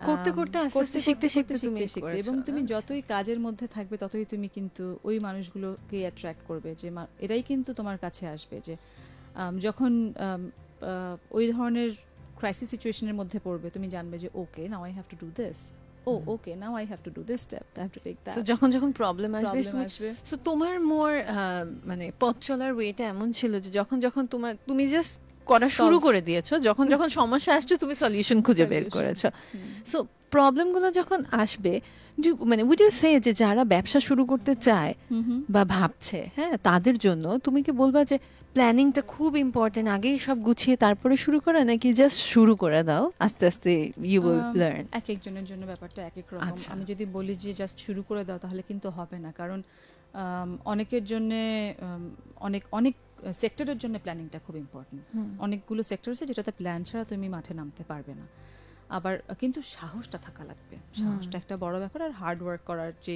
করতে করতে আস্তে আস্তে শিখতে শিখতে তুমি এবং তুমি যতই কাজের মধ্যে থাকবে ততই তুমি কিন্তু ওই মানুষগুলোকে অ্যাট্রাক্ট করবে, যে এরাই কিন্তু তোমার কাছে আসবে, যে যখন ওই ধরনের ক্রাইসিস সিচুয়েশনের মধ্যে পড়বে তুমি জানবে যে okay now I have to do this, okay now I have to do this step, I have to take that. So যখন প্রবলেম আসবে, সো তোমার মোর মানে পথ চলার ওয়েটা এমন ছিল যে যখন তুমি জাস্ট করা শুরু করে দিয়েছো, যখন সমস্যা আসছে তুমি সলিউশন খুঁজে বের করেছো। সো প্রবলেমগুলো যখন আসবে, মানে উড ইউ সে যে যারা ব্যবসা শুরু করতে চায় বা ভাবছে, হ্যাঁ, তাদের জন্য তুমি কি বলবা যে প্ল্যানিংটা খুব ইম্পর্টেন্ট, আগেই সব গুছিয়ে তারপরে শুরু করা, নাকি জাস্ট শুরু করে দাও, আস্তে আস্তে ইউ উইল লার্ন? এক একজনের জন্য ব্যাপারটা এক এক রকম। আমি যদি বলি যে জাস্ট শুরু করে দাও তাহলে কিন্তু হবে না, কারণ অনেকের জন্য অনেক সেক্টরের জন্য প্ল্যানিংটা খুব ইম্পর্টেন্ট। অনেকগুলো সেক্টর আছে যেটাতে প্ল্যান ছাড়া তুমি মাঠে নামতে পারবে না। আবার কিন্তু সাহসটা থাকা লাগবে, সাহসটা একটা বড় ব্যাপার। আর হার্ড ওয়ার্ক করার যে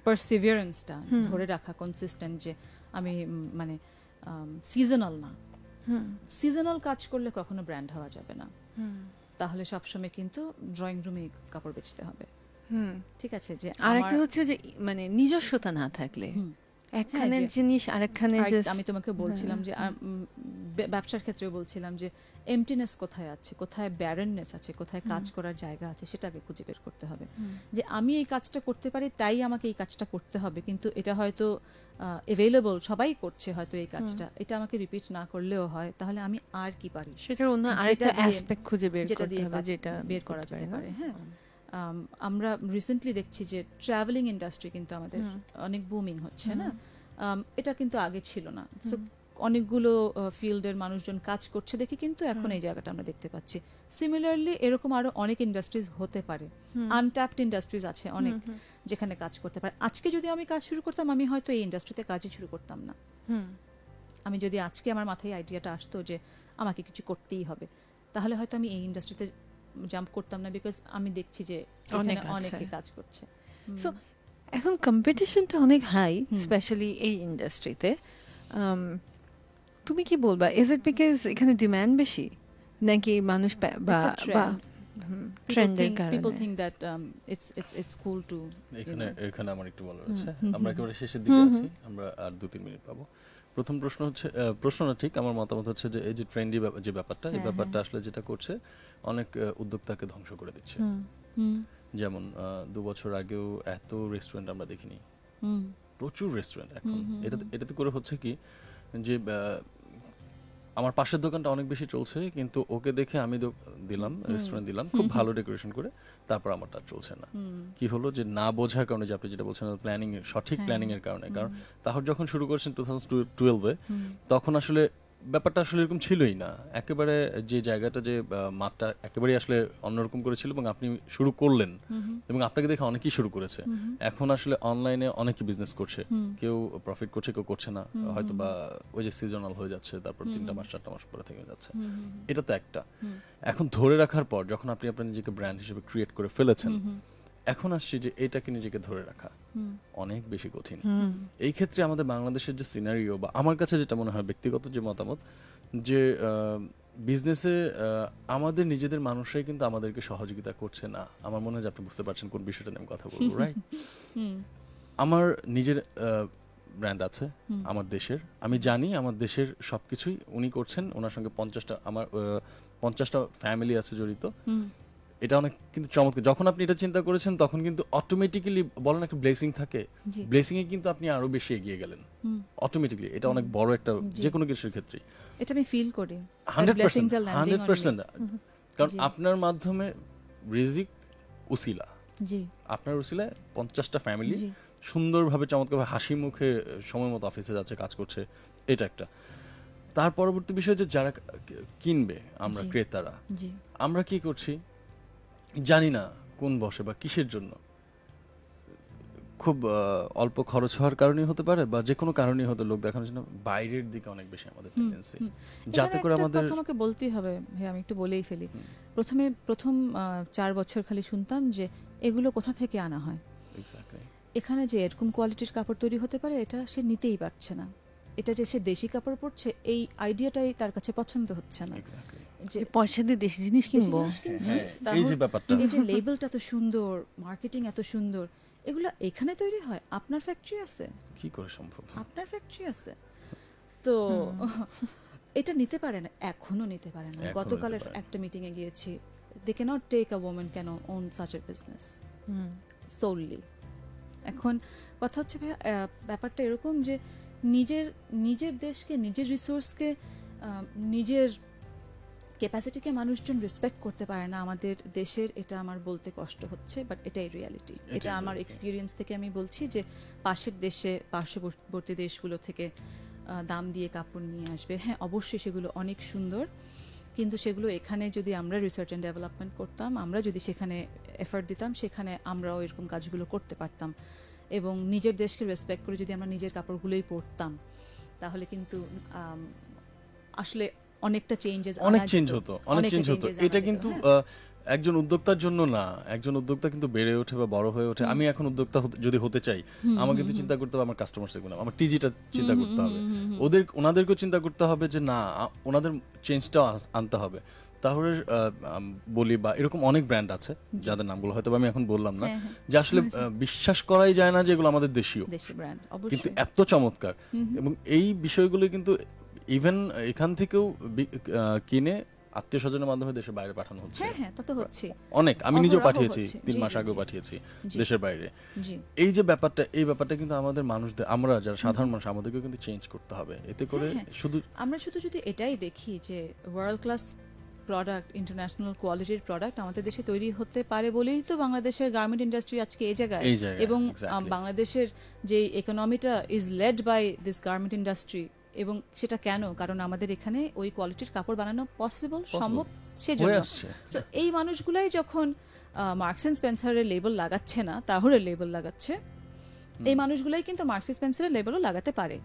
পারসিভিয়ারেন্সটা ধরে রাখা, কনসিস্টেন্ট, যে আমি মানে সিজনাল না, সিজনাল কাজ করলে কখনো ব্র্যান্ড হওয়া যাবে না, তাহলে সবসময় কিন্তু ড্রয়িং রুমে কাপড় বেচতে হবে। ঠিক আছে, যে আরেকটা হচ্ছে যে মানে নিজস্বতা না থাকলে একখানের জিনিস আরেকখানে, আমি তোমাকে বলছিলাম যে ব্যবসার ক্ষেত্রে বলছিলাম যে এমটিনেস কোথায় আছে, কোথায় ব্যারেননেস আছে, কোথায় কাজ করার জায়গা আছে, সেটাকে খুঁজে বের করতে হবে। যে আমি এই কাজটা করতে পারি তাই আমাকে এই কাজটা করতে হবে, কিন্তু এটা হয়তো অ্যাভেলেবল, সবাই করছে হয়তো এই কাজটা, এটা আমাকে রিপিট না করলেও হয়, তাহলে আমি আর কি পারি সেটার অন্য আরেকটা অ্যাসপেক্ট খুঁজে বের করতে হবে, যেটা বের করা যেতে পারে। হ্যাঁ, আমরা রিসেন্টলি দেখছি যে ট্রাভেলিং ইন্ডাস্ট্রি কিন্তু আমাদের অনেক বুমিং হচ্ছে না, এটা কিন্তু আগে ছিল না। সো অনেকগুলো ফিল্ডের মানুষজন কাজ করছে দেখে কিন্তু এখন এই জায়গাটা আমরা দেখতে পাচ্ছি। সিমিলারলি এরকম আরো অনেক ইন্ডাস্ট্রিজ হতে পারে, আনট্যাপড ইন্ডাস্ট্রিজ আছে অনেক, যেখানে কাজ করতে পারে। আজকে যদি আমি কাজ শুরু করতাম, আমি হয়তো এই ইন্ডাস্ট্রিতে কাজই শুরু করতাম না। আমি যদি আজকে আমার মাথায় আইডিয়াটা আসতো যে আমাকে কিছু করতেই হবে, তাহলে হয়তো আমি এই ইন্ডাস্ট্রিতে জাম্প করতাম না, বিকজ আমি দেখছি যে অনেকে কাজ করছে। সো এখন কম্পিটিশনটা অনেক হাই, স্পেশালি এই ইন্ডাস্ট্রিতে। তুমি কি বলবা, ইজ ইট বিকজ এখানে ডিমান্ড বেশি, নাকি মানুষ বা ট্রেন্ডের কারণে? People think that it's cool to, এখানে আমার একটু বলার আছে। আমরা একেবারে শেষের দিকে আছি, আমরা আর 2-3 মিনিট পাবো। প্রথম প্রশ্ন না ঠিক, আমার মতামত হচ্ছে যে এই যে ট্রেন্ডি যে ব্যাপারটা, এই ব্যাপারটা আসলে যেটা করছে অনেক উদ্যোক্তাকে ধ্বংস করে দিচ্ছে। যেমন 2 বছর আগেও এত রেস্টুরেন্ট আমরা দেখিনি, প্রচুর রেস্টুরেন্ট এখন। এটাতে করে হচ্ছে কি যে আমার পাশের দোকানটা অনেক বেশি চলছে, কিন্তু ওকে দেখে আমি দিলাম রেস্টুরেন্ট দিলাম খুব ভালো ডেকোরেশন করে, তারপর আমারটা চলছে না। কি হলো যে না বোঝার কারণে, যে আপনি যেটা বলছেন প্ল্যানিং, সঠিক প্ল্যানিং এর কারণে। কারণ তাহলে যখন শুরু করেছেন 2012-এ, তখন আসলে ব্যাপারটা আসলে এরকম ছিলই না, একেবারে যে জায়গাটা, যে মাঠটা একেবারেই আসলে অন্যরকম করেছিল, এবং আপনি শুরু করলেন এবং আপনাকে দেখে অনেকেই শুরু করেছে। এখন আসলে অনলাইনে অনেকেই বিজনেস করছে, কেউ প্রফিট করছে, কেউ করছে না, হয়তো বা ওই যে সিজনাল হয়ে যাচ্ছে, তারপর 3 মাস 4 মাস পরে থেকে যাচ্ছে। এটা তো একটা। এখন ধরে রাখার পর যখন আপনি আপনার নিজেকে ব্র্যান্ড হিসেবে ক্রিয়েট করে ফেলেছেন, এখন আসছি যে এটাকে নিজেকে ধরে রাখা অনেক বেশি কঠিন। হুম। এই ক্ষেত্রে আমাদের বাংলাদেশের যে সিনারিও বা আমার কাছে যেটা মনে হয় ব্যক্তিগত যে মতামত, যে বিজনেসে আমাদের নিজেদের মানুষরাই কিন্তু আমাদেরকে সহযোগিতা করছে না। আমার মনে হয় যে আপনি বুঝতে পারছেন কোন বিষয়টা নিয়ে আমি কথা বলবো, রাইট? আমার নিজের ব্র্যান্ড আছে আমার দেশের, আমি জানি আমার দেশের সবকিছুই উনি করছেন, ওনার সঙ্গে 50টা ফ্যামিলি আছে জড়িত। এটা অনেক কিন্তু চমৎকার। যখন আপনি এটা চিন্তা করেছেন তখন কিন্তু অটোমেটিক্যালি বলেন একটা ব্লেসিং থাকে, ব্লেসিং এ কিন্তু আপনি আরো বেশি এগিয়ে গেলেন অটোমেটিক্যালি। এটা অনেক বড় একটা যে কোনো কিছুর ক্ষেত্রে এটা আমি ফিল করি 100%। কারণ আপনার মাধ্যমে রিজিক উসিলা, আপনার উসিলায় 50টা ফ্যামিলি সুন্দরভাবে চমৎকারভাবে হাসি মুখে সময় মতো অফিসে যাচ্ছে, কাজ করছে। এটা একটা। তার পরবর্তী বিষয় যে যারা কিনবে, আমরা ক্রেতারা, আমরা কি করছি জানি না কোন বসে বা কিসের জন্য। খুব অল্প খরচ হওয়ার কারণেই হতে পারে বা যে কোনো কারণেই হতে লোক দেখানোর জন্য বাইরের দিকে অনেক বেশি আমাদের টেন্ডেন্সি, যাতে করে আমাদের আমাকে বলতেই হবে ভাই, আমি একটু বলেই ফেলি। প্রথম 4 বছর খালি শুনতাম যে এগুলো কোথা থেকে আনা হয়, এখানে যে এরকম কোয়ালিটির কাপড় তৈরি হতে পারে এটা সে নিতেই পারছে না। এটা যে সে দেশি কাপড় পরছে এই আইডিয়াটাই তার কাছে পছন্দ হচ্ছে না। যে পয়সা দিয়ে দেশি জিনিস কিনবো, এই যে ব্যাপারটা, এই যে লেবেলটা এত সুন্দর, মার্কেটিং এত সুন্দর, এগুলো এখানে তৈরি হয়? আপনার ফ্যাক্টরি আছে? কি করে সম্ভব? আপনার ফ্যাক্টরি আছে তো এটা নিতে পারে না, এখনো নিতে পারে না। গতকাল একটা মিটিং এ গিয়েছি, they cannot take a woman can own such a business solely. এখন কথা হচ্ছে ব্যাপারটা এরকম যে নিজের দেশকে, নিজের রিসোর্সকে, নিজের ক্যাপাসিটিকে মানুষজন রেসপেক্ট করতে পারে না আমাদের দেশের। এটা আমার বলতে কষ্ট হচ্ছে, বাট এটাই রিয়ালিটি। এটা আমার এক্সপিরিয়েন্স থেকে আমি বলছি যে পাশের দেশে, পার্শ্ববর্তী দেশগুলো থেকে দাম দিয়ে কাপড় নিয়ে আসবে। হ্যাঁ, অবশ্যই সেগুলো অনেক সুন্দর, কিন্তু সেগুলো এখানে যদি আমরা রিসার্চ অ্যান্ড ডেভেলপমেন্ট করতাম, আমরা যদি সেখানে এফার্ট দিতাম, সেখানে আমরাও এরকম কাজগুলো করতে পারতাম। এবং নিজের দেশকে রেসপেক্ট করে যদি আমরা নিজের কাপড়গুলোই পরতাম, তাহলে কিন্তু আসলে অনেকটা অনেক চেঞ্জ হতো। এটা কিন্তু একজন উদ্যোক্তার জন্য না, একজন উদ্যোক্তা কিন্তু বেড়ে ওঠে বা বড় হয়ে ওঠে। আমি এখন উদ্যোক্তা যদি হতে চাই, আমাকে কিন্তু চিন্তা করতে হবে আমার কাস্টমার সেগমেন্ট, আমার টিজিটা চিন্তা করতে হবে, ওনাদেরকেও চিন্তা করতে হবে যে না, ওনাদের চেঞ্জটা আনতে হবে। তাহলে বলি বা এরকম অনেক ব্র্যান্ড আছে যাদের নামগুলো হয়তো আমি এখন বললাম না, যে আসলে বিশ্বাস করাই যায় না যে এগুলো আমাদের দেশীয় ব্র্যান্ড, কিন্তু এত চমৎকার। এবং এই বিষয়গুলো কিন্তু ইভেন এখান থেকেও কিনে আত্মীয় স্বজনের মাধ্যমে দেশের বাইরে পাঠানো হচ্ছে। হ্যাঁ, তা তো হচ্ছে অনেক। আমি নিজেও পাঠিয়েছি, 3 মাস আগেও পাঠিয়েছি দেশের বাইরে। এই যে ব্যাপারটা, এই ব্যাপারটা কিন্তু আমাদের মানুষদের, আমরা যারা সাধারণ মানুষ, আমাদেরকে কিন্তু চেঞ্জ করতে হবে। এতে করে আমরা শুধু যদি এটাই দেখি যে ওয়ার্ল্ড ক্লাস প্রোডাক্ট, ইন্টারন্যাশনাল কোয়ালিটির প্রোডাক্ট আমাদের দেশে তৈরি হতে পারে বলেই তো বাংলাদেশের গার্মেন্ট ইন্ডাস্ট্রি আজকে এই জায়গায়। এবং বাংলাদেশের যে ইকোনমিটা is led by this garment industry. এবং সেটা কেন? কারণ আমাদের এখানে ওই কোয়ালিটির কাপড় বানানো পসিবল, সম্ভব, সেজন্য। সো এই মানুষগুলাই যখন মার্কস অ্যান্ড স্পেন্সারের লেবেল লাগাচ্ছে না, তাহুরের লেবেল লাগাচ্ছে, এই মানুষগুলাই কিন্তু মার্কস অ্যান্ড স্পেন্সারের লেবেলও লাগাতে পারে।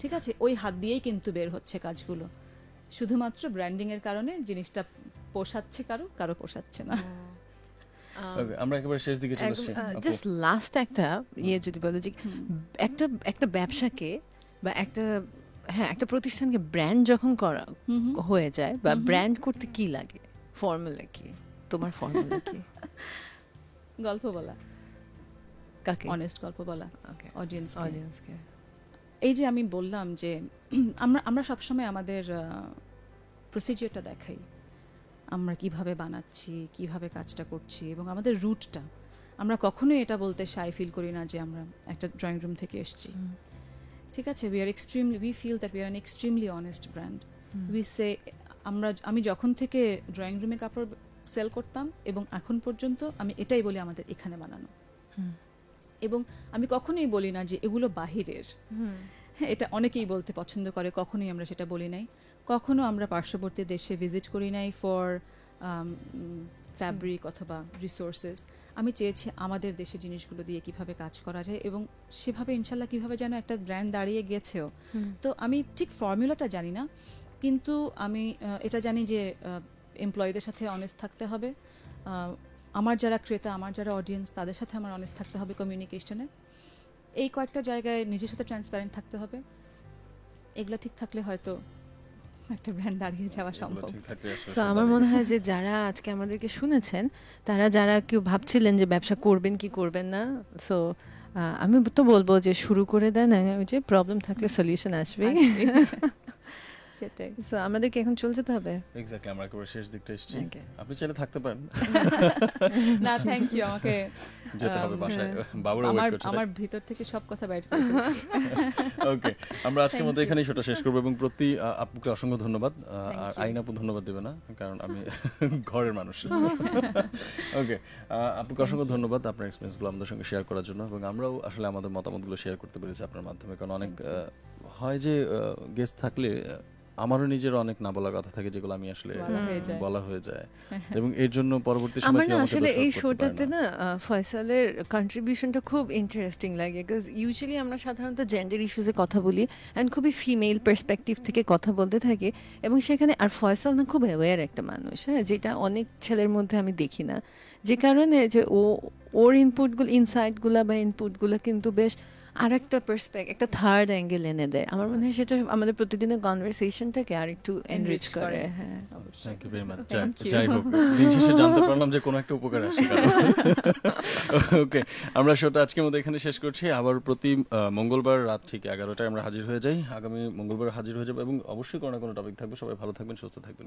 ঠিক আছে, ওই হাত দিয়েই কিন্তু বের হচ্ছে কাজগুলো। শুধুমাত্র ব্র্যান্ডিং এর কারণে জিনিসটা পোষাচ্ছে কারো পোষাচ্ছে না। আমরা একেবারে শেষ দিকে চলে আসছি। জাস্ট লাস্ট একটা যদি বলো যে একটা ব্যবসাকে বা একটা প্রতিষ্ঠানকে ব্র্যান্ড যখন করা হয়ে যায়, বা ব্র্যান্ড করতে কি লাগে, ফর্মুলা কি? তোমার ফর্মুলা কি? গল্প বলা। কাকে? অনেস্ট গল্প বলা অডিয়েন্সকে। এই যে আমি বললাম যে আমরা সবসময় আমাদের প্রসিজিওরটা দেখাই, আমরা কিভাবে বানাচ্ছি, কিভাবে কাজটা করছি, এবং আমাদের রুটটা। আমরা কখনোই এটা বলতে শাই ফিল করি না যে আমরা একটা ড্রয়িং রুম থেকে এসেছি। ঠিক আছে, we feel that we are an extremely honest brand. We say, আমি যখন থেকে ড্রয়িং রুমে কাপড় সেল করতাম এবং এখন পর্যন্ত আমি এটাই বলি আমাদের এখানে বানানো। এবং আমি কখনোই বলি না যে এগুলো বাহিরের। হ্যাঁ, এটা অনেকেই বলতে পছন্দ করে, কখনোই আমরা সেটা বলি নাই। কখনো আমরা পার্শ্ববর্তী দেশে ভিজিট করি নাই ফর ফ্যাব্রিক অথবা রিসোর্সেস। আমি চেয়েছি আমাদের দেশের জিনিসগুলো দিয়ে কিভাবে কাজ করা যায়, এবং সেভাবে ইনশাল্লাহ কিভাবে যেন একটা ব্র্যান্ড দাঁড়িয়ে গেছেও। তো আমি ঠিক ফর্মুলাটা জানি না, কিন্তু আমি এটা জানি যে এমপ্লয়ীদের সাথে অনেস্ট থাকতে হবে, আমার যারা ক্রেতা, আমার যারা অডিয়েন্স, তাদের সাথে আমার অনেস্ট থাকতে হবে কমিউনিকেশনে। এই কয়েকটা জায়গায় নিজের সাথে ট্রান্সপারেন্ট থাকতে হবে। এগুলো ঠিক থাকলে হয়তো একটা ব্র্যান্ড দাঁড়িয়ে যাওয়া সম্ভব। সো আমার মনে হয় যে যারা আজকে আমাদেরকে শুনেছেন, তারা যারা কেউ ভাবছিলেন যে ব্যবসা করবেন কি করবেন না, সো আমি তো বলবো যে শুরু করে দেন, ওই যে প্রবলেম থাকলে সলিউশন আসবে। সেটাই। সো আমাদেরকে এখন চলে যেতে হবে। এক্স্যাক্টলি, আমরা একেবারে শেষ দিকটা এসেছি। Okay. আপনি চাইলে থাকতে পারেন। না, থ্যাংক ইউ, আমাকে যেতে হবে বাসায়, বাবুরা ওয়েট করছে। আমার ভিতর থেকে সব কথা বাইর করে ওকে, আমরা আজকের মতো এখানেই শোটা শেষ করবো এবং প্রতি আপুকে অসংখ্য ধন্যবাদ। আর আইন আপু ধন্যবাদ দেবে না, কারণ আমি ঘরের মানুষ। ওকে, আপুকে অসংখ্য ধন্যবাদ আপনার এক্সপিরিয়েন্সগুলো আমাদের সঙ্গে শেয়ার করার জন্য, এবং আমরাও আসলে আমাদের মতামতগুলো শেয়ার করতে পেরেছি আপনার মাধ্যমে। কারণ অনেক হয় যে গেস্ট থাকলে আমারও নিজের অনেক না বলা কথা থাকে, যেগুলো আমি আসলে বলা হয়ে যায়, এবং এর জন্য পরবর্তী সময় আমার না আসলে এই শোটাতে না ফয়সালের কন্ট্রিবিউশনটা খুব ইন্টারেস্টিং লাগে, বিকজ ইউজুয়ালি আমরা সাধারণত জেন্ডার ইস্যুসে কথা বলি অ্যান্ড খুবই ফিমেল পার্সপেক্টিভ থেকে কথা বলতে থাকি, এবং সেখানে আর ফয়সাল না খুব অ্যাওয়্যার একটা মানুষ, হ্যাঁ, যেটা অনেক ছেলের মধ্যে আমি দেখি না, যে কারণে যে ওর ইনপুটগুলো, ইনসাইটগুলো বা ইনপুটগুলো কিন্তু বেশ আর একটা একটা থার্ড অ্যাঙ্গেল এনে দেয়। আমার মনে হয় সেটা আমাদের প্রতিদিনের কনভারসেশনটাকে আর একটু এনরিচ করে। হ্যাঁ, থ্যাংক ইউ ভেরি মাচ। যাই হোক, দিন শেষে জানতে পারলাম যে কোনো একটা উপকার আসে। ওকে, আমরা শোটা আজকের মতো এখানে শেষ করছি। আবার প্রতি মঙ্গলবার রাত ঠিক 11টায় আমরা হাজির হয়ে যাই। আগামী মঙ্গলবার হাজির হয়ে যাবো, এবং অবশ্যই কোনো না কোনো টপিক থাকবে। সবাই ভালো থাকবেন, সুস্থ থাকবেন।